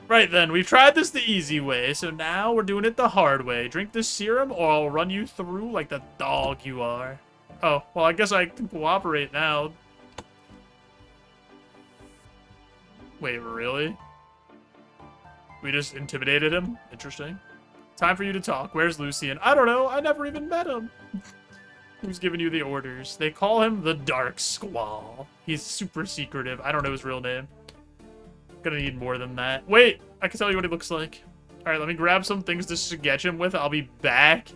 Right then, we've tried this the easy way, so now we're doing it the hard way. Drink this serum or I'll run you through like the dog you are. Oh, well, I guess I can cooperate now. Wait, really? We just intimidated him? Interesting. Time for you to talk. Where's Lucian? I don't know. I never even met him. Who's giving you the orders? They call him the Dark Squall. He's super secretive. I don't know his real name. Gonna need more than that. Wait! I can tell you what he looks like. Alright, let me grab some things to sketch him with. I'll be back.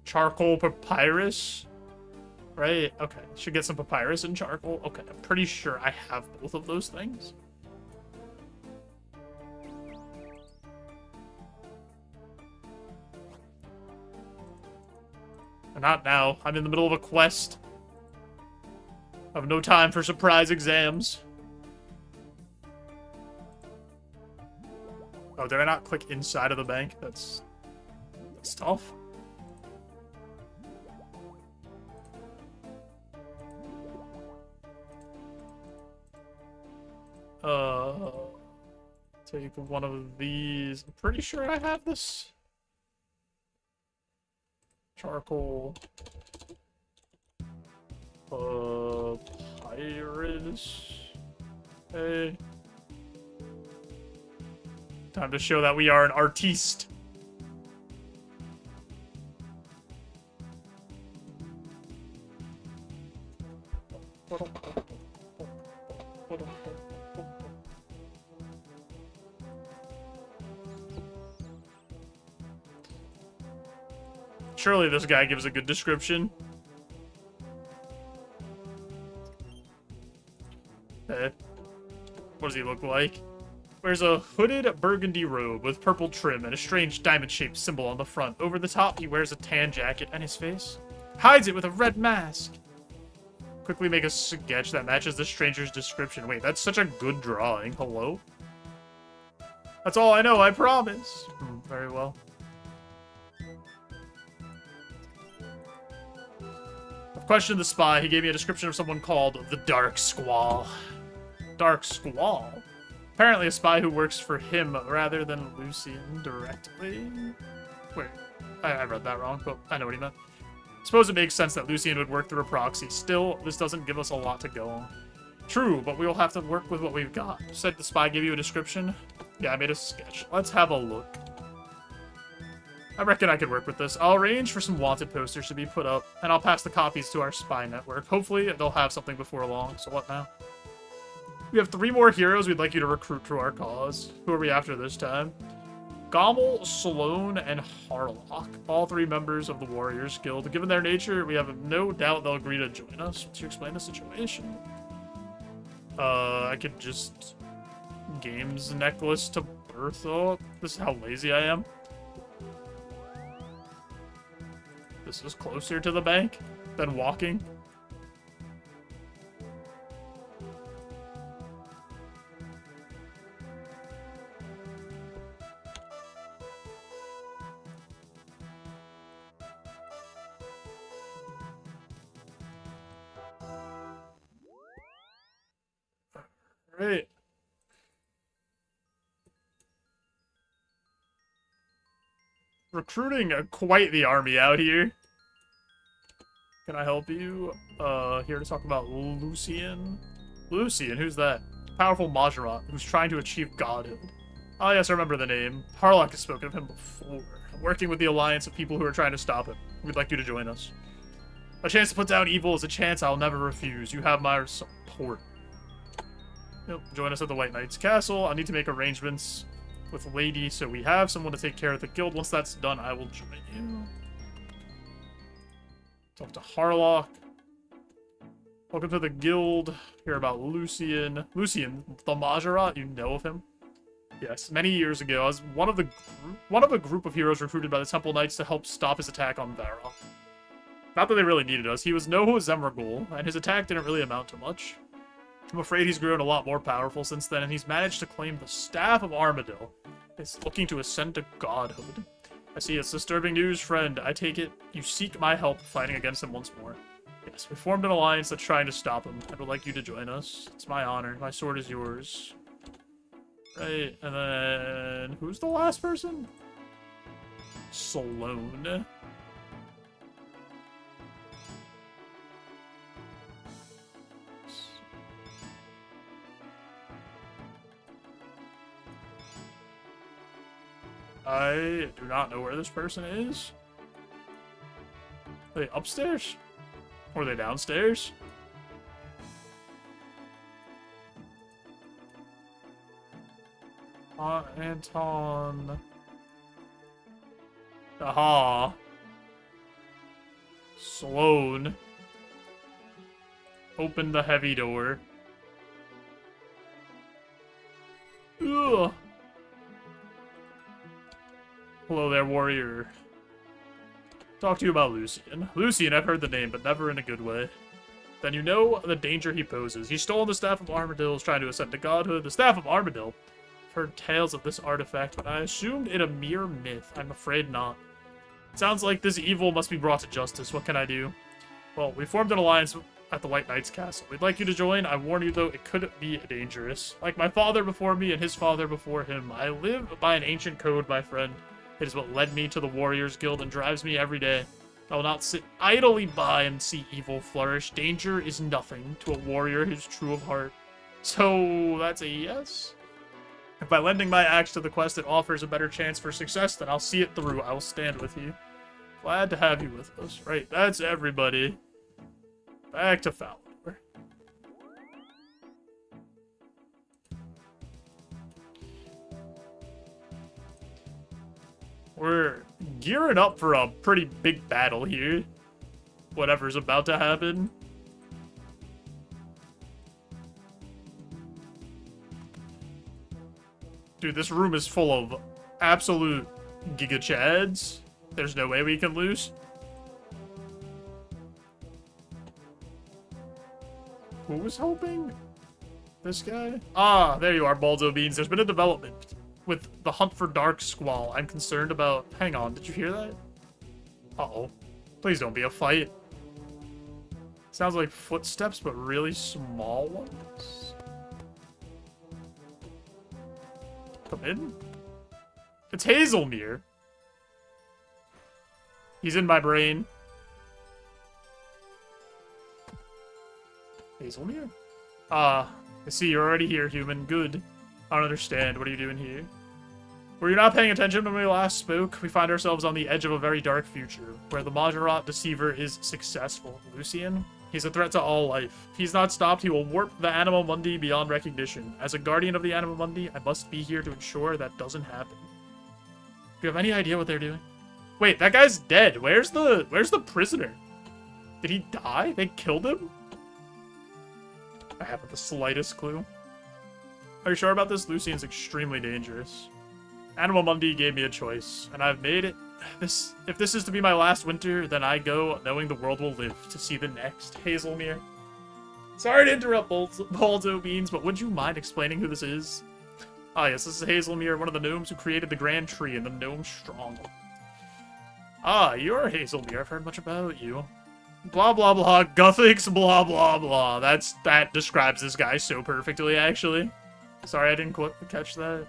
Charcoal papyrus? Right, okay. Should get some papyrus and charcoal. Okay, I'm pretty sure I have both of those things. Not now. I'm in the middle of a quest. I have no time for surprise exams. Oh, did I not click inside of the bank? That's tough. Take one of these. I'm pretty sure I have this. Charcoal. Papyrus. Hey. Time to show that we are an artiste. Surely this guy gives a good description. What does he look like? Wears a hooded burgundy robe with purple trim and a strange diamond-shaped symbol on the front. Over the top, he wears a tan jacket, and his face hides it with a red mask. Quickly make a sketch that matches the stranger's description. Wait, that's such a good drawing. Hello? That's all I know, I promise. Very well. I've questioned the spy. He gave me a description of someone called the Dark Squall. Dark Squall? Apparently a spy who works for him rather than Lucian directly. Wait, I read that wrong, but I know what he meant. Suppose it makes sense that Lucian would work through a proxy. Still, this doesn't give us a lot to go on. True, but we will have to work with what we've got. Said the spy give you a description? Yeah, I made a sketch. Let's have a look. I reckon I could work with this. I'll arrange for some wanted posters to be put up, and I'll pass the copies to our spy network. Hopefully, they'll have something before long. So what now? We have 3 more heroes we'd like you to recruit to our cause. Who are we after this time? Gommel, Sloan, and Harlock. All 3 members of the Warriors Guild. Given their nature, we have no doubt they'll agree to join us. To explain the situation. I could just... Games necklace to Bertha. This is how lazy I am. This is closer to the bank than walking. Right. Recruiting quite the army out here. Can I help you? Here to talk about Lucian. Lucian, who's that? Powerful Majorat, who's trying to achieve godhood. Oh yes, I remember the name. Harlock has spoken of him before. I'm working with the alliance of people who are trying to stop him. We'd like you to join us. A chance to put down evil is a chance I'll never refuse. You have my support. Yep, join us at the White Knight's Castle. I need to make arrangements with Lady, so we have someone to take care of the guild. Once that's done, I will join you. Talk to Harlock. Welcome to the guild. Hear about Lucian. Lucian, the Majorat, you know of him? Yes, many years ago, I was one of a group of heroes recruited by the Temple Knights to help stop his attack on Varrock. Not that they really needed us. He was no Zemragul, and his attack didn't really amount to much. I'm afraid he's grown a lot more powerful since then, and he's managed to claim the Staff of Armadillo. He's looking to ascend to godhood. I see it's disturbing news, friend. I take it you seek my help fighting against him once more. Yes, we formed an alliance that's trying to stop him. I would like you to join us. It's my honor. My sword is yours. Right, and then... Who's the last person? Sloan. I do not know where this person is. Are they upstairs? Or are they downstairs? Anton. Aha. Sloan. Open the heavy door. Ugh. Hello there, warrior. Talk to you about Lucian. Lucian, I've heard the name, but never in a good way. Then you know the danger he poses. He's stolen the Staff of Armadillo, is trying to ascend to godhood. The Staff of Armadillo? I've heard tales of this artifact, but I assumed it a mere myth. I'm afraid not. It sounds like this evil must be brought to justice. What can I do? Well, we formed an alliance at the White Knight's castle. We'd like you to join. I warn you, though, it could be dangerous. Like my father before me and his father before him, I live by an ancient code, my friend. It is what led me to the Warriors Guild and drives me every day. I will not sit idly by and see evil flourish. Danger is nothing to a warrior who's true of heart. So, that's a yes? If by lending my axe to the quest it offers a better chance for success, then I'll see it through. I will stand with you. Glad to have you with us. Right, that's everybody. Back to Fowler. We're gearing up for a pretty big battle here. Whatever's about to happen. Dude, this room is full of absolute Giga Chads. There's no way we can lose. Who was hoping? This guy? Ah, there you are, JoeJoeBeans. There's been a development with the hunt for Dark Squall. I'm concerned about... Hang on, did you hear that? Uh-oh. Please don't be a fight. Sounds like footsteps, but really small ones. Come in. It's Hazelmere. He's in my brain. Hazelmere? Ah, I see you're already here, human. Good. I don't understand. What are you doing here? Were you not paying attention when we last spoke? We find ourselves on the edge of a very dark future, where the Majorat Deceiver is successful. Lucian? He's a threat to all life. If he's not stopped, he will warp the Anima Mundi beyond recognition. As a guardian of the Anima Mundi, I must be here to ensure that doesn't happen. Do you have any idea what they're doing? Wait, that guy's dead. Where's the prisoner? Did he die? They killed him? I haven't the slightest clue. Are you sure about this? Lucian's extremely dangerous. Anima Mundi gave me a choice, and I've made it. If this is to be my last winter, then I go knowing the world will live to see the next. Hazelmere. Sorry to interrupt, JoeJoeBeans, but would you mind explaining who this is? Ah, yes, this is Hazelmere, one of the gnomes who created the Grand Tree and the Gnome Stronghold. Ah, you're Hazelmere. I've heard much about you. Blah, blah, blah. Guthix, blah, blah, blah. That describes this guy so perfectly, actually. Sorry, I didn't quite catch that.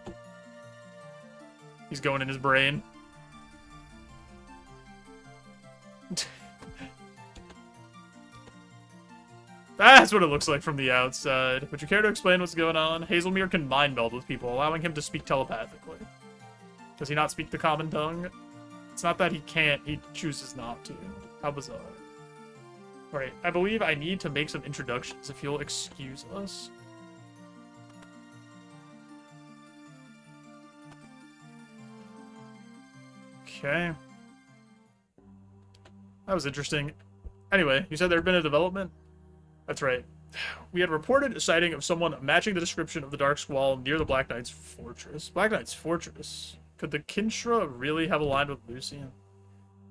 He's going in his brain. That's what it looks like from the outside. Would you care to explain what's going on? Hazelmere can mind meld with people, allowing him to speak telepathically. Does he not speak the common tongue? It's not that he can't, he chooses not to. How bizarre. Alright, I believe I need to make some introductions, if you'll excuse us. Okay. That was interesting. Anyway, you said there had been a development? That's right. We had reported a sighting of someone matching the description of the Dark Squall near the Black Knight's fortress. Black Knight's fortress? Could the Kinshra really have aligned with Lucian?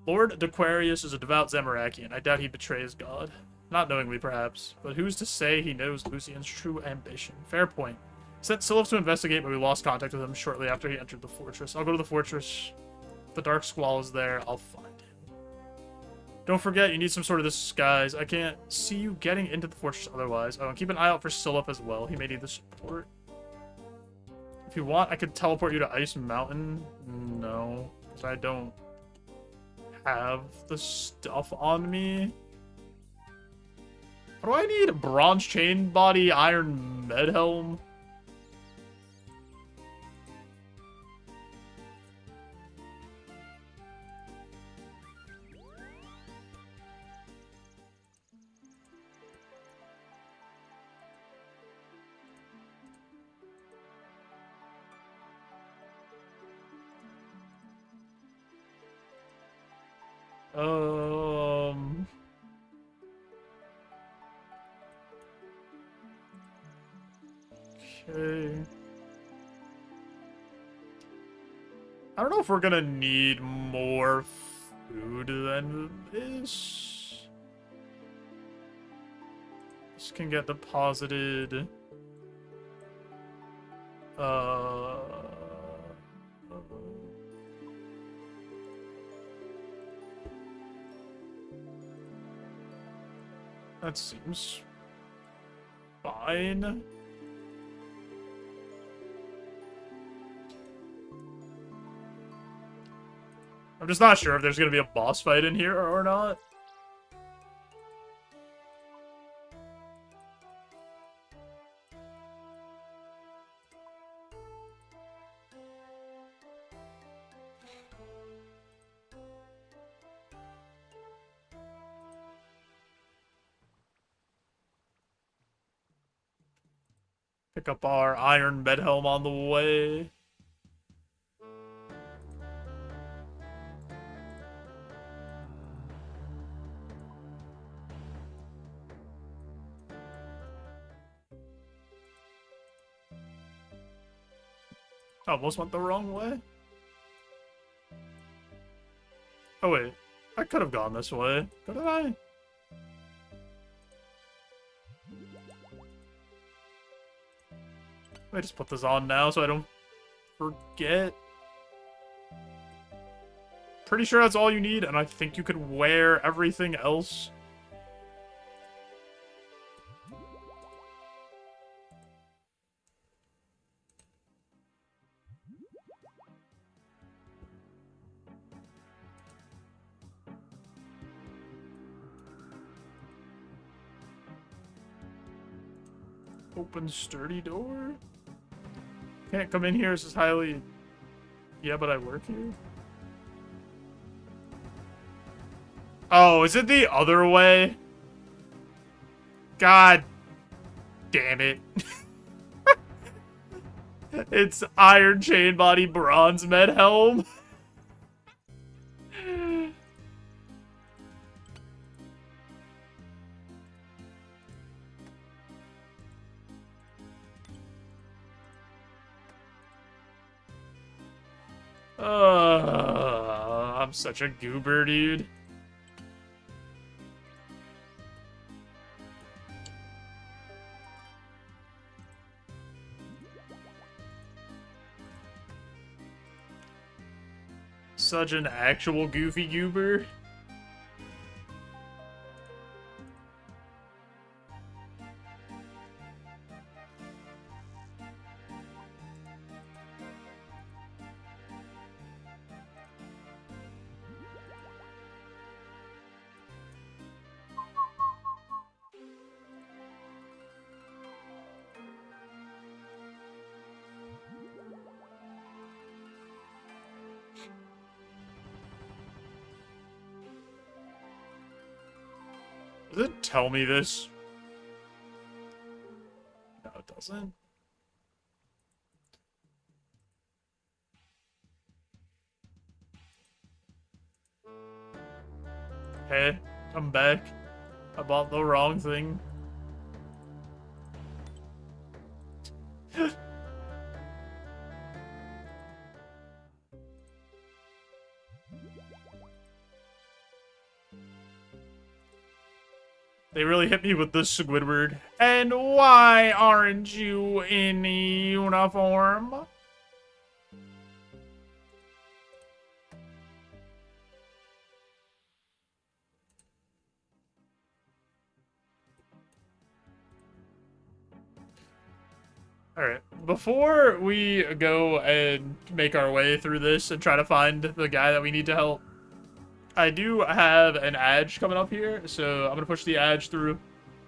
Lord Dequarius is a devout Zamarakian. I doubt he betrays God. Not knowingly, perhaps. But who's to say he knows Lucian's true ambition? Fair point. Sent Silif to investigate, but we lost contact with him shortly after he entered the fortress. I'll go to the fortress. If the Dark Squall is there, I'll find him. Don't forget, you need some sort of disguise. I can't see you getting into the fortress otherwise. Oh, and keep an eye out for Silif as well. He may need the support. If you want, I could teleport you to Ice Mountain. No, because I don't have the stuff on me. What do I need? A bronze chain body, iron med helm? Okay. I don't know if we're gonna need more food than this. This can get deposited. That seems fine. I'm just not sure if there's gonna be a boss fight in here or not. Pick up our iron med helm on the way. I almost went the wrong way. Oh wait, I could have gone this way, couldn't I? Let me just put this on now so I don't forget. Pretty sure that's all you need, and I think you could wear everything else. Open sturdy door? Can't come in here, this is highly... Yeah, but I work here. Oh, is it the other way? God damn it. It's iron chain body, bronze med helm. I'm such a goober, dude. Such an actual goofy goober. Does it tell me this? No, it doesn't. Hey, I'm back. I bought the wrong thing. They really hit me with the Squidward. And why aren't you in uniform? Alright, before we go and make our way through this and try to find the guy that we need to help, I do have an edge coming up here, so I'm gonna push the edge through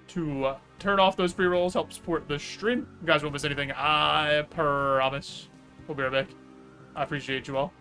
to turn off those pre-rolls, help support the stream. You guys won't miss anything, I promise. We'll be right back. I appreciate you all.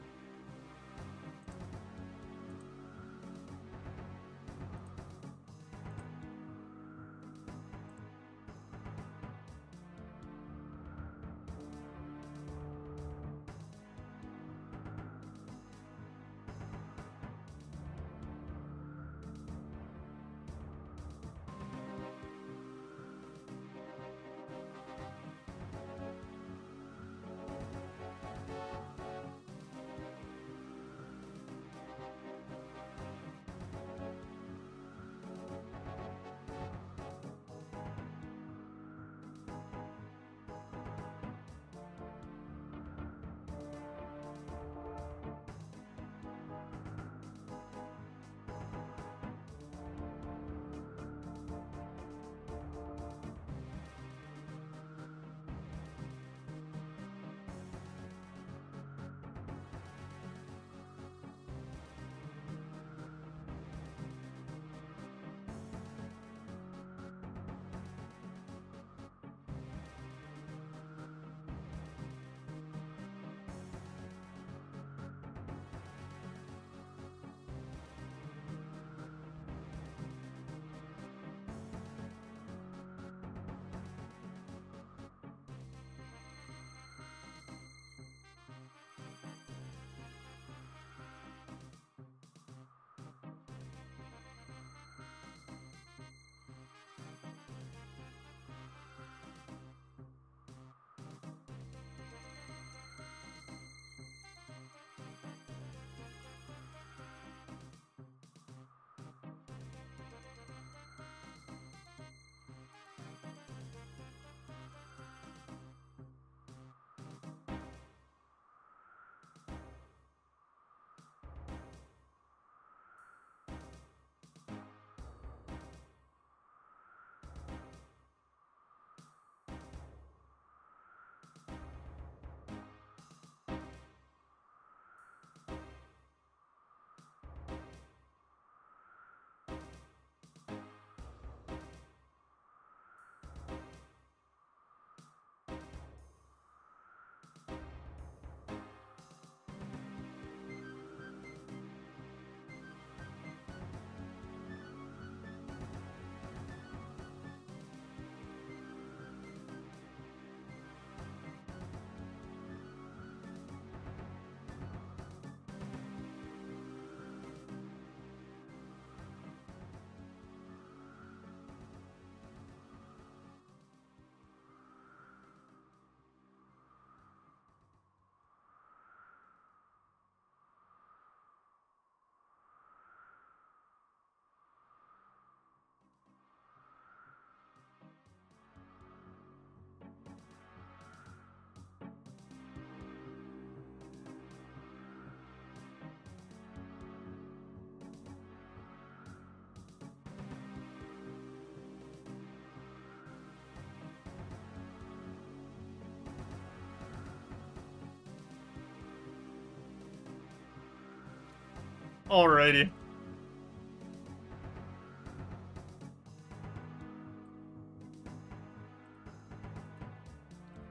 Alrighty.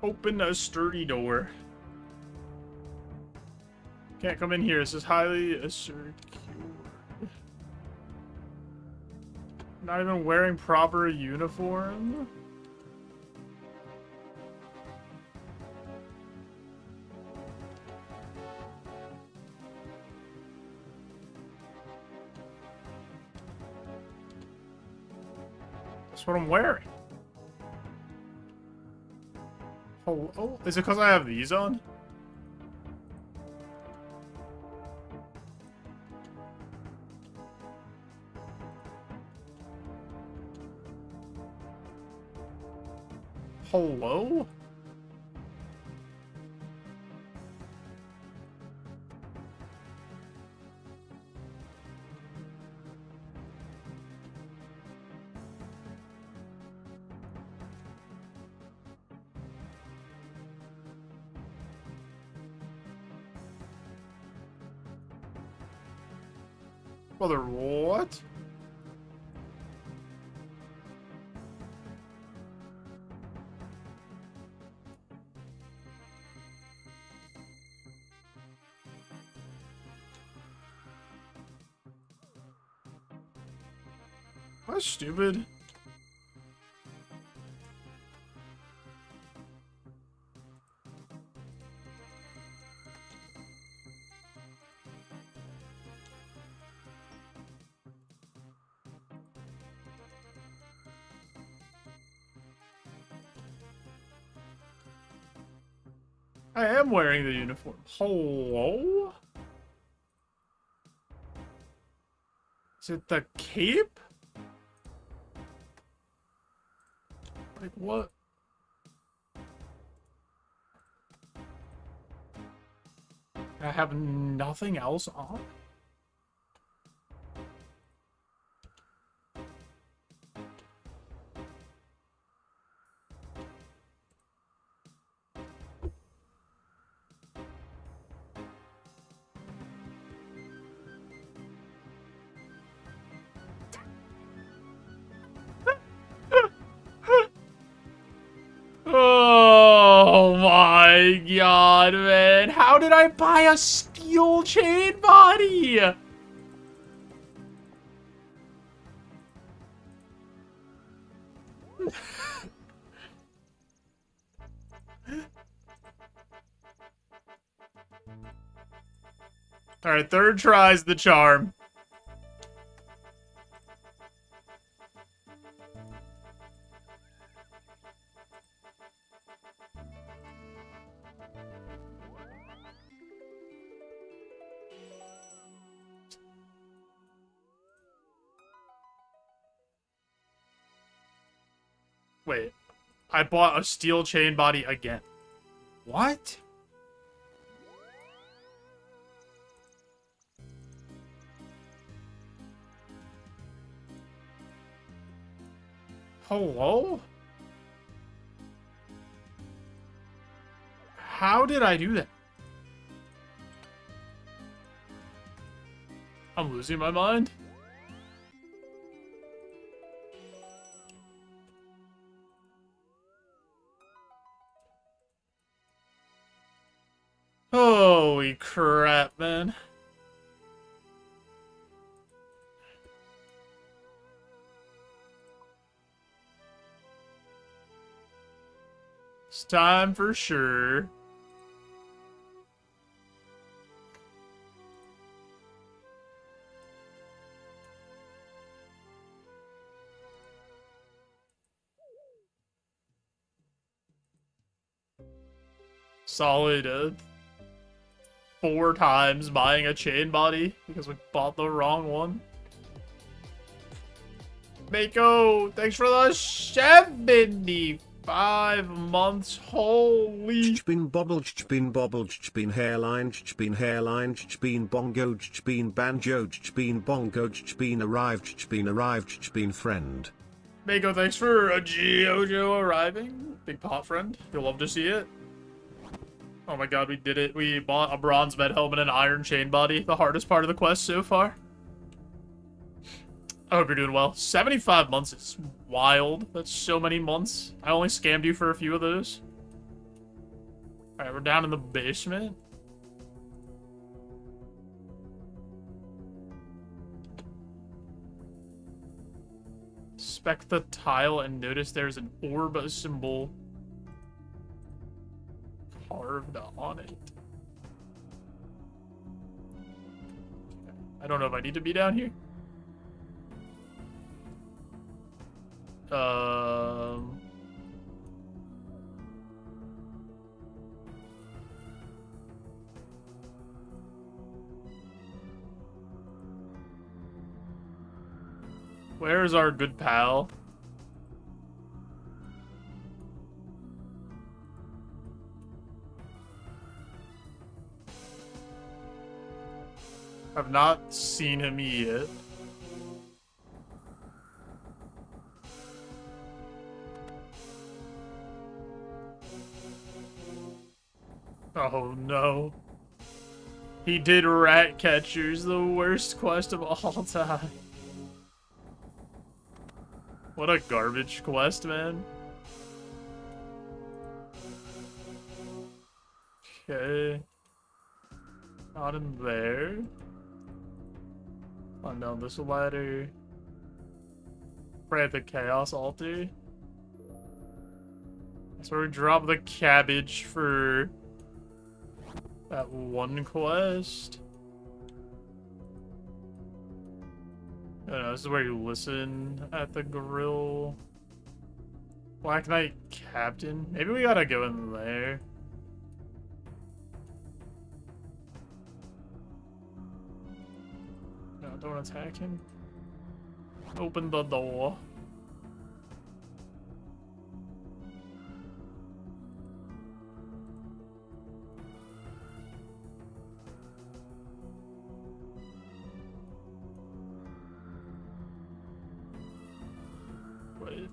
Open a sturdy door. Can't come in here. This is highly secure. Not even wearing proper uniform. That's what I'm wearing. Oh, is it because I have these on? Hello? Mother, what? Am I stupid? I am wearing the uniform. Hello? Is it the cape? Like, what? I have nothing else on? Oh my god, man. How did I buy a steel chain body? Alright, third try's the charm. Wait, I bought a steel chain body again. What? Hello? How did I do that? I'm losing my mind. Holy crap, man. It's time for sure. Solid 4 times buying a chain body because we bought the wrong one. Mako, thanks for the 75 months. Holy. Been bobbled, been been hairline, been bongo, been banjo, been bongo, been arrived, been friend. Mako, thanks for a JoeJo arriving. Big pot friend. You'll love to see it. Oh my god, we did it. We bought a bronze med helmet and an iron chain body. The hardest part of the quest so far. I hope you're doing well. 75 months is wild. That's so many months. I only scammed you for a few of those. Alright, we're down in the basement. Inspect the tile and notice there's an orb symbol carved on it. I don't know if I need to be down here. Where's our good pal? I've not seen him yet. Oh no. He did Rat Catchers, the worst quest of all time. What a garbage quest, man. Okay. Not in there. Climb down this ladder. Pray at the Chaos Altar. That's where we drop the cabbage for that one quest. I don't know, this is where you listen at the grill. Black Knight Captain. Maybe we gotta go in there. No, don't attack him. Open the door. Wait.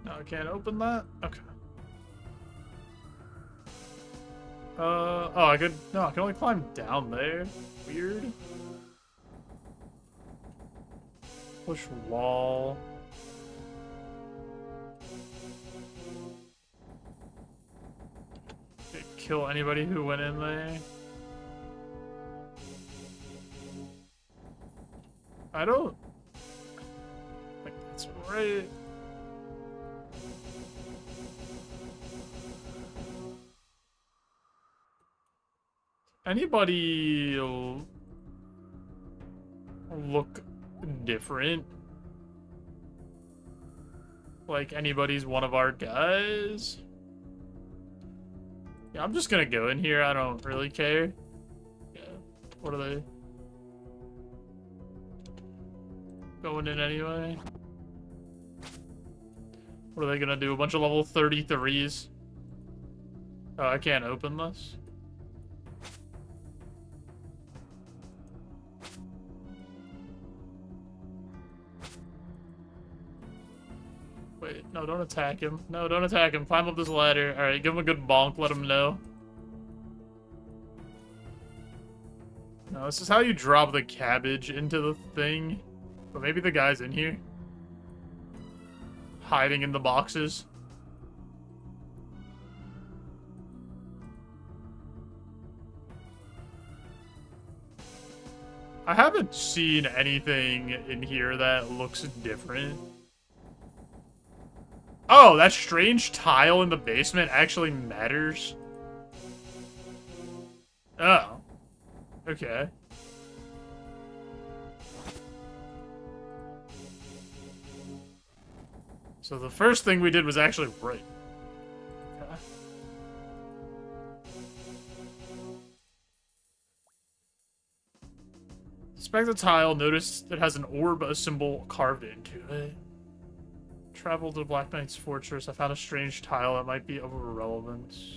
No, I can't open that? Okay. Oh, I could... No, I can only climb down there. Weird. Push wall. Did it kill anybody who went in there? I don't think that's right. Anybody look different? Like anybody's one of our guys? Yeah, I'm just gonna go in here. I don't really care. Yeah. What are they? Going in anyway? What are they gonna do? A bunch of level 33s? Oh, I can't open this. Wait, no, don't attack him. No, don't attack him. Climb up this ladder. Alright, give him a good bonk. Let him know. No, this is how you drop the cabbage into the thing. But maybe the guy's in here. Hiding in the boxes. I haven't seen anything in here that looks different. Oh, that strange tile in the basement actually matters. Oh. Okay. So the first thing we did was actually right. Okay. Inspect the tile. Notice it has an orb, a symbol carved into it. Travel to Black Knight's fortress. I found a strange tile that might be of relevance.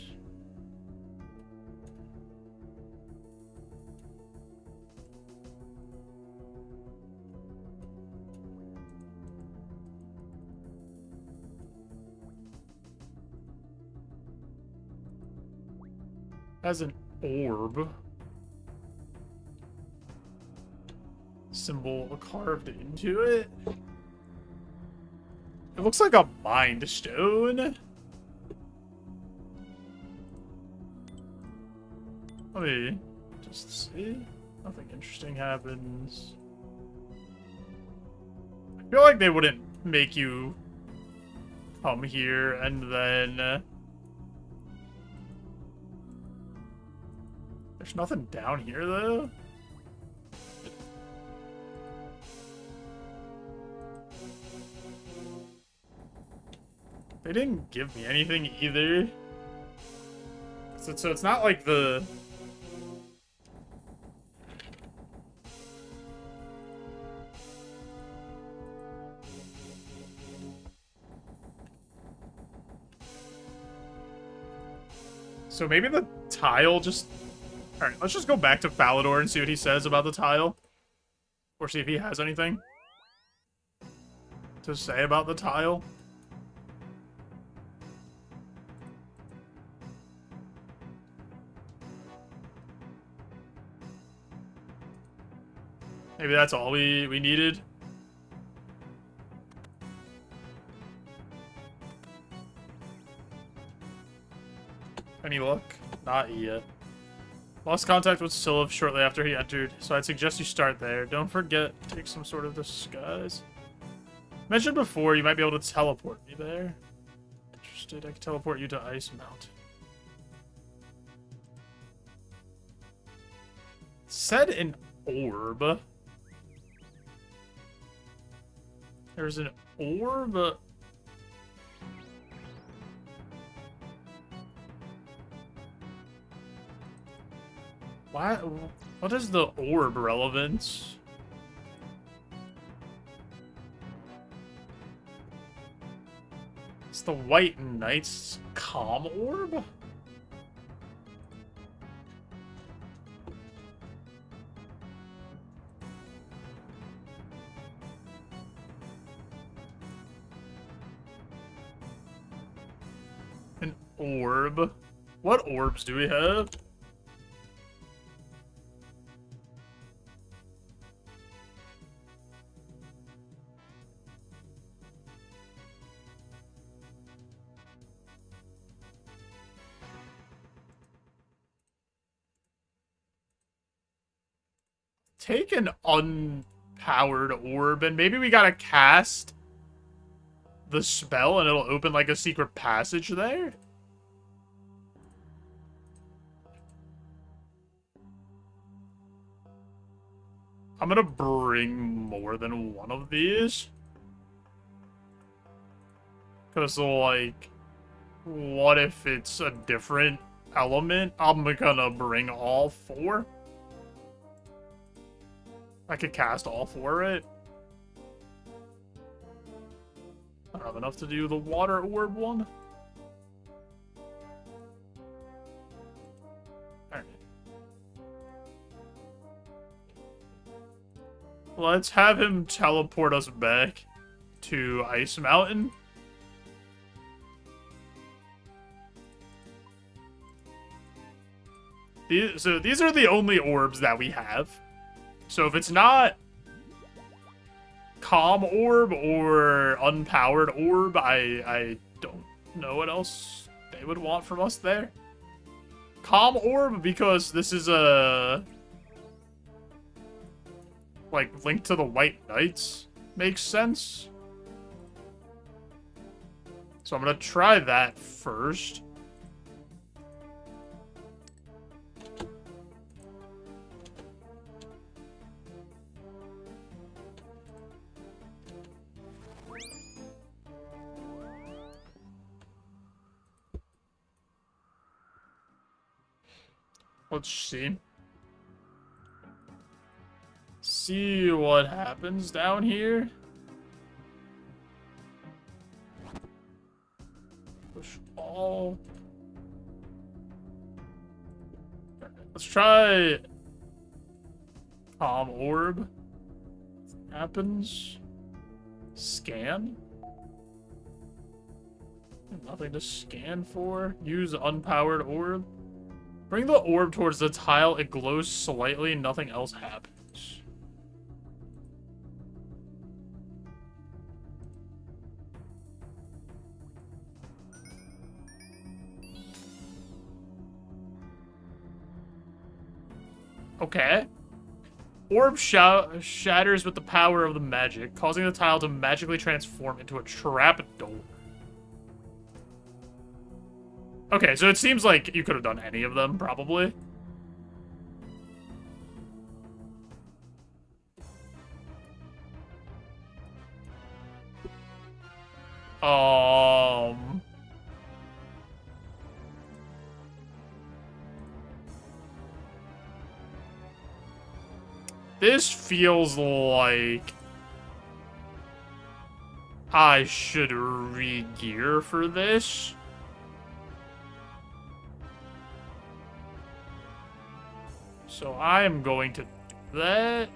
Has an orb. Symbol carved into it. It looks like a mind stone. Let me just see. Nothing interesting happens. I feel like they wouldn't make you come here and then... There's nothing down here, though. They didn't give me anything either. So it's not like the... So maybe the tile just... Alright, let's just go back to Falador and see what he says about the tile. Or see if he has anything to say about the tile. Maybe that's all we needed. Any luck? Not yet. Lost contact with Sylph shortly after he entered, so I'd suggest you start there. Don't forget, take some sort of disguise. Mentioned before, you might be able to teleport me there. Interested, I can teleport you to Ice Mountain. Said an orb. There's an orb. What is the orb relevance? It's the White Knight's calm orb? An orb? What orbs do we have? Take an unpowered orb, and maybe we gotta cast the spell and it'll open like a secret passage there? I'm gonna bring more than one of these. Because, like, what if it's a different element? I'm gonna bring all 4. I could cast all 4, right? I don't have enough to do the water orb one. Alright. Let's have him teleport us back to Ice Mountain. So these are the only orbs that we have. So if it's not calm orb or unpowered orb, I don't know what else they would want from us there. Calm orb, because this is a like linked to the White Knights, makes sense. So I'm gonna try that first. Let's see. See what happens down here. Push all. Let's try Calm Orb. Happens. Scan. Nothing to scan for. Use unpowered orb. Bring the orb towards the tile. It glows slightly. Nothing else happens. Okay. Orb shatters with the power of the magic, causing the tile to magically transform into a trapdoor. Okay, so it seems like you could have done any of them, probably. This feels like I should re-gear for this. So I am going to do that.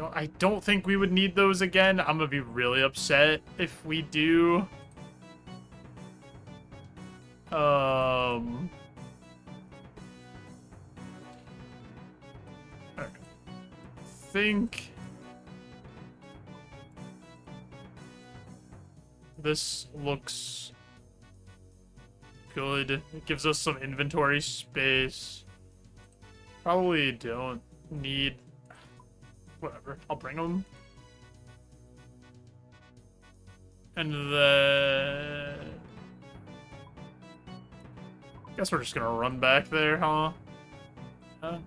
I don't think we would need those again. I'm gonna be really upset if we do. Okay. Think this looks good. It gives us some inventory space. Probably don't need... Whatever. I'll bring them. And then... Guess we're just gonna run back there, huh? I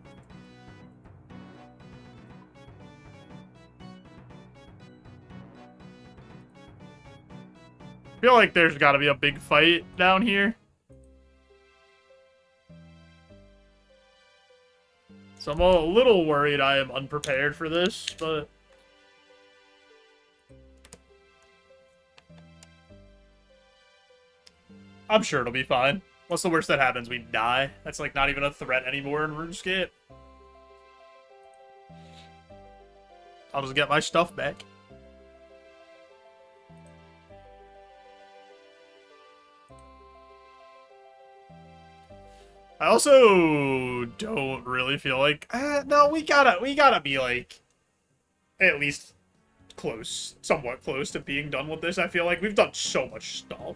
feel like there's gotta be a big fight down here. So I'm a little worried I am unprepared for this, but... I'm sure it'll be fine. What's the worst that happens? We die? That's like not even a threat anymore in RuneScape. I'll just get my stuff back. I also don't really feel like... no, we gotta be, like, at least close, somewhat close to being done with this. I feel like we've done so much stuff.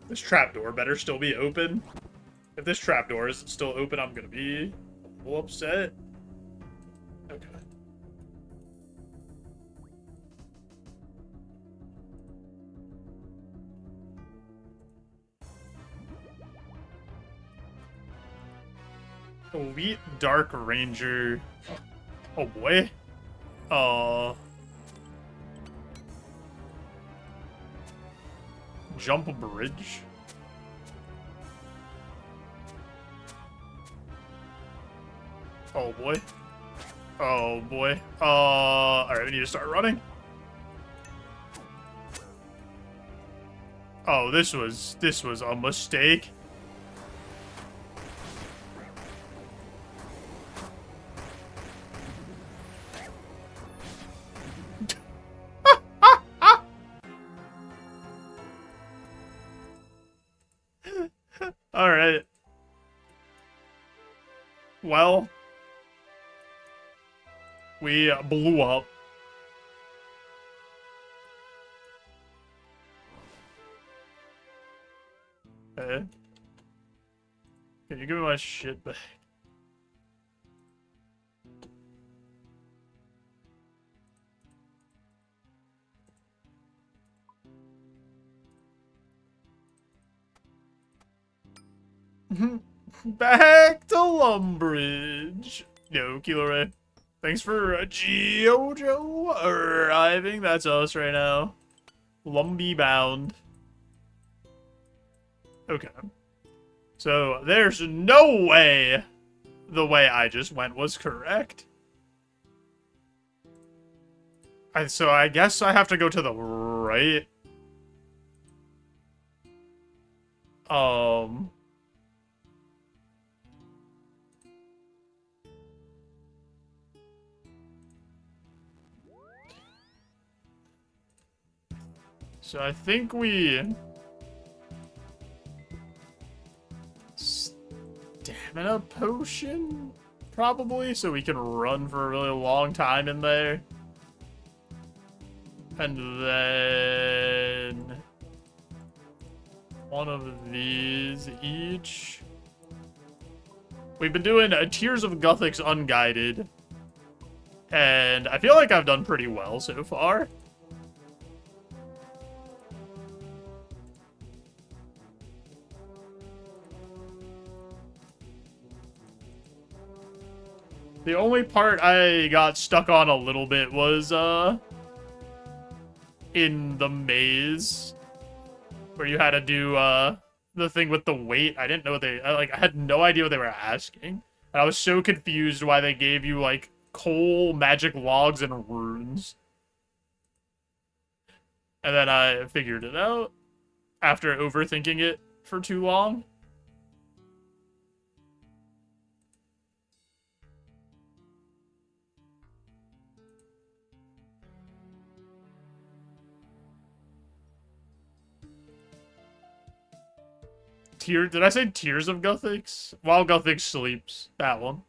This trapdoor better still be open. If this trapdoor isn't still open, I'm gonna be a little upset. Okay. Elite Dark Ranger. Oh boy. Jump a bridge. Oh boy. Oh boy. Alright, we need to start running. Oh, this was a mistake. Alright. Well, we blew up. Okay. Can you give me my shit back? Back to Lumbridge. No, Kilo Ray. Thanks for JoeJo arriving. That's us right now. Lumby bound. Okay. So, there's no way the way I just went was correct. So I guess I have to go to the right. So I think we... Stamina potion? Probably, so we can run for a really long time in there. And then... one of these each. We've been doing Tears of Guthix unguided. And I feel like I've done pretty well so far. The only part I got stuck on a little bit was, in the maze, where you had to do, the thing with the weight. I didn't know what they, I had no idea what they were asking. And I was so confused why they gave you, like, coal, magic logs, and runes. And then I figured it out after overthinking it for too long. Did I say Tears of Guthix? While Guthix Sleeps. That one.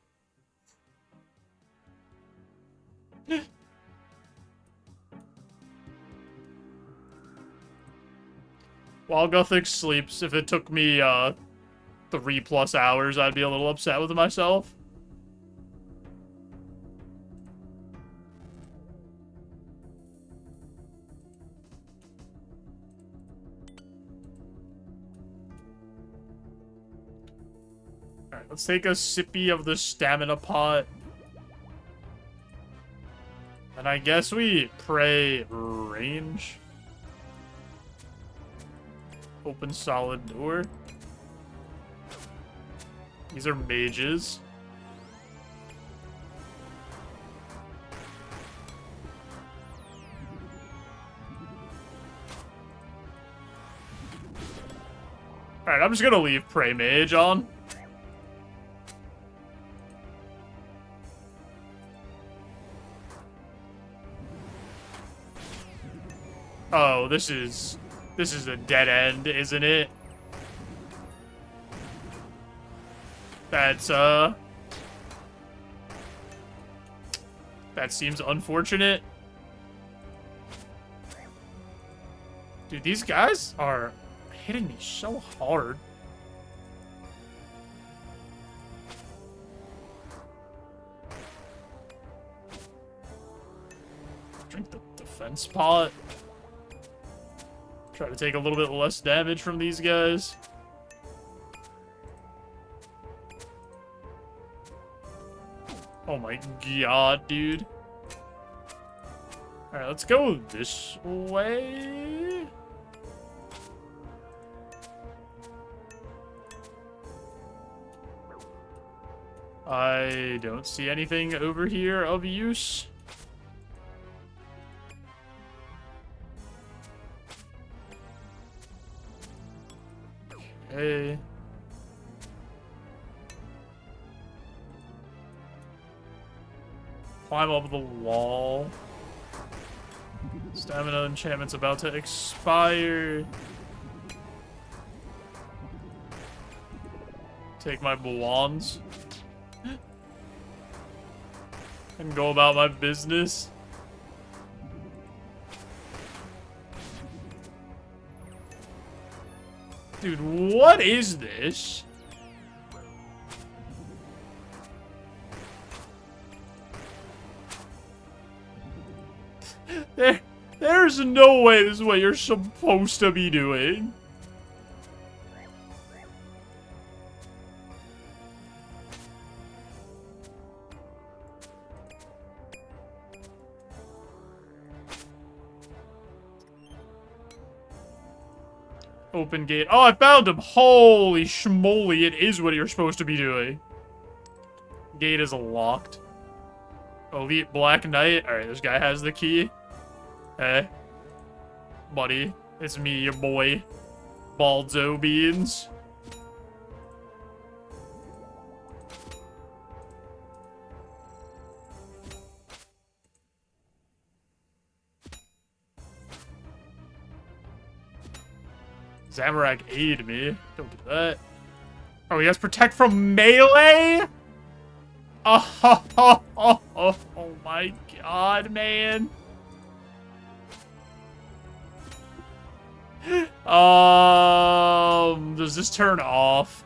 While Guthix Sleeps, if it took me 3+ hours, I'd be a little upset with myself. Alright, let's take a sippy of the stamina pot. And I guess we pray range. Open solid door. These are mages. Alright, I'm just gonna leave Pray Mage on. Oh, this is a dead end, isn't it? That's, that seems unfortunate. Dude, these guys are hitting me so hard. Drink the defense pot. Try to take a little bit less damage from these guys. Oh my god, dude. Alright, let's go this way. I don't see anything over here of use. Okay. Climb up the wall. Stamina enchantment's about to expire. Take my wands. And go about my business. Dude, what is this? There's no way this is what you're supposed to be doing. Open gate. Oh, I found him. Holy schmoly, it is what you're supposed to be doing. Gate is locked. Elite Black Knight. Alright, this guy has the key. Hey. Buddy. It's me, your boy. JoeJoeBeans. Zamorak aid me. Don't do that. Oh, he has protect from melee? Oh my god, man. Does this turn off?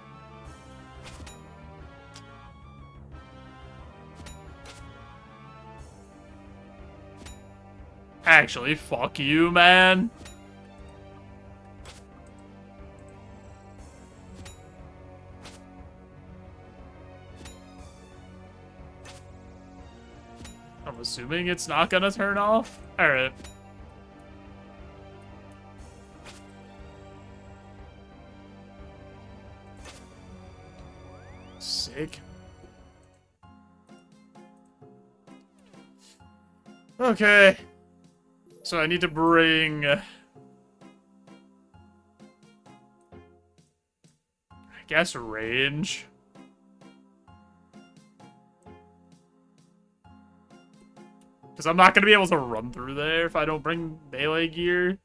Actually, fuck you, man. I'm assuming it's not gonna turn off. Alright. Sick. Okay. So I need to bring... I guess range. Because I'm not going to be able to run through there if I don't bring melee gear.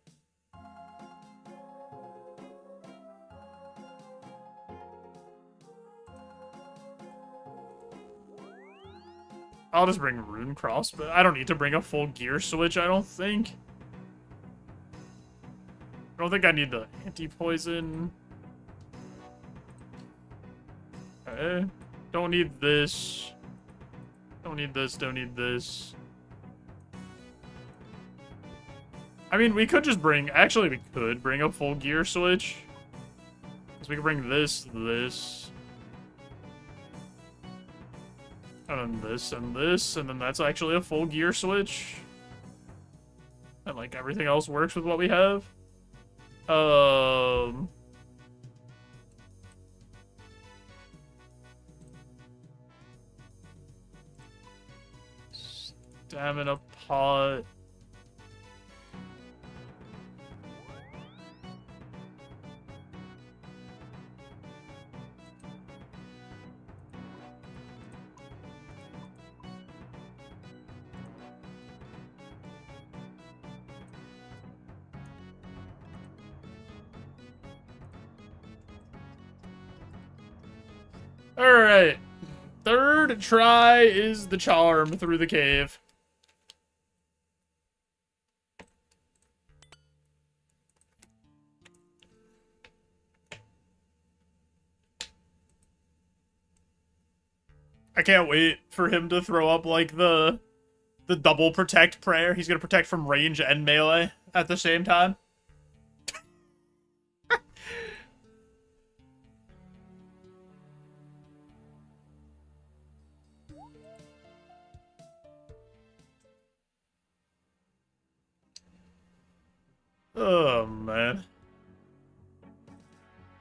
I'll just bring Rune Cross, but I don't need to bring a full gear switch, I don't think. I don't think I need the anti-poison. Okay. Don't need this. Don't need this, don't need this. I mean, we could just bring... Actually, we could bring a full gear switch. Because we could bring this, this. And then this, and this. And then that's actually a full gear switch. And, like, everything else works with what we have. Stamina pot. Alright. Third try is the charm through the cave. I can't wait for him to throw up, like, the double protect prayer. He's gonna protect from range and melee at the same time. Oh, man.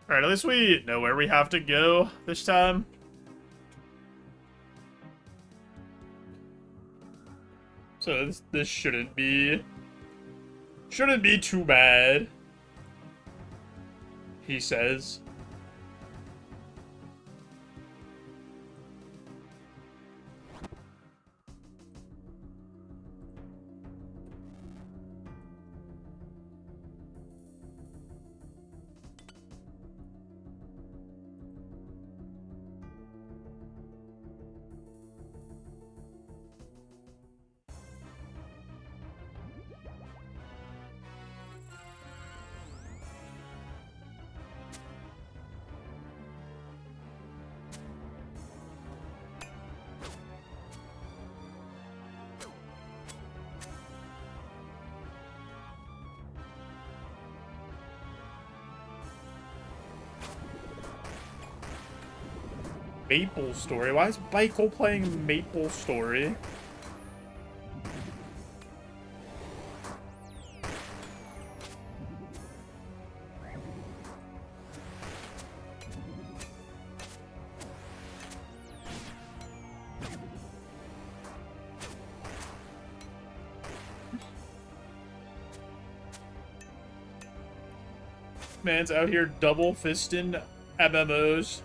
Alright, at least we know where we have to go this time. So this shouldn't be too bad, he says. Maple Story? Why is Michael playing Maple Story? Man's out here double fisting MMOs.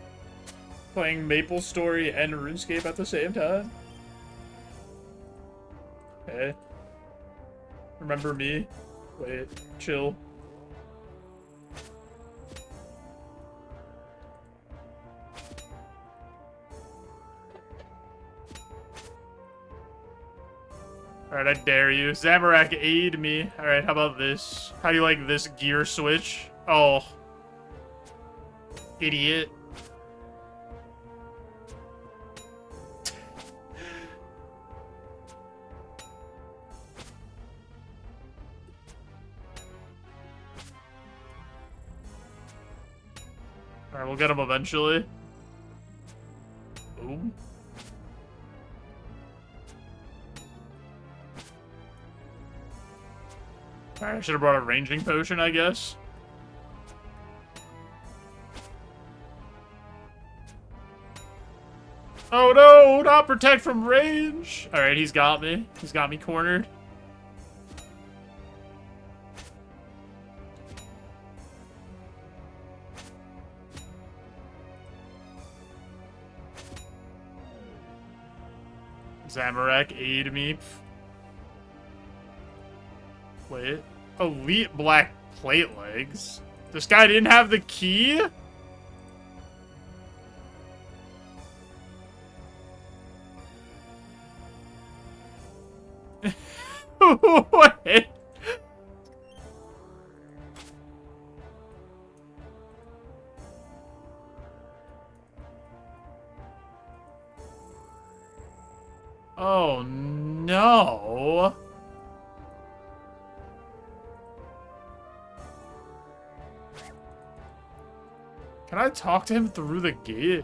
Playing Maple Story and RuneScape at the same time. Okay. Remember me? Wait, chill. Alright, I dare you. Zamorak, aid me. Alright, how about this? How do you like this gear switch? Oh. Idiot. Alright, we'll get him eventually. Boom. Alright, I should have brought a ranging potion, I guess. Oh no, not protect from range! Alright, he's got me. He's got me cornered. Zamorak, aid me. Wait. Elite black plate legs? This guy didn't have the key? Wait. Oh no. Can I talk to him through the gate?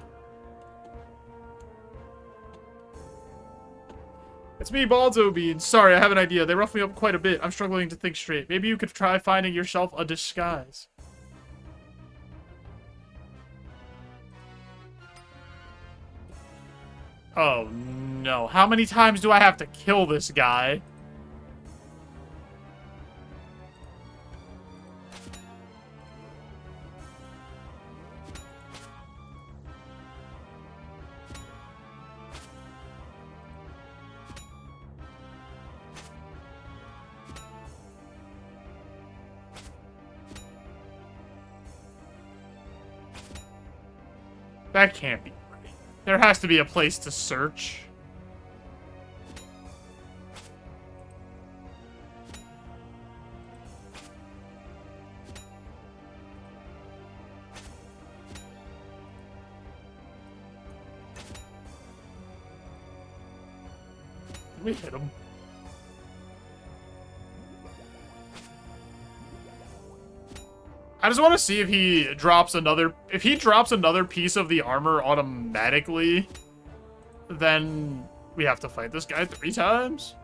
It's me, JoeJoeBeans. Sorry, I have an idea. They roughed me up quite a bit. I'm struggling to think straight. Maybe you could try finding yourself a disguise. Oh, no. How many times do I have to kill this guy? That can't be right. There has to be a place to search. Did we hit him? I just want to see if he drops another... If he drops another piece of the armor automatically, then we have to fight this guy 3 times.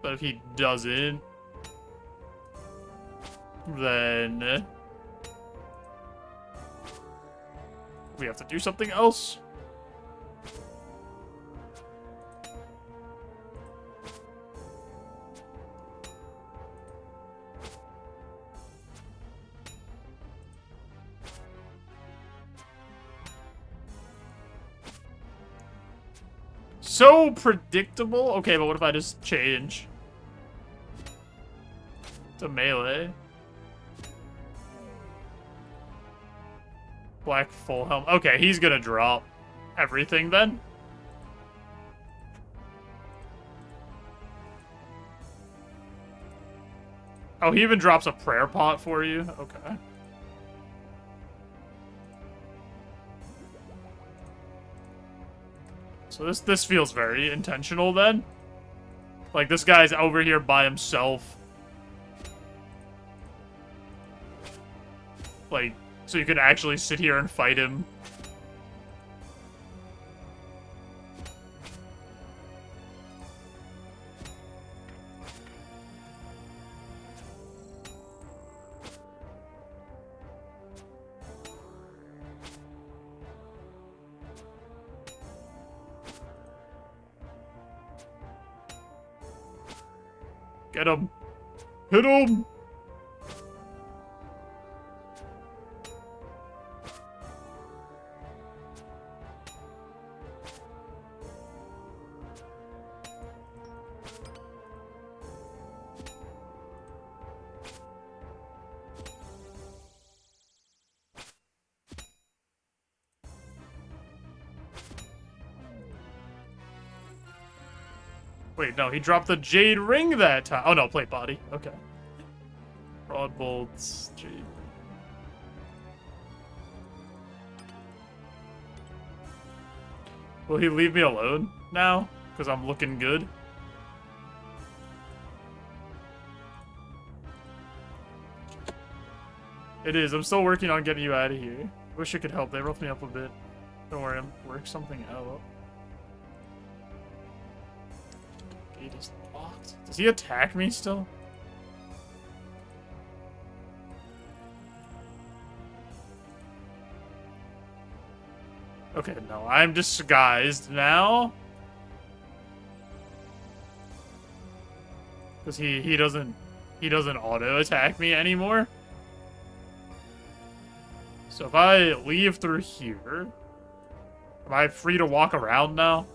But if he doesn't, then we have to do something else. So predictable. Okay, but what if I just change to melee? Black full helm. Okay, he's gonna drop everything then. Oh, he even drops a prayer pot for you? Okay. So this feels very intentional then. Like, this guy's over here by himself. Like, so you could actually sit here and fight him. Get him! Hit him! Wait, no, he dropped the jade ring that time. Oh, no, plate body. Okay. Broad bolts, jade. Will he leave me alone now? Because I'm looking good? It is. I'm still working on getting you out of here. Wish I could help. They roughed me up a bit. Don't worry, I'm working something out. Gate is locked. Does he attack me still? Okay, no, I'm disguised now. Because he doesn't auto attack me anymore. So if I leave through here, am I free to walk around now?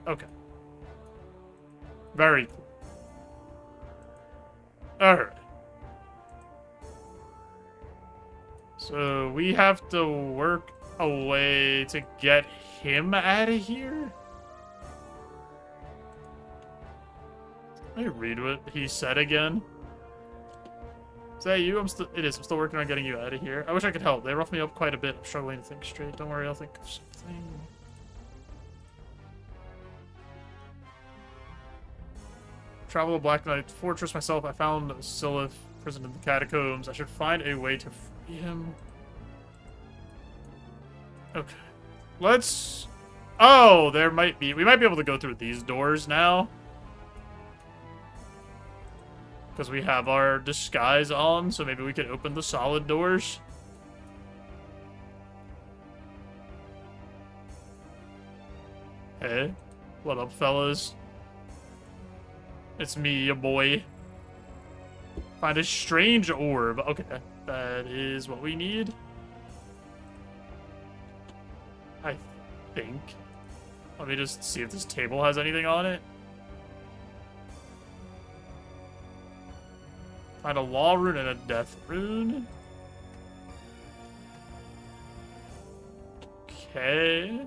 Okay. Very cool. Alright. So we have to work a way to get him out of here? Let me read what he said again. Is that you? It is. I'm still working on getting you out of here. I wish I could help. They roughed me up quite a bit. I'm struggling to think straight. Don't worry, I'll think of something. Travel to Black Knight Fortress myself. I found Silith prison in the catacombs. I should find a way to free him. Okay. Let's... Oh, there might be... We might be able to go through these doors now. Because we have our disguise on, so maybe we could open the solid doors. Hey, what up, fellas? It's me, your boy. Find a strange orb. Okay, that is what we need. I think. Let me just see if this table has anything on it. Find a law rune and a death rune. Okay.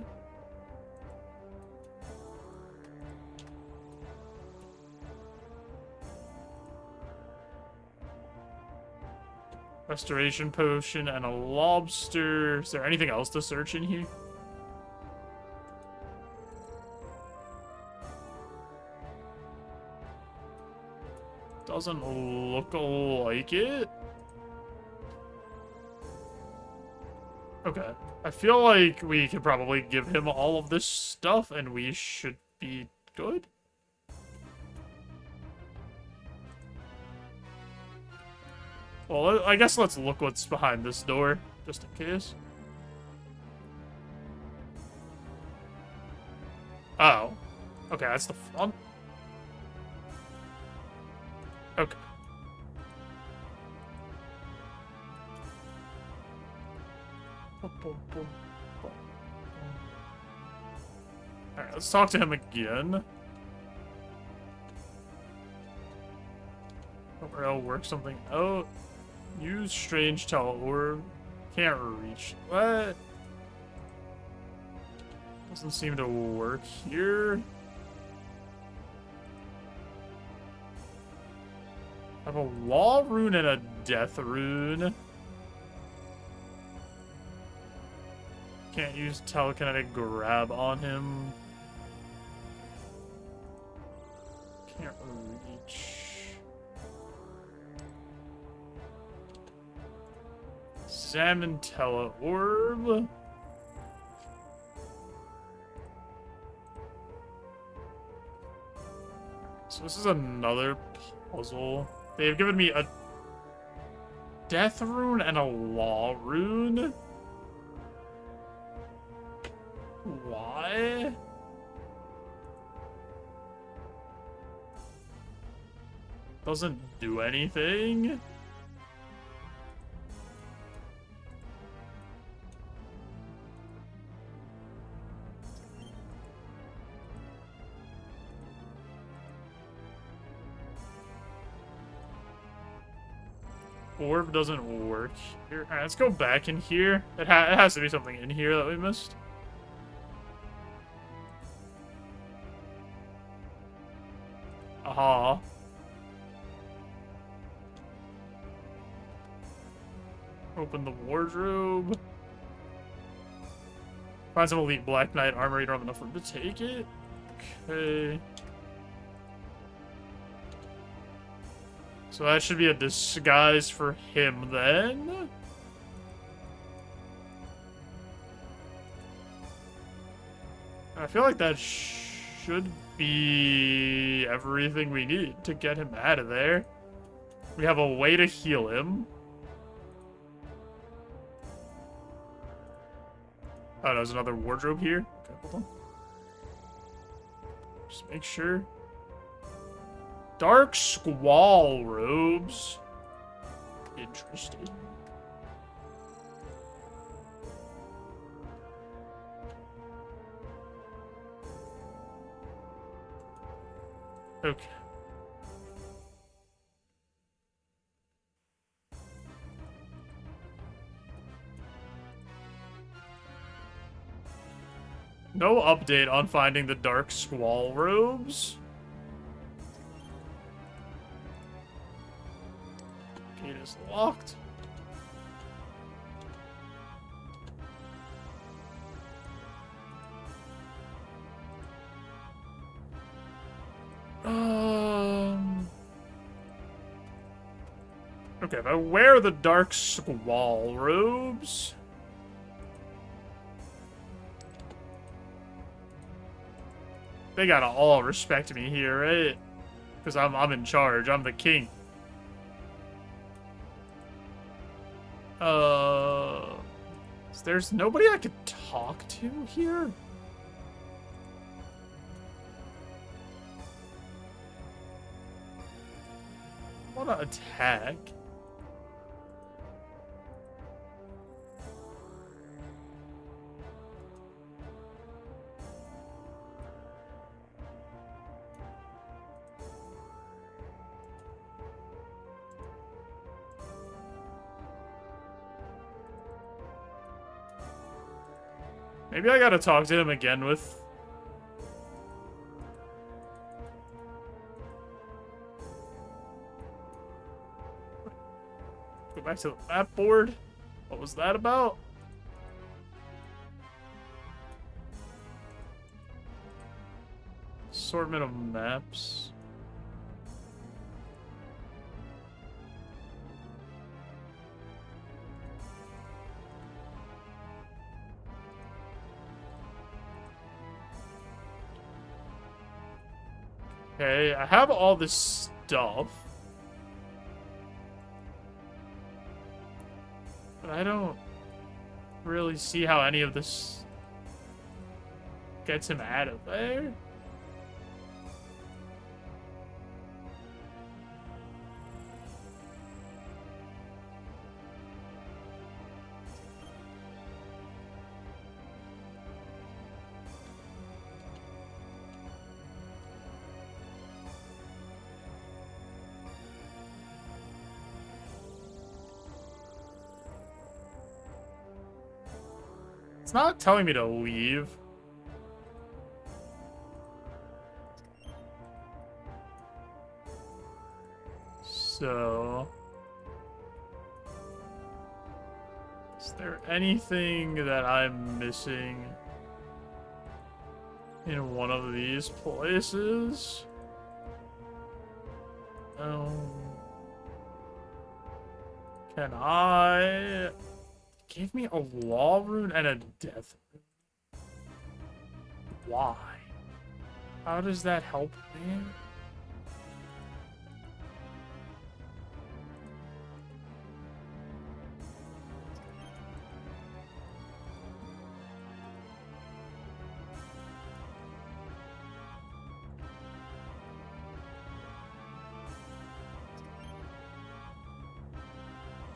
Restoration potion and a lobster. Is there anything else to search in here? Doesn't look like it. Okay. I feel like we could probably give him all of this stuff and we should be good. Well, I guess let's look what's behind this door, just in case. Oh. Okay, that's the front. Okay. Alright, let's talk to him again. Or I'll work something out. Use strange tell orb. Can't reach. What? Doesn't seem to work here. I have a law rune and a death rune. Can't use telekinetic grab on him. Can't reach. Salmon Tele orb. So this is another puzzle. They've given me a death rune and a law rune. Why? Doesn't do anything. Orb doesn't work here. Alright, let's go back in here. It has to be something in here that we missed. Aha. Open the wardrobe. Find some elite Black Knight armor. You don't have enough room to take it. Okay. So that should be a disguise for him then. I feel like that should be everything we need to get him out of there. We have a way to heal him. Oh, there's another wardrobe here. Okay, hold on. Just make sure. Dark Squall robes. Interesting. Okay. No update on finding the Dark Squall robes. is locked. Okay, if I wear the dark squall robes, they gotta all respect me here, right? Because I'm in charge. I'm the king. There's nobody I could talk to here? I wanna attack. Maybe I gotta talk to him again with... Go back to the map board. What was that about? Assortment of maps. Okay, I have all this stuff. But I don't really see how any of this gets him out of there. It's not telling me to leave. So... is there anything that I'm missing in one of these places? Can I... Gave me a law rune and a death rune. Why? How does that help me?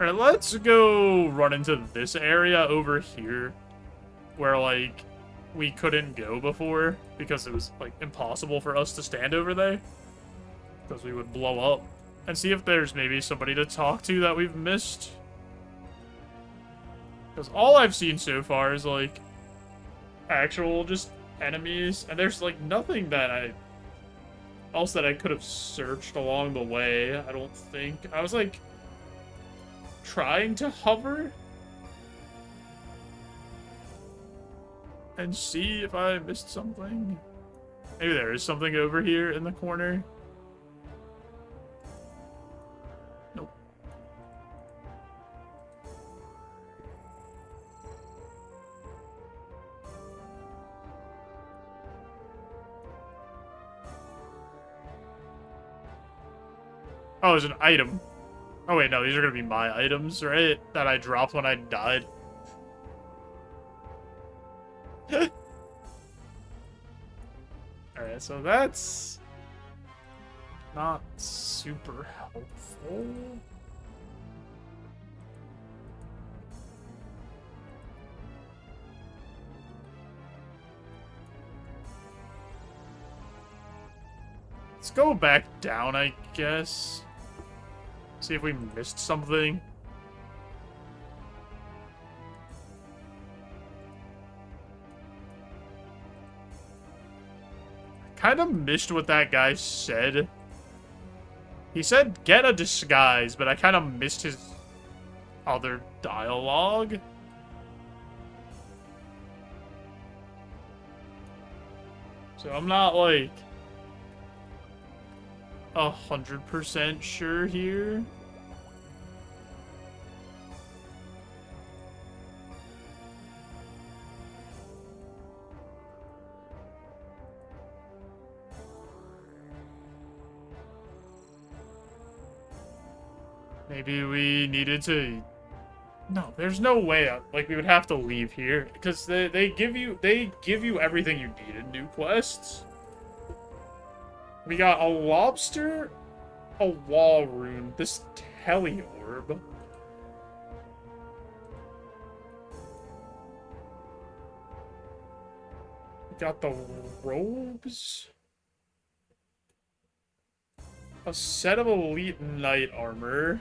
Alright, let's go run into this area over here where, like, we couldn't go before because it was, like, impossible for us to stand over there because we would blow up, and see if there's maybe somebody to talk to that we've missed. Because all I've seen so far is, like, actual just enemies, and there's, like, nothing that else that I could have searched along the way, I don't think. I was, like, trying to hover and see if I missed something. Maybe there is something over here in the corner. Nope. Oh, there's an item. Oh wait, no, these are gonna be my items, right? That I dropped when I died. Alright, so that's not super helpful. Let's go back down, I guess. See if we missed something. Kind of missed what that guy said. He said get a disguise, but I kind of missed his other dialogue. So I'm not like 100% sure here. Maybe we needed to... No, there's no way. Like, we would have to leave here. Because they give you everything you need in new quests. We got a lobster, a wall rune, this teleorb. We got the robes. A set of elite knight armor.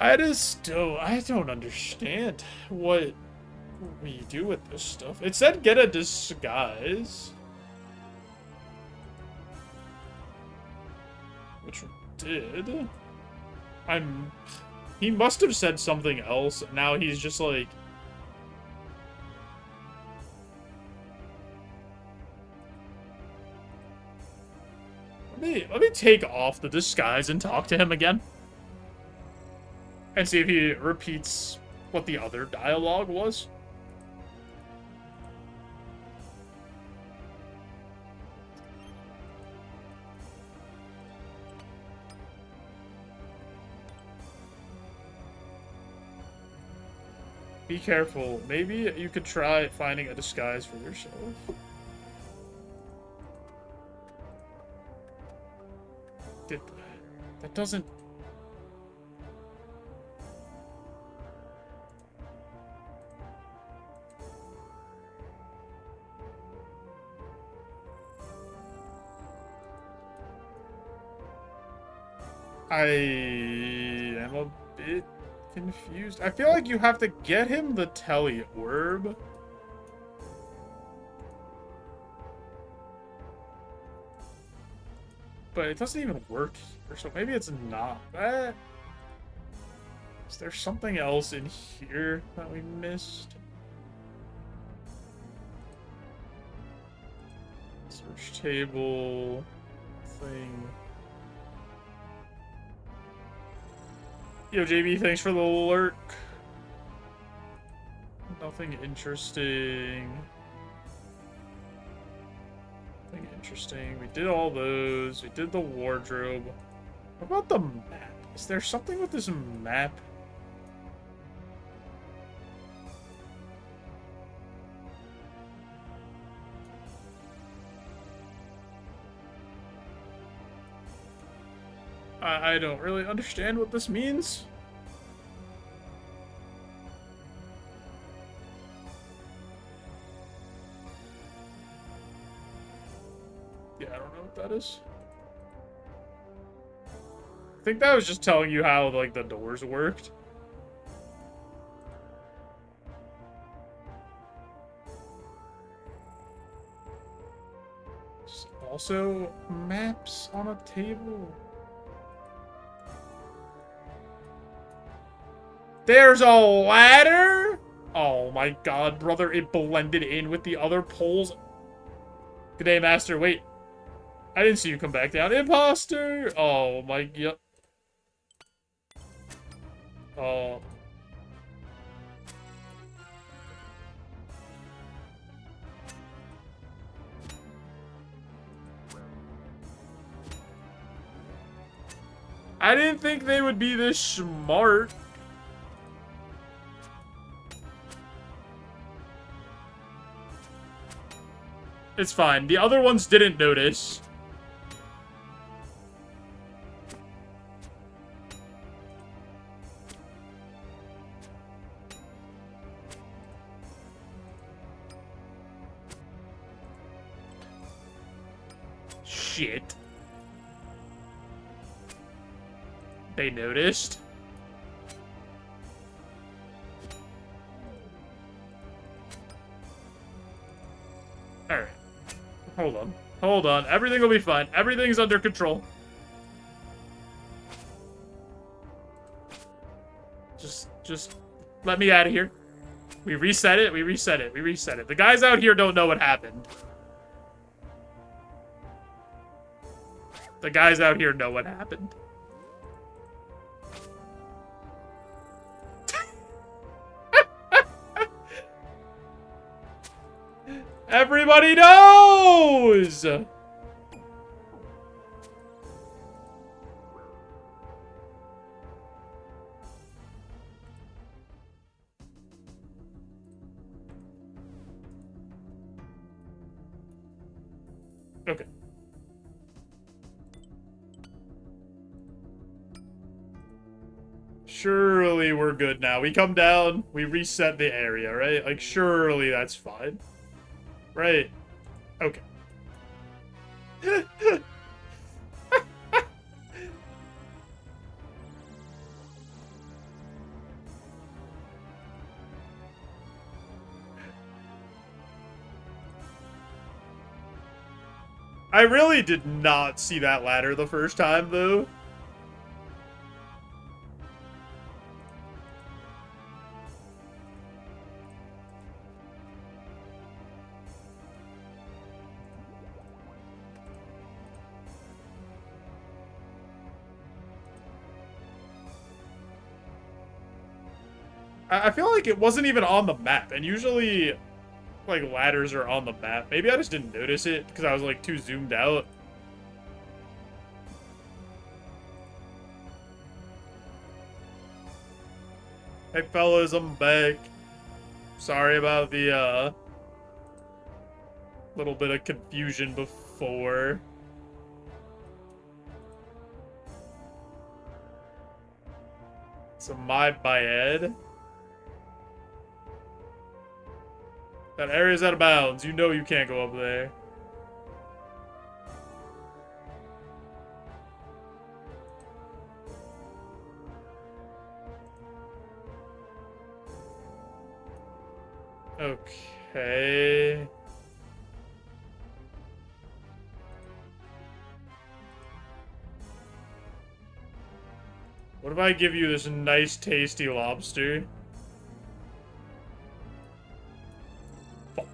I don't understand what we do with this stuff. It said get a disguise. Which we did. He must have said something else. Now he's just like... Let me take off the disguise and talk to him again. And see if he repeats what the other dialogue was. Be careful. Maybe you could try finding a disguise for yourself. That doesn't... I am a bit confused. I feel like you have to get him the teleorb. But it doesn't even work here, so maybe it's not that. Is there something else in here that we missed? Search table thing. Yo, JB, thanks for the alert. Nothing interesting. Nothing interesting. We did all those. We did the wardrobe. What about the map? Is there something with this map? I don't really understand what this means. Yeah, I don't know what that is. I think that was just telling you how, like, the doors worked. There's also maps on a table. There's a ladder? Oh my god, brother, it blended in with the other poles. Good day, master. Wait. I didn't see you come back down. Imposter! Oh my god. Oh. I didn't think they would be this smart. It's fine. The other ones didn't notice. Shit. They noticed. Alright. Hold on. Hold on. Everything will be fine. Everything's under control. Just let me out of here. We reset it. We reset it. We reset it. The guys out here don't know what happened. The guys out here know what happened. Everybody knows! Okay. Surely we're good now. We come down, we reset the area, right? Like, surely that's fine. Right. Okay. I really did not see that ladder the first time, though. I feel like it wasn't even on the map, and usually, like, ladders are on the map. Maybe I just didn't notice it because I was, like, too zoomed out. Hey, fellas, I'm back. Sorry about the, little bit of confusion before. So my bad. That area's out of bounds. You know you can't go up there. Okay. What if I give you this nice, tasty lobster? Fuck.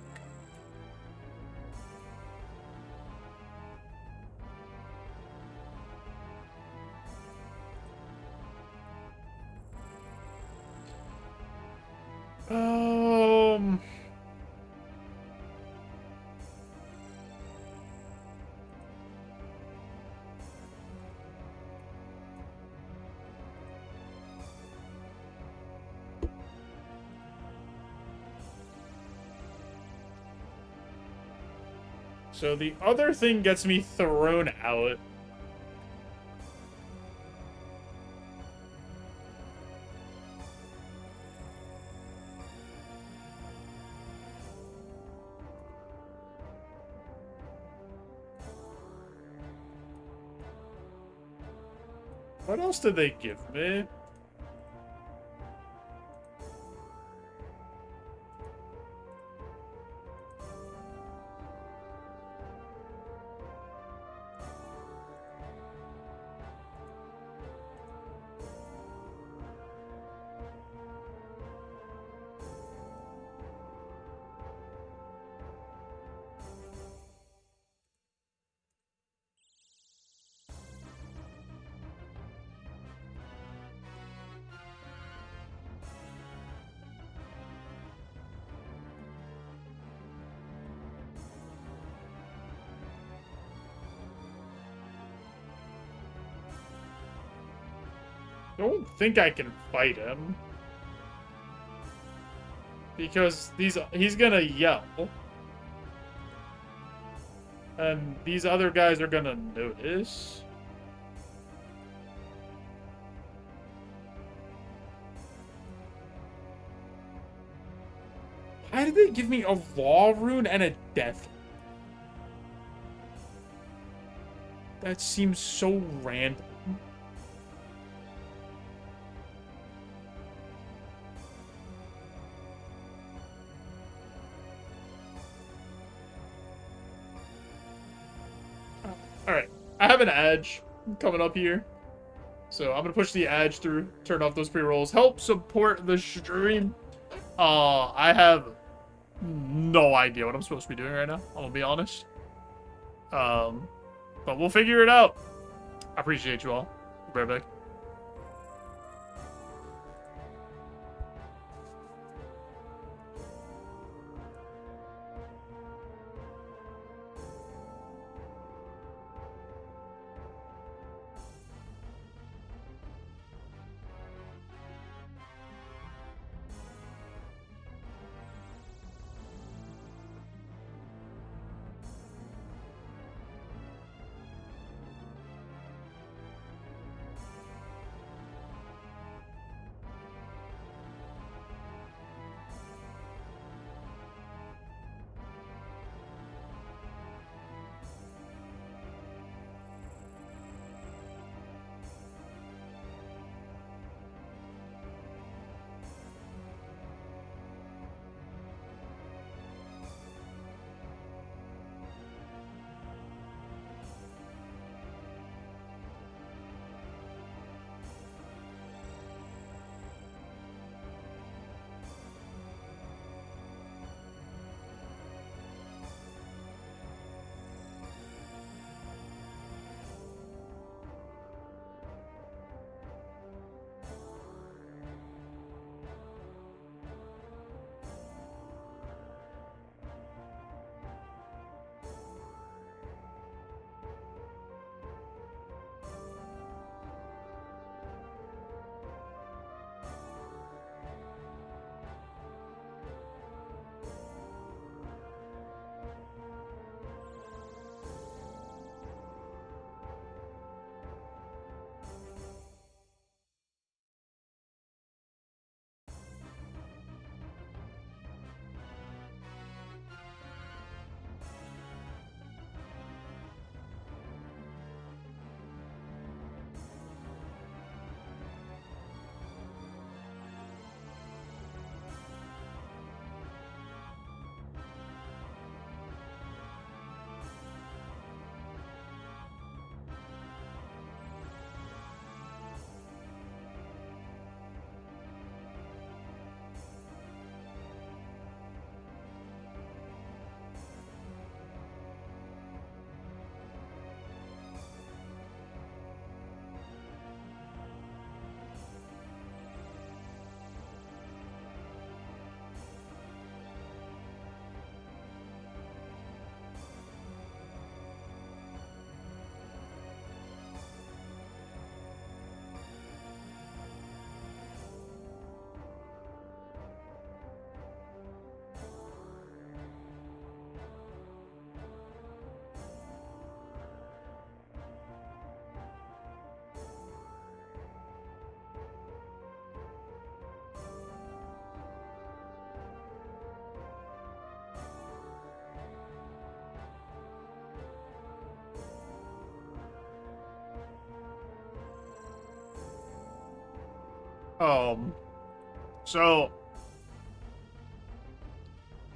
So the other thing gets me thrown out. What else did they give me? I don't think I can fight him. Because he's gonna yell. And these other guys are gonna notice. Why did they give me a law rune and a death? That seems so random. I have an edge coming up here. So I'm gonna push the edge through, turn off those pre-rolls, help support the stream. I have no idea what I'm supposed to be doing right now, I'm gonna be honest. But we'll figure it out. I appreciate you all. Be right back. So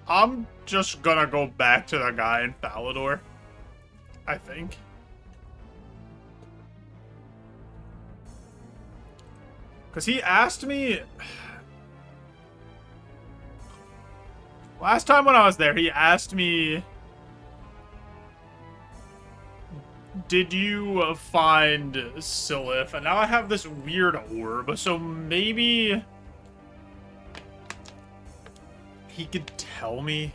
I'm just gonna go back to the guy in Falador, I think. Because he asked me... Last time when I was there, he asked me... Did you find Silith? And now I have this weird orb, so maybe... he could tell me.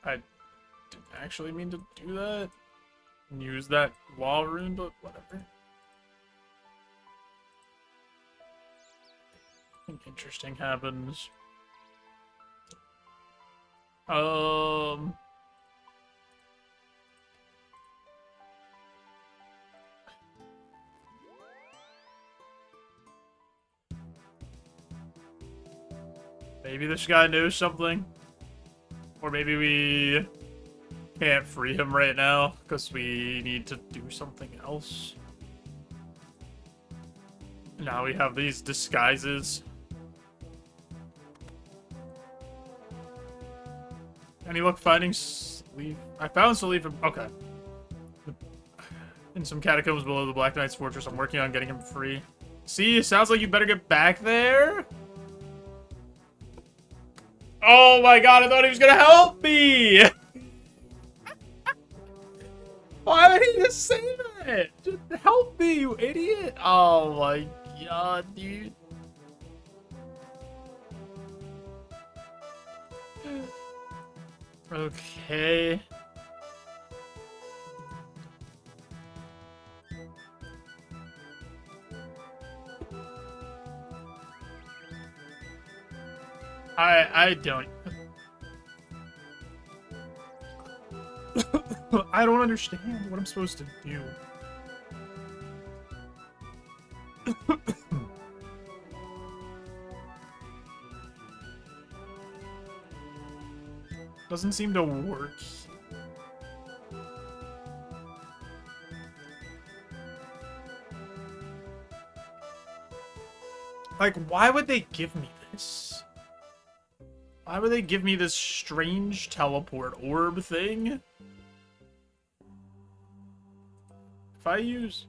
I didn't actually mean to do that. Use that wall rune, but whatever. Something interesting happens. Maybe this guy knows something. Or maybe we can't free him right now because we need to do something else. Now we have these disguises. Any luck finding sleep? I found sleep. Okay. In some catacombs below the Black Knight's fortress. I'm working on getting him free. See, sounds like you better get back there. Oh my god, I thought he was gonna help me! Why would he just say that? Just help me, you idiot! Oh my god, dude. Okay. I don't. I don't understand what I'm supposed to do. Doesn't seem to work. Like, why would they give me this? Why would they give me this strange teleport orb thing? If I use...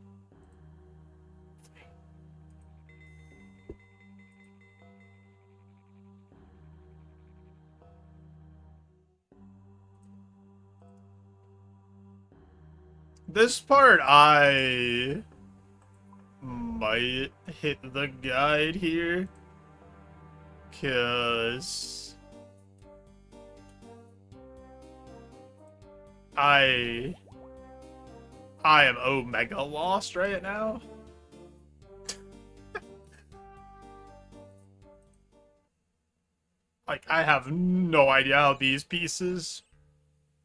This part, I might hit the guide here. 'Cause I am omega lost right now. Like, I have no idea how these pieces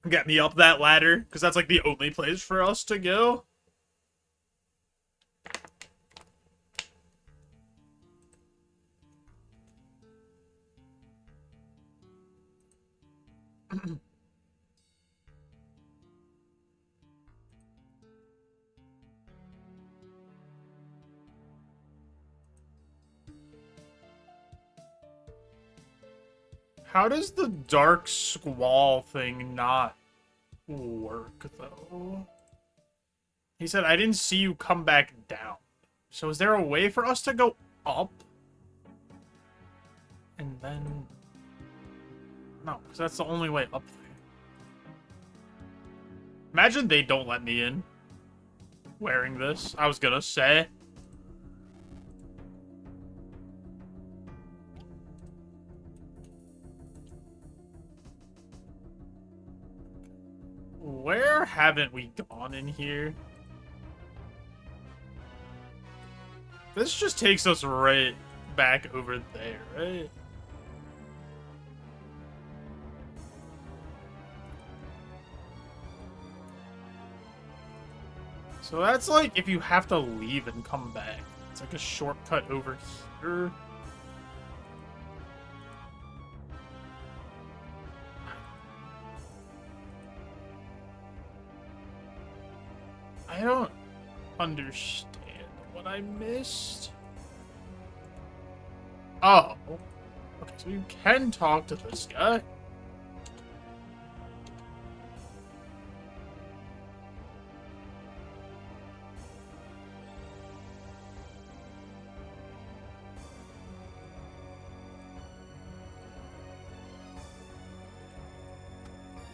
get me up that ladder, because that's like the only place for us to go. How does the dark squall thing not work, though? He said, I didn't see you come back down. So is there a way for us to go up? And then... No, because that's the only way up there. Imagine they don't let me in wearing this. I was gonna say. Where haven't we gone in here? This just takes us right back over there, right? So that's like if you have to leave and come back. It's like a shortcut over here. I don't understand what I missed. Oh. Okay, so you can talk to this guy.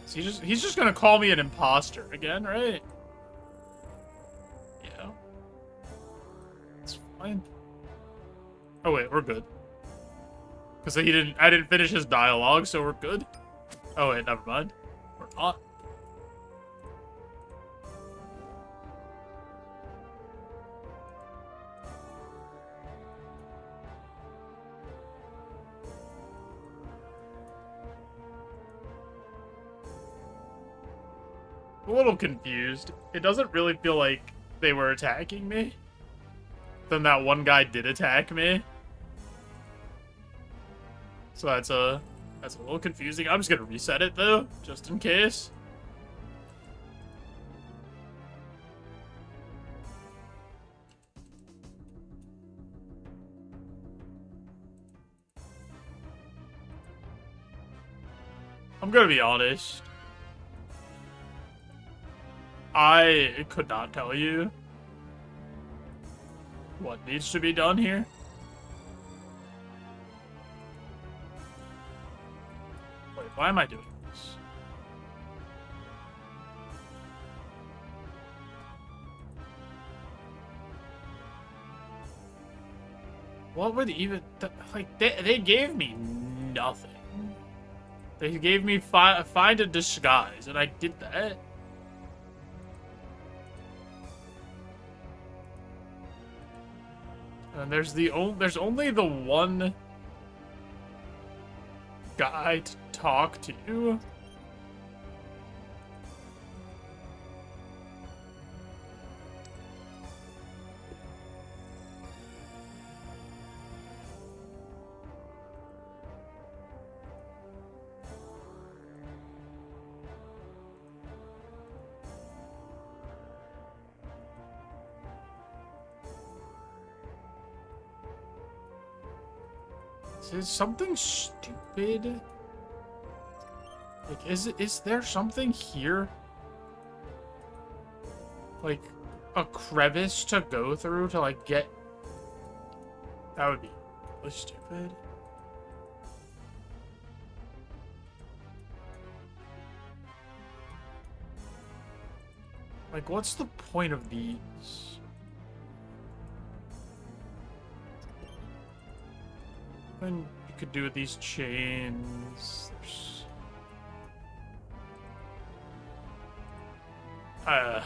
So he's just gonna call me an imposter again, right? Yeah. It's fine. Oh wait, we're good. Because I didn't finish his dialogue, so we're good. Oh wait, never mind. We're not. A little confused. It doesn't really feel like they were attacking me. Then that one guy did attack me. So that's a little confusing. I'm just gonna reset it though, just in case. I'm gonna be honest. I could not tell you what needs to be done here. Wait, why am I doing this? What would even... like, they gave me nothing. They gave me find a disguise, and I did that. And there's only the one guy to talk to. Is something stupid? Like, is there something here? Like, a crevice to go through to, like, get... That would be really stupid. Like, what's the point of these? And you could do with these chains. I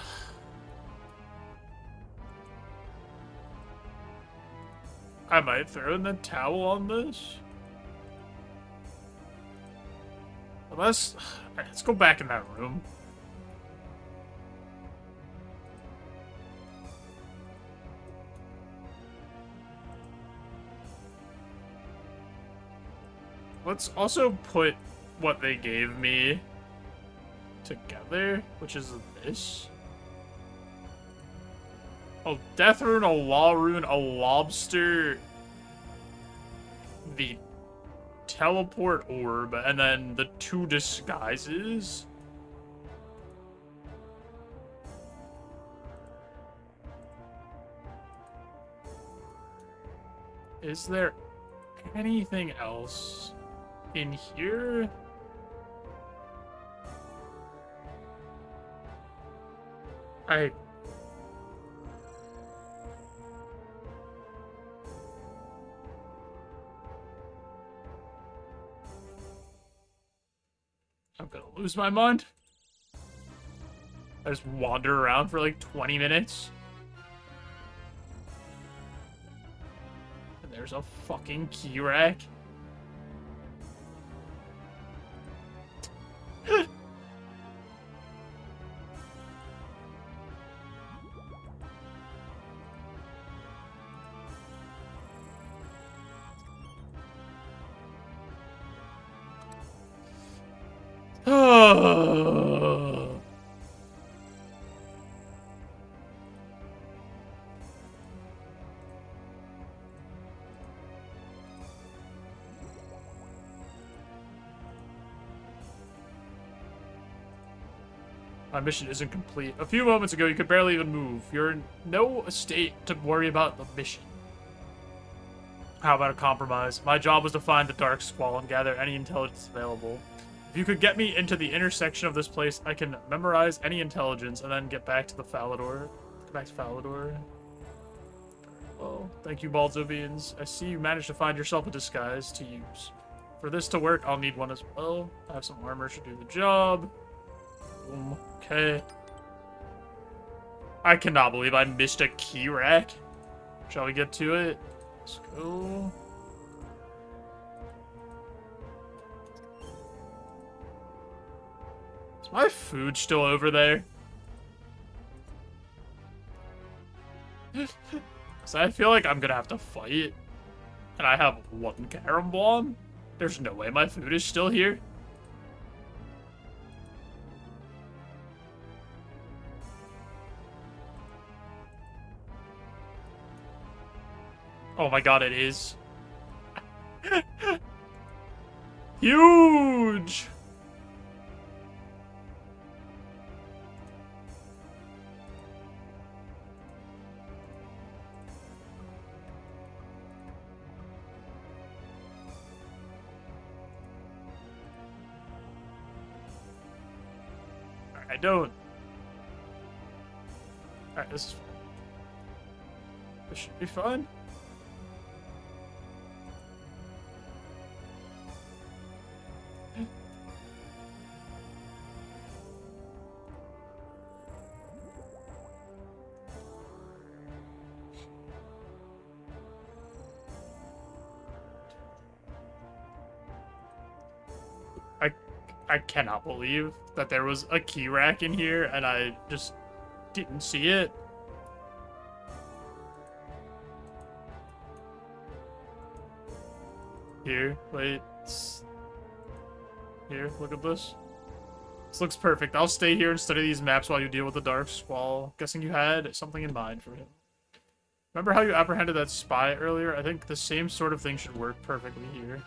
might throw in the towel on this. Unless... Alright, let's go back in that room. Let's also put what they gave me together, which is this. A death rune, a law rune, a lobster, the teleport orb, and then the 2 disguises. Is there anything else in here? I'm gonna lose my mind. I just wander around for like 20 minutes. And there's a fucking key rack. My mission isn't complete. A few moments ago, you could barely even move. You're in no state to worry about the mission. How about a compromise? My job was to find the Dark Squall and gather any intelligence available. If you could get me into the intersection of this place, I can memorize any intelligence and then get back to the Falador. Get back to Falador. Well, thank you, JoeJoeBeans. I see you managed to find yourself a disguise to use. For this to work, I'll need one as well. I have some armor to do the job. Okay. I cannot believe I missed a key rack. Shall we get to it? Let's go. Is my food still over there? So I feel like I'm gonna have to fight. And I have 1 carom bomb? There's no way my food is still here. Oh my god, it is. Huge! I don't. Alright, this is fine. This should be fun. I cannot believe that there was a key rack in here and I just didn't see it. Here, wait. Here, look at this. This looks perfect. I'll stay here and study these maps while you deal with the Dark Squall. Guessing you had something in mind for him. Remember how you apprehended that spy earlier? I think the same sort of thing should work perfectly here.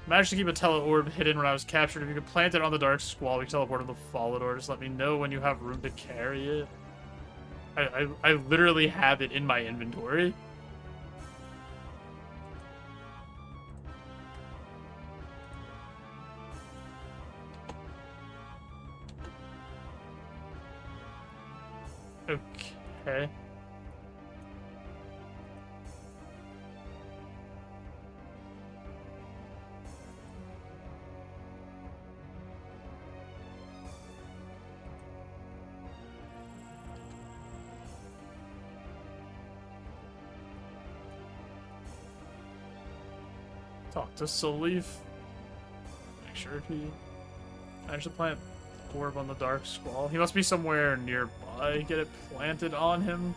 Managed to keep a tele-orb hidden when I was captured. If you could plant it on the Dark Squall, we can teleport him to Fallador. Just let me know when you have room to carry it. I literally have it in my inventory. Okay. Talk to Soleaf. Make sure he managed to plant orb on the Dark Squall. He must be somewhere nearby. Get it planted on him.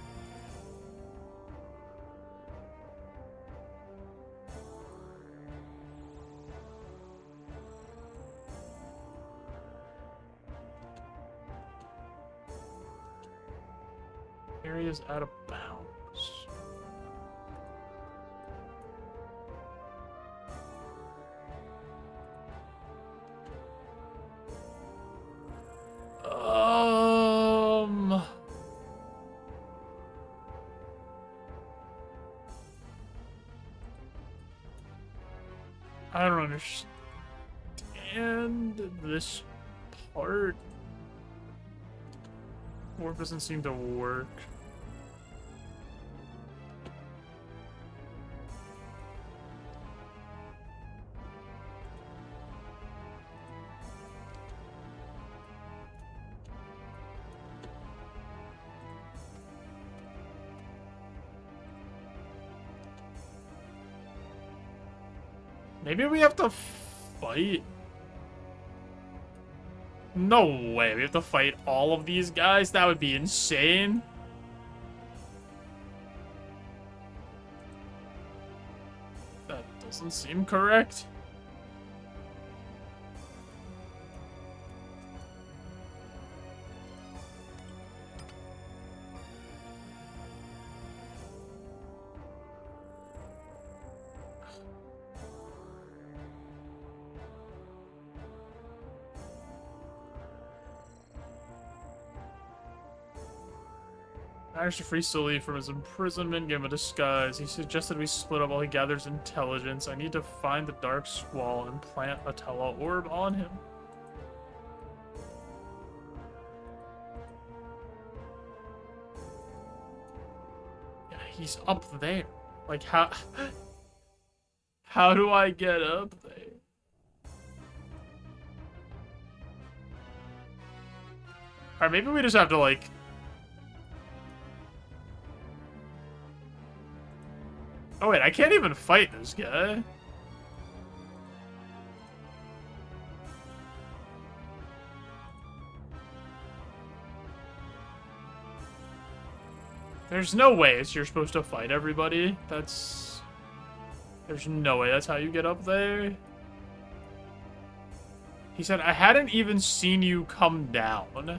Area's out of bounds. I don't understand this part. Warp doesn't seem to work. Maybe we have to fight? No way, we have to fight all of these guys? That would be insane. That doesn't seem correct. Managed to free Sully from his imprisonment, gave him a disguise. He suggested we split up while he gathers intelligence. I need to find the Dark Squall and plant a tele-orb on him. Yeah, he's up there. Like, how... How do I get up there? Alright, maybe we just have to, like... Oh wait, I can't even fight this guy. There's no way you're supposed to fight everybody. There's no way that's how you get up there. He said, I hadn't even seen you come down.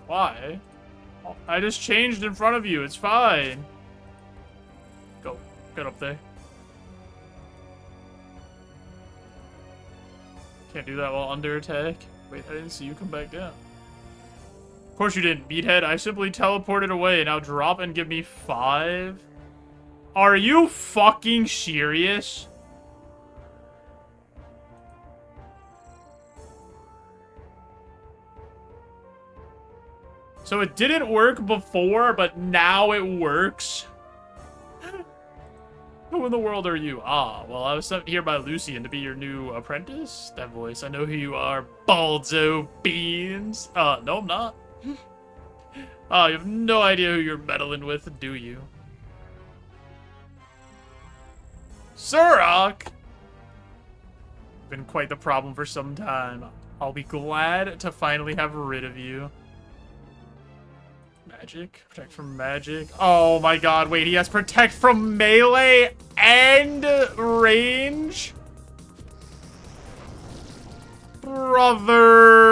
Why? I just changed in front of you. It's fine. Go. Get up there. Can't do that while under attack. Wait, I didn't see you come back down. Of course you didn't, meathead. I simply teleported away. Now drop and give me 5. Are you fucking serious? So it didn't work before, but now it works? Who in the world are you? Ah, well, I was sent here by Lucian to be your new apprentice. That voice, I know who you are. JoeJoeBeans. No, I'm not. You have no idea who you're meddling with, do you? Surok! Been quite the problem for some time. I'll be glad to finally have rid of you. Magic? Protect from magic? Oh my god, wait, he has protect from melee and range? Brother!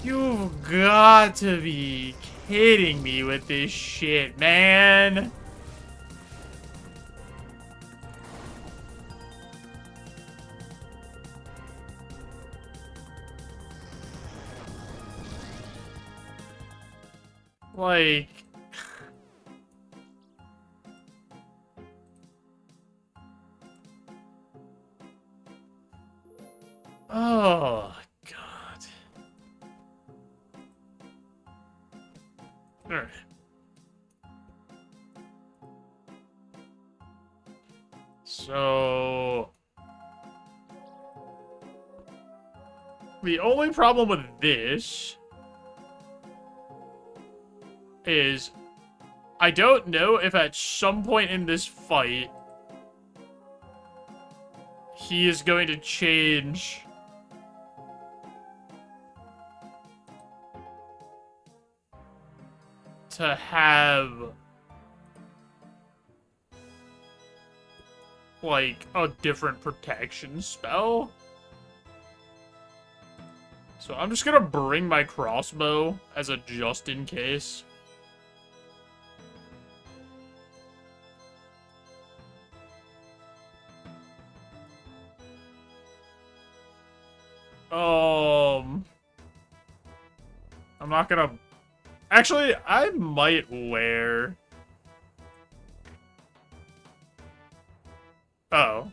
You've got to be kidding me with this shit, man. Like... Oh, God. Alright. So... The only problem with this... is I don't know if at some point in this fight he is going to change to have like a different protection spell. So I'm just gonna bring my crossbow as a just in case. I'm not gonna... Actually, I might wear... Oh.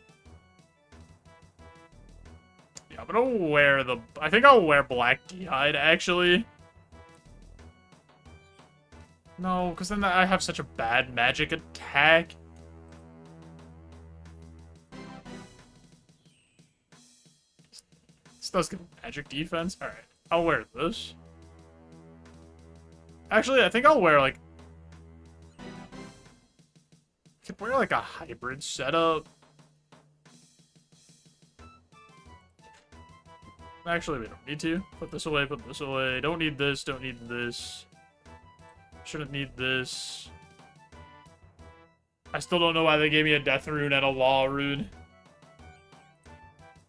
Yeah, I'm gonna wear the... I think I'll wear black D-hide, actually. No, because then I have such a bad magic attack. This does give magic defense. Alright, I'll wear this. Actually, I think I'll wear, like... I could wear, like, a hybrid setup. Actually, we don't need to. Put this away, put this away. Don't need this, don't need this. Shouldn't need this. I still don't know why they gave me a death rune and a law rune.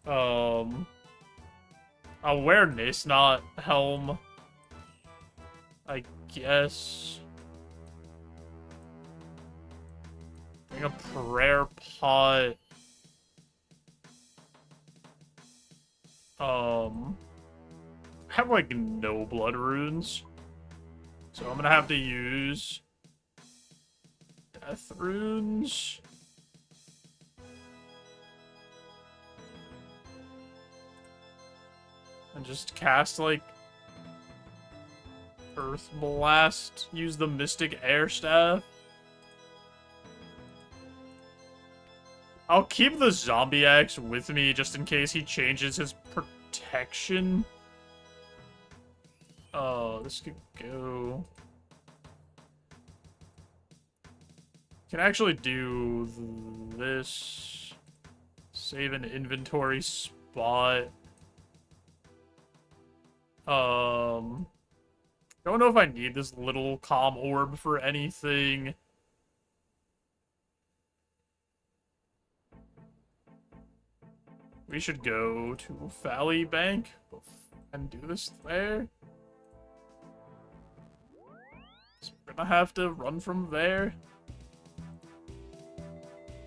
I'll wear Nace-Knot helm. I guess. Bring a prayer pot. I have like no blood runes. So I'm gonna have to use death runes. And just cast like Earth Blast. Use the Mystic Air Staff. I'll keep the Zombie Axe with me just in case he changes his protection. Oh, this could go... Can actually do this. Save an inventory spot. Don't know if I need this little calm orb for anything. We should go to Valley Bank and do this there. So we're gonna have to run from there.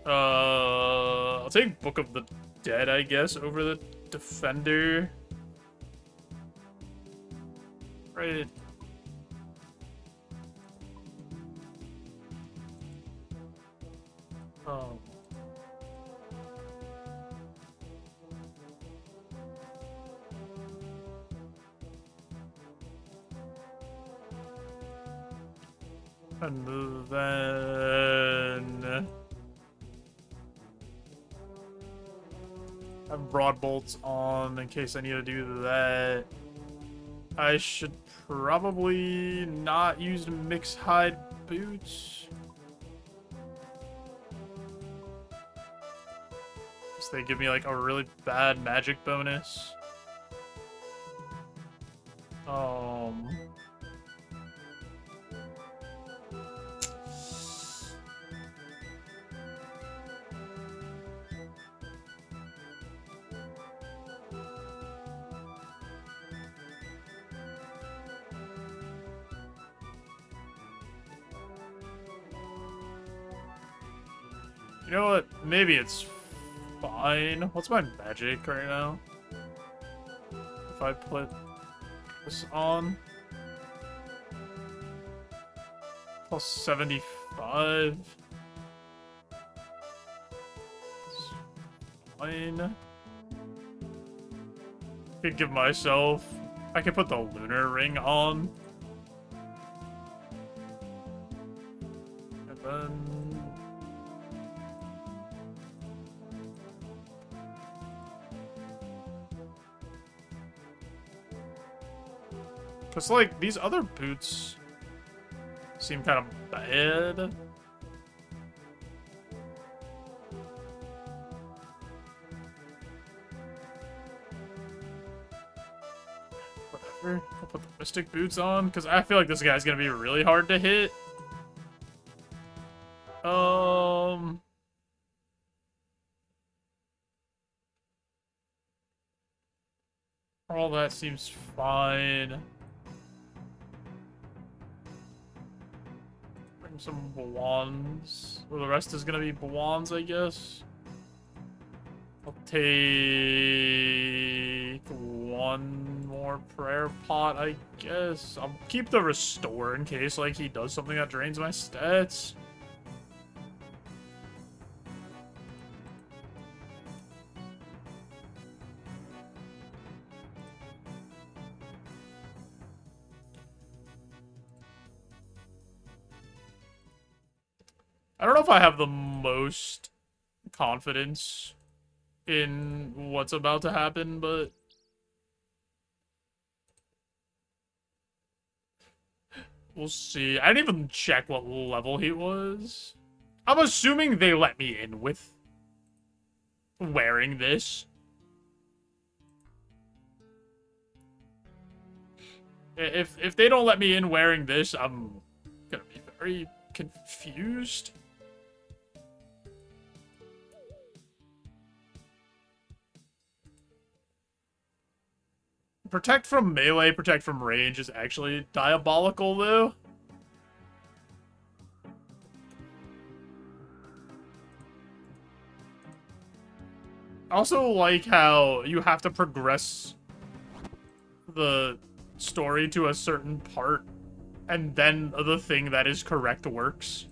I'll take Book of the Dead, I guess, over the Defender. Right. Oh. And then I have broad bolts on in case I need to do that. I should probably not use mixed hide boots. Because they give me like a really bad magic bonus. You know what? Maybe it's fine. What's my magic right now? If I put this on. Plus 75. It's fine. I could give myself... I could put the lunar ring on. And then... Because, like, these other boots seem kind of bad. Whatever. I'll put the mystic boots on, because I feel like this guy's going to be really hard to hit. All that seems fine. Some Bawans. Well, the rest is gonna be Bawans, I guess. I'll take one more prayer pot, I guess. I'll keep the restore in case, like, he does something that drains my stats. I don't know if I have the most confidence in what's about to happen, but we'll see. I didn't even check what level he was. I'm assuming they let me in with wearing this. If they don't let me in wearing this, I'm gonna be very confused. Protect from melee, protect from range is actually diabolical, though. I also like how you have to progress the story to a certain part, and then the thing that is correct works.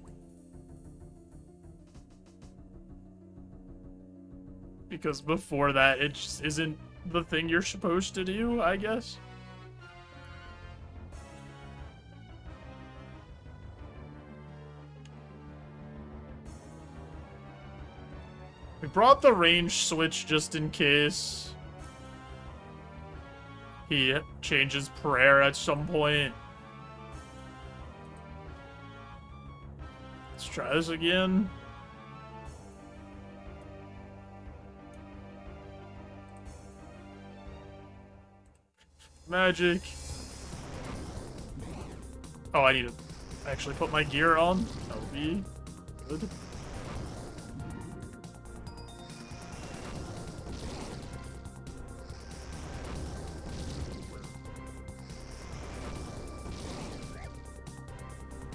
Because before that, it just isn't the thing you're supposed to do, I guess. We brought the range switch just in case he changes prayer at some point. Let's try this again. Magic. Oh, I need to actually put my gear on. That would be good.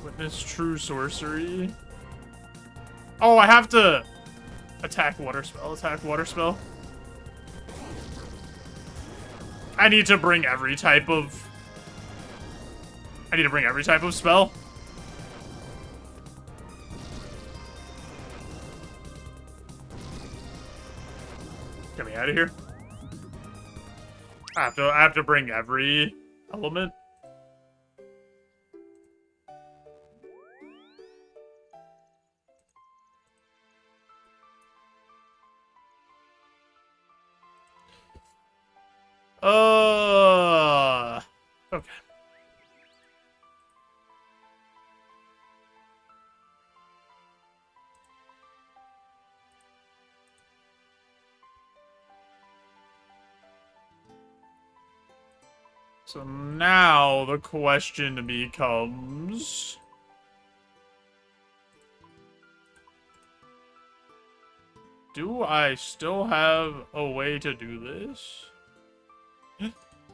Witness true sorcery. Oh, I have to attack water spell. Attack water spell. I need to bring every type of... every type of spell. Get me out of here. I have to bring every element. Okay. So now the question becomes... do I still have a way to do this?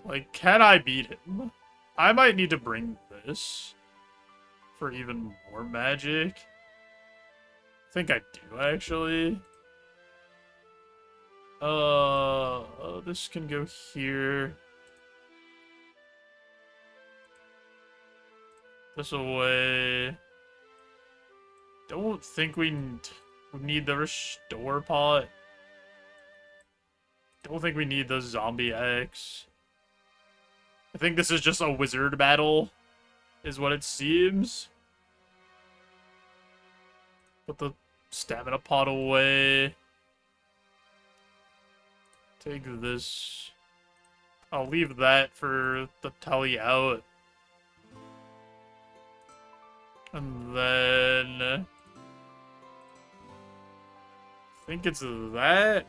Like, can I beat him? I might need to bring this for even more magic. I think I do, actually. This can go here. This away. Don't think we need the restore pot. Don't think we need the zombie X. I think this is just a wizard battle, is what it seems. Put the stamina pot away. Take this. I'll leave that for the tally out. And then... I think it's that.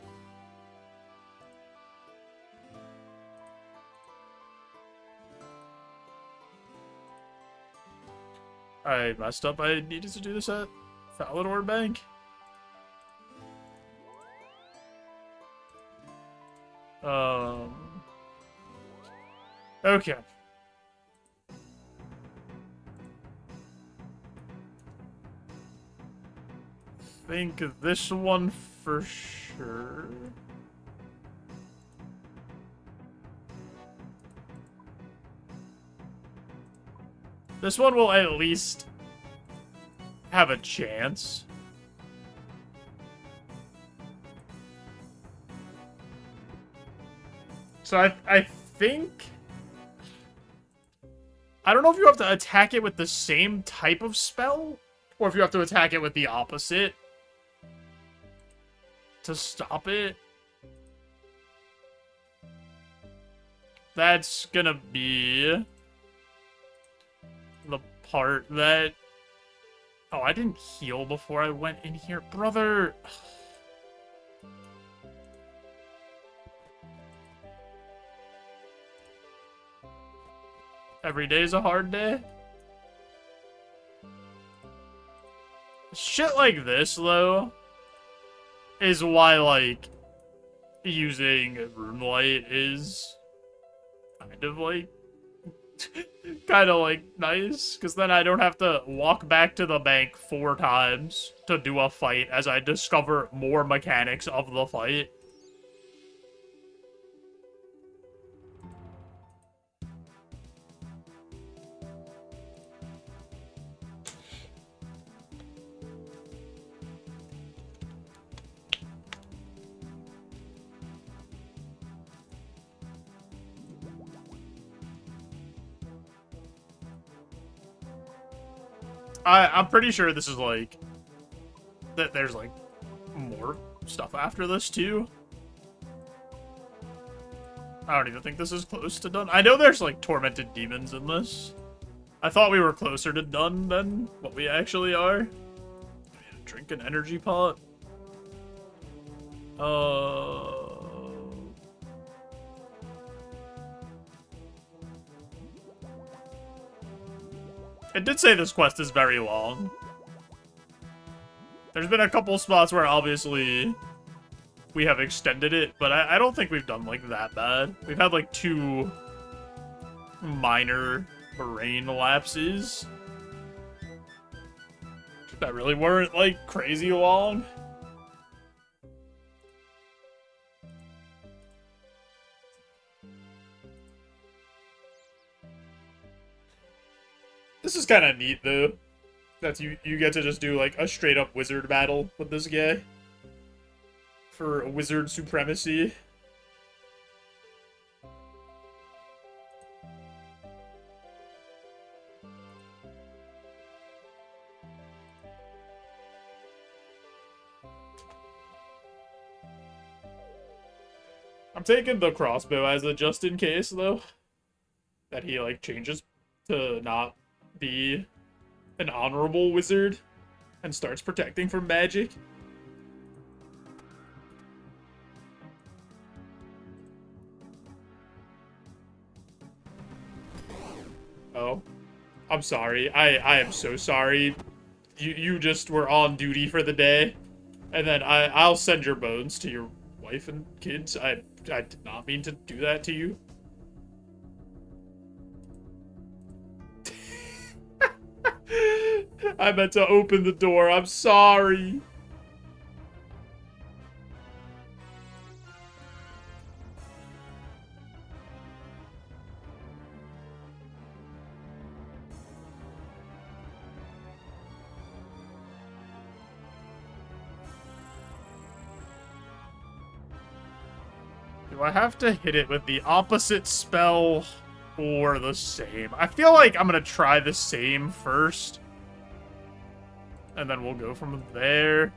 I messed up. I needed to do this at Falador Bank. Okay. Think this one for sure. This one will at least have a chance. So I think... I don't know if you have to attack it with the same type of spell, or if you have to attack it with the opposite to stop it. That's gonna be the part that... Oh, I didn't heal before I went in here. Brother! Every day's a hard day? Shit like this, though, is why, like, using Runelight is kind of, like, nice, because then I don't have to walk back to the bank 4 times to do a fight as I discover more mechanics of the fight. I'm pretty sure this is, like, that there's, like, more stuff after this, too. I don't even think this is close to done. I know there's, like, tormented demons in this. I thought we were closer to done than what we actually are. Drink an energy pot. It did say this quest is very long. There's been a couple spots where obviously we have extended it, but I don't think we've done, like, that bad. We've had, like, 2 minor brain lapses that really weren't, like, crazy long. This is kind of neat, though. That you get to just do, like, a straight-up wizard battle with this guy. for wizard supremacy. I'm taking the crossbow as a just in case, though. That he, like, changes to not be an honorable wizard and starts protecting from magic. Oh. I'm sorry. I am so sorry. You just were on duty for the day. And then I'll send your bones to your wife and kids. I did not mean to do that to you. I meant to open the door. I'm sorry. Do I have to hit it with the opposite spell or the same? I feel like I'm gonna try the same first. And then we'll go from there.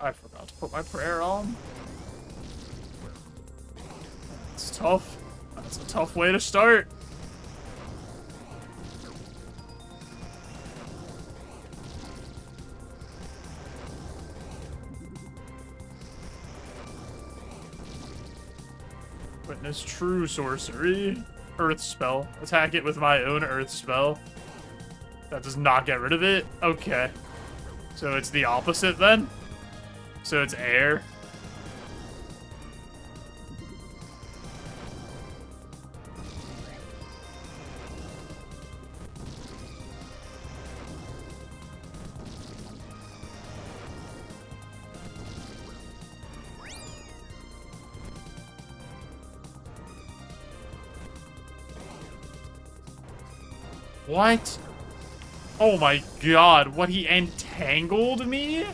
I forgot to put my prayer on. It's tough. That's a tough way to start. Witness true sorcery. Earth spell. Attack it with my own earth spell. That does not get rid of it? Okay. So it's the opposite then? So it's air. What? Oh my god, what, he entangled me?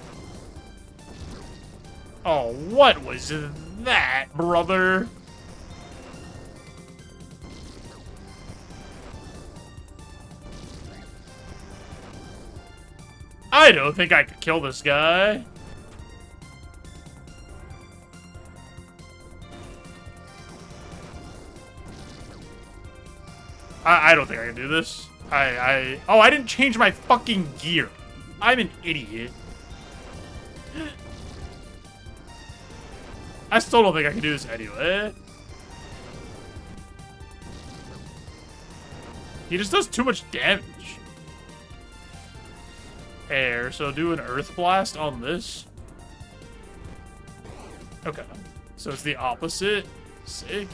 Oh, what was that, brother? I don't think I could kill this guy. I don't think I can do this. Oh, I didn't change my fucking gear. I'm an idiot. I still don't think I can do this anyway. He just does too much damage. Air, so do an earth blast on this. Okay. So it's the opposite. Sick.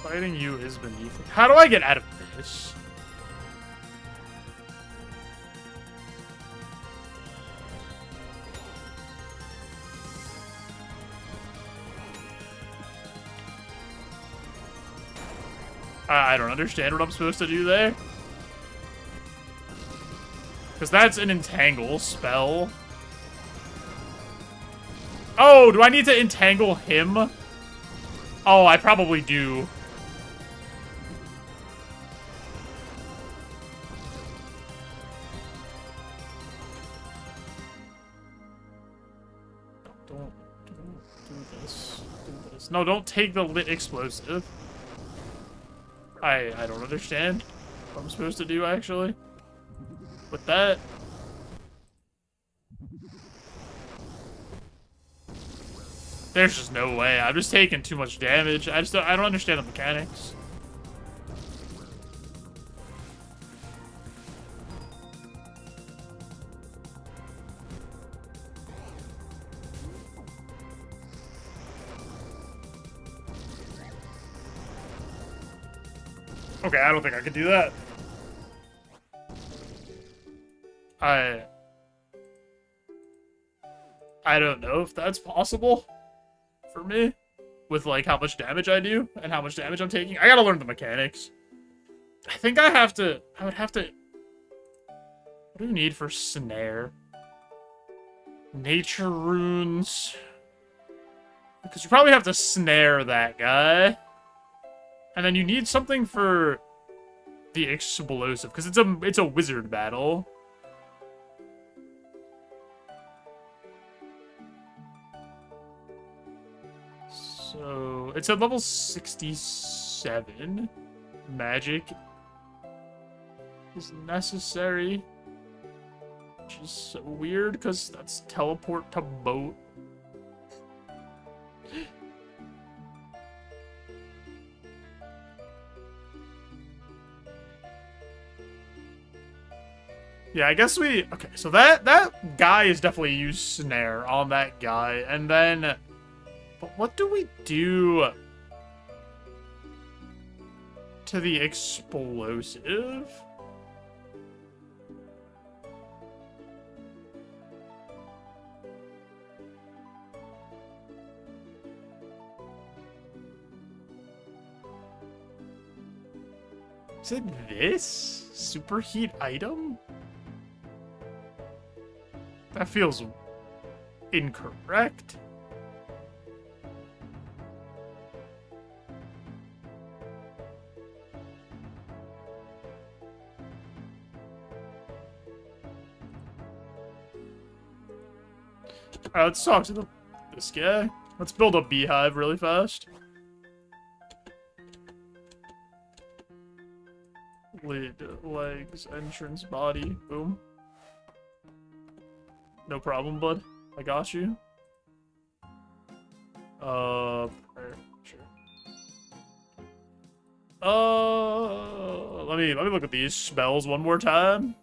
Fighting you is beneath me. How do I get out of this? I don't understand what I'm supposed to do there. Because that's an entangle spell. Oh, do I need to entangle him? Oh, I probably do. Don't do this. Do this. No, don't take the lit explosive. I don't understand what I'm supposed to do, actually. With that. There's just no way. I'm just taking too much damage. I don't understand the mechanics. Okay, I don't think I could do that. I don't know if that's possible for me with like how much damage I do and how much damage I'm taking. I gotta learn the mechanics. I think I would have to. What do you need for snare? Nature runes. Because you probably have to snare that guy. And then you need something for the explosive, because it's a wizard battle. So it's at level 67. Magic is necessary, which is weird because that's teleport to boat. Yeah, I guess we... Okay, so that guy is definitely used snare on that guy. And then... But what do we do to the explosive? Is it this? Superheat item? That feels incorrect. Alright, let's talk to this guy. Let's build a beehive really fast. Lid, legs, entrance, body. Boom. No problem, bud. I got you. Prayer. Sure. Let me look at these spells one more time.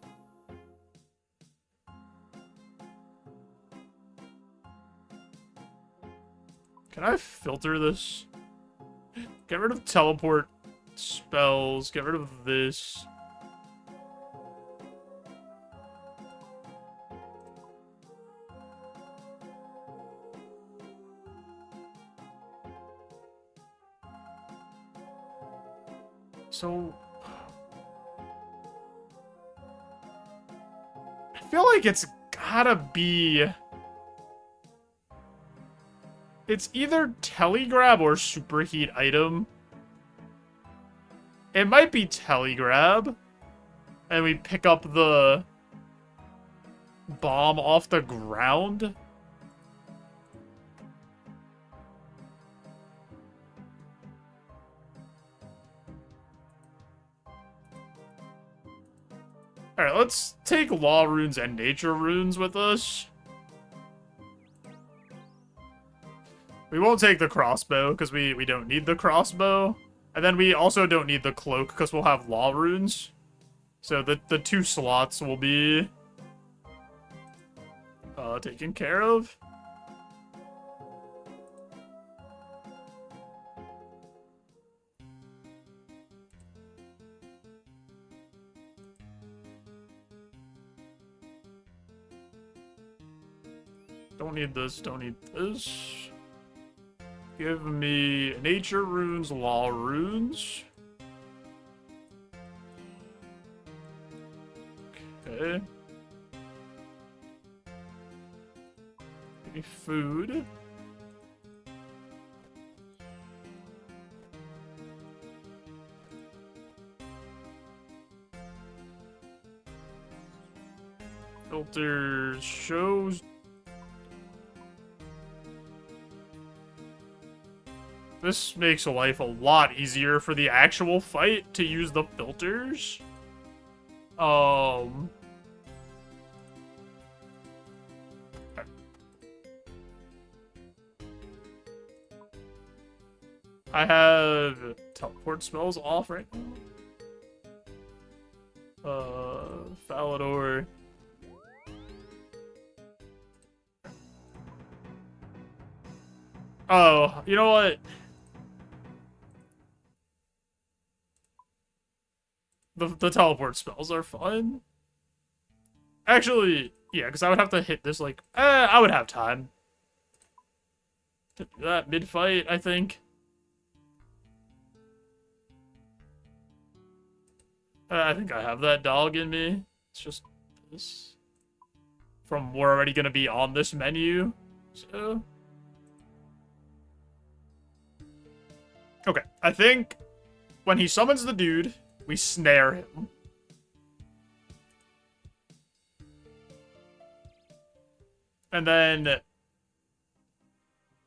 Can I filter this? Get rid of teleport spells. Get rid of this. So... I feel like it's gotta be... It's either telegrab or superheat item. It might be telegrab. And we pick up the bomb off the ground. Alright, let's take law runes and nature runes with us. We won't take the crossbow, because we don't need the crossbow. And then we also don't need the cloak, because we'll have law runes. So the 2 slots will be... taken care of. Don't need this, don't need this. Give me nature runes, law runes. Okay. Give me food. Filters shows. This makes life a lot easier for the actual fight to use the filters. I have teleport spells off right now. Falador. Oh, you know what? The teleport spells are fun. Actually, yeah, because I would have to hit this, like, I would have time to do that mid-fight, I think. I think I have that dog in me. It's just this. We're already going to be on this menu, so... Okay, I think when he summons the dude, we snare him. And then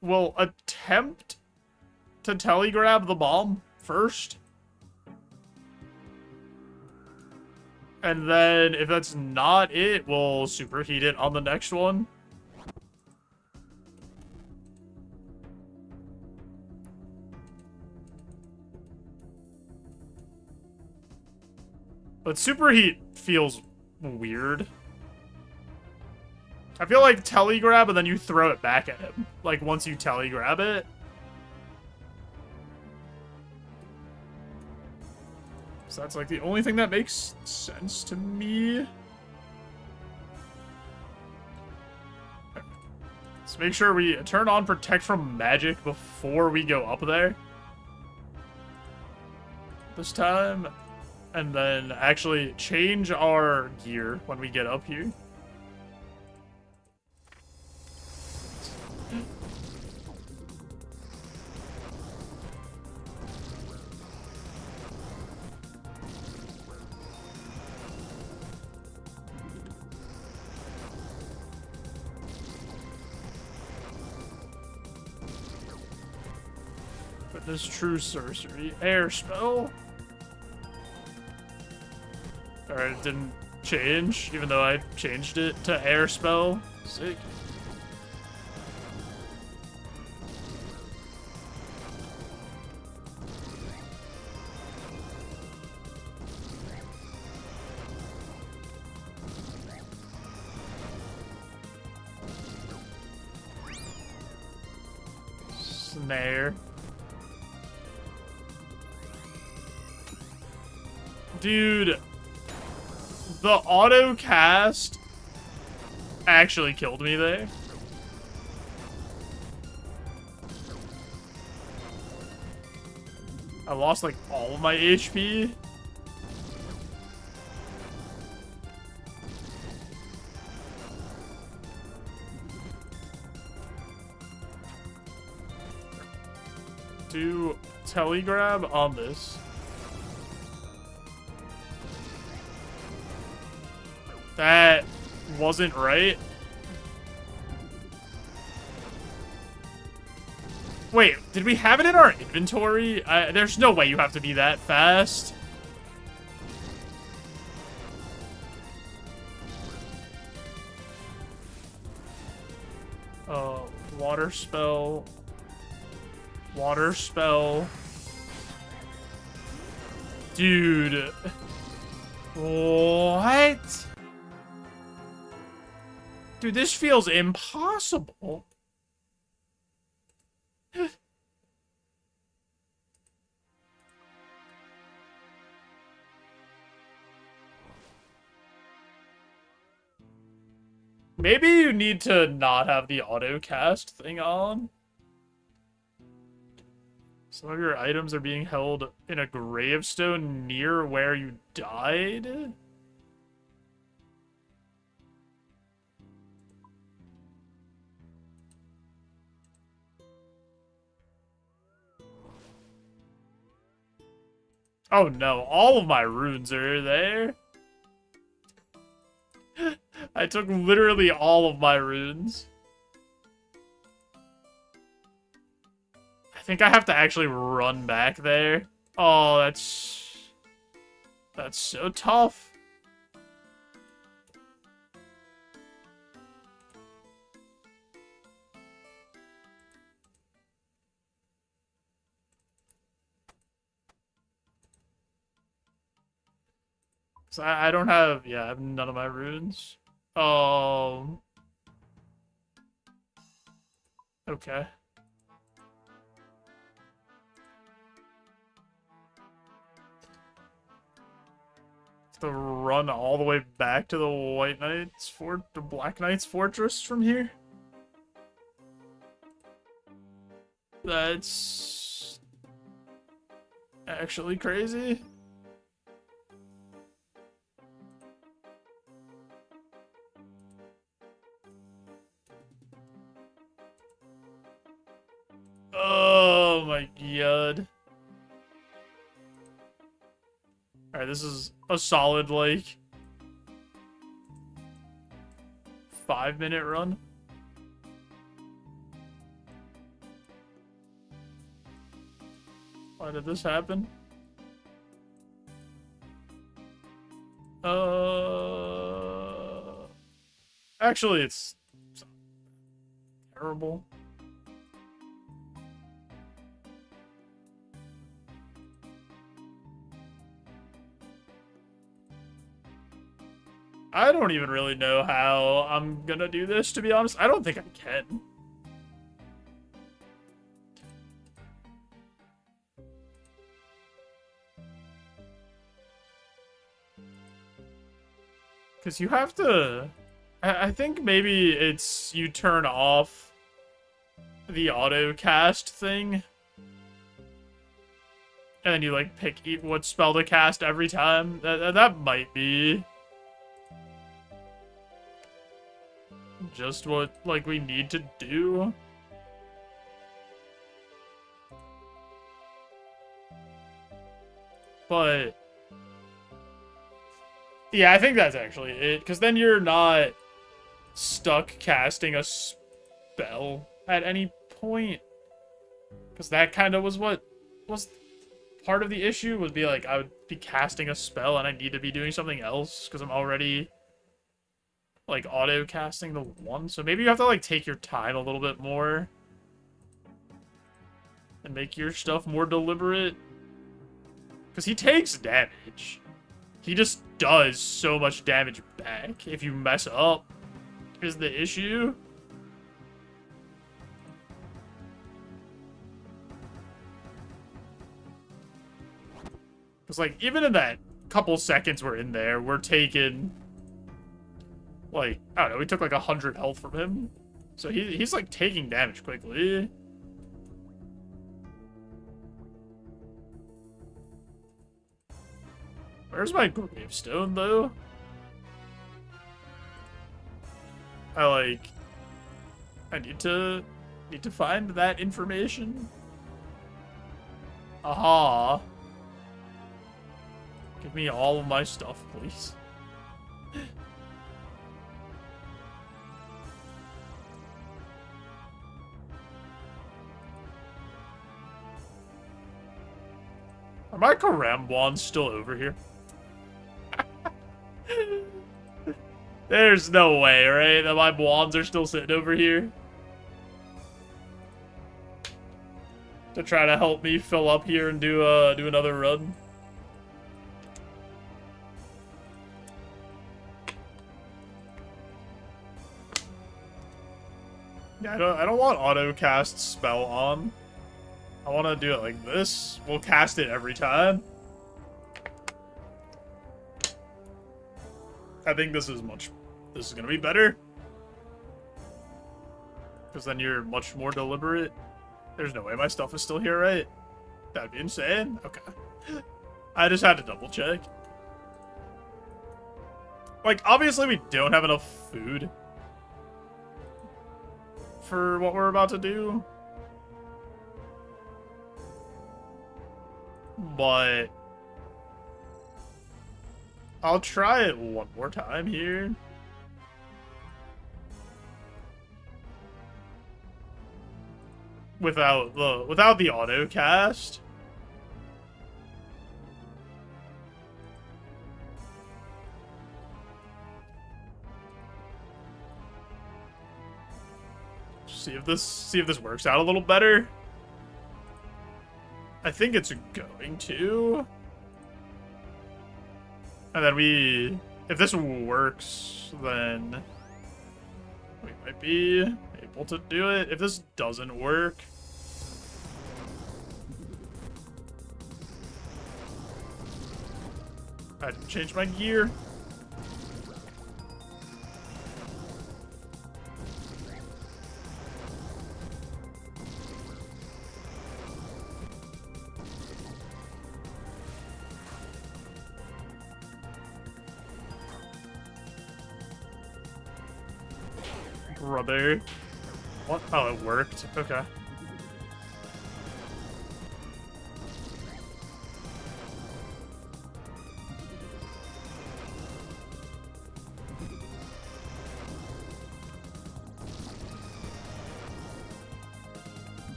we'll attempt to telegrab the bomb first. And then if that's not it, we'll superheat it on the next one. But superheat feels weird. I feel like telegrab and then you throw it back at him. Like once you telegrab it. So that's like the only thing that makes sense to me. Let's make sure we turn on protect from magic before we go up there. This time. And then actually change our gear when we get up here. But this true sorcery. Air spell. Alright, it didn't change, even though I changed it to air spell. Sick. Snare. Dude. The auto cast actually killed me there. I lost like all of my HP. Do telegrab on this. That wasn't right. Wait, did we have it in our inventory? There's no way you have to be that fast. Water spell. Water spell. Dude. What? Dude, this feels impossible. Maybe you need to not have the auto cast thing on. Some of your items are being held in a gravestone near where you died. Oh no, all of my runes are there. I took literally all of my runes. I think I have to actually run back there. Oh, that's so tough. So I don't have, yeah, I have none of my runes. Oh. Okay. to run all the way back to the Black Knight's fortress from here. That's actually crazy. Oh my god. Alright, this is a solid, like, 5-minute run. Why did this happen? Actually, it's terrible. I don't even really know how I'm gonna do this, to be honest. I don't think I can. Because you have to... I think maybe it's you turn off the auto cast thing. And then you, like, pick what spell to cast every time. That might be... just what, like, we need to do. But... yeah, I think that's actually it. Because then you're not stuck casting a spell at any point. Because that kind of was what was part of the issue. Would be like, I would be casting a spell and I need to be doing something else. Because I'm already... like, auto-casting the one. So maybe you have to, like, take your time a little bit more. And make your stuff more deliberate. Because he takes damage. He just does so much damage back. If you mess up, is the issue. Because, like, even in that couple seconds we're in there, we're taking... like, I don't know, we took like 100 health from him. So he's like taking damage quickly. Where's my gravestone though? I need to find that information. Aha. Give me all of my stuff, please. Are my Karam wands still over here? There's no way, right? That my wands are still sitting over here. To try to help me fill up here and do another run. Yeah, I don't want auto cast spell on. I want to do it like this. We'll cast it every time. I think this is gonna be better. Because then you're much more deliberate. There's no way my stuff is still here, right? That'd be insane. Okay. I just had to double check. Like, obviously we don't have enough food for what we're about to do. But I'll try it one more time here. Without the auto cast. See if this works out a little better. I think it's going to. And then if this works, then we might be able to do it. If this doesn't work, I had to change my gear. Brother. What? Oh, it worked. Okay.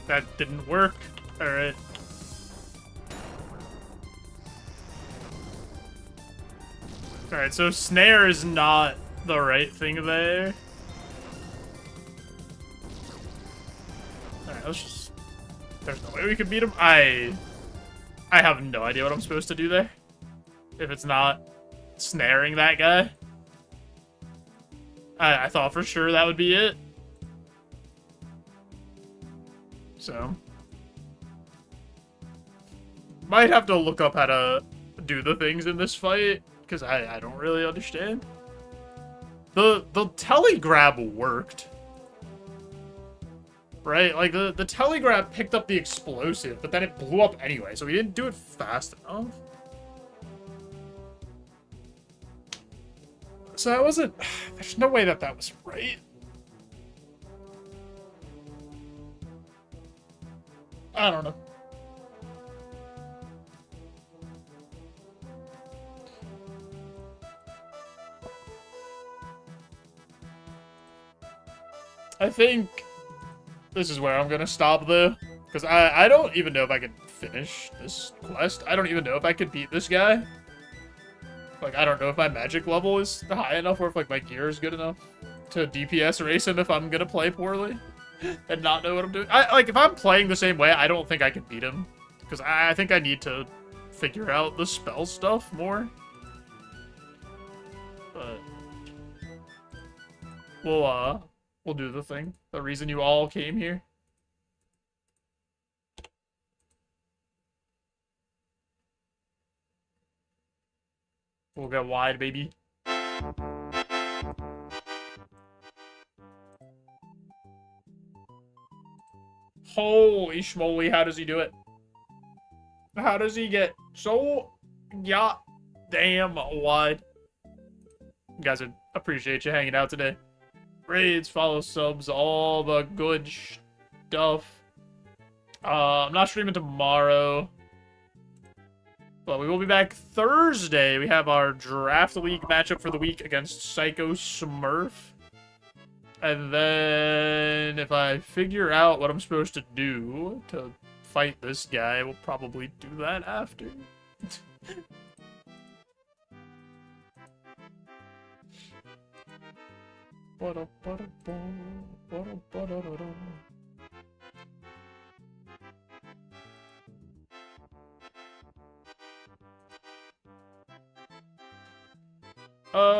That didn't work. Alright. Alright, so snare is not the right thing there. Alright, let's just... There's no way we can beat him. I have no idea what I'm supposed to do there. If it's not snaring that guy. I thought for sure that would be it. So... Might have to look up how to do the things in this fight. Because I don't really understand. The telegrab worked. Right? Like, the telegrab picked up the explosive, but then it blew up anyway, so we didn't do it fast enough. So that wasn't... There's no way that that was right. I don't know. I think this is where I'm gonna stop, though. Because I don't even know if I can finish this quest. I don't even know if I could beat this guy. Like, I don't know if my magic level is high enough or if, like, my gear is good enough to DPS race him if I'm gonna play poorly and not know what I'm doing. Like, if I'm playing the same way, I don't think I can beat him. Because I think I need to figure out the spell stuff more. But... We'll do the thing. The reason you all came here. We'll get wide, baby. Holy schmoly, how does he do it? How does he get so damn wide? You guys, I appreciate you hanging out today. Raids, follow, subs, all the good stuff. I'm not streaming tomorrow. But we will be back Thursday. We have our Draft League matchup for the week against Psycho Smurf. And then if I figure out what I'm supposed to do to fight this guy, we'll probably do that after.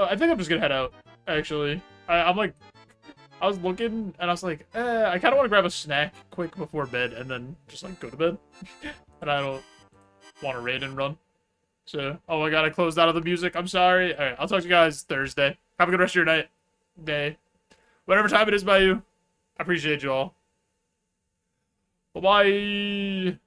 I think I'm just gonna head out, actually. I'm like, I was looking, and I was like, I kind of want to grab a snack quick before bed, and then just, like, go to bed. And I don't want to raid and run. So, oh my god, I closed out of the music. I'm sorry. Alright, I'll talk to you guys Thursday. Have a good rest of your night, day, whatever time it is by you. I appreciate you all. Bye-bye.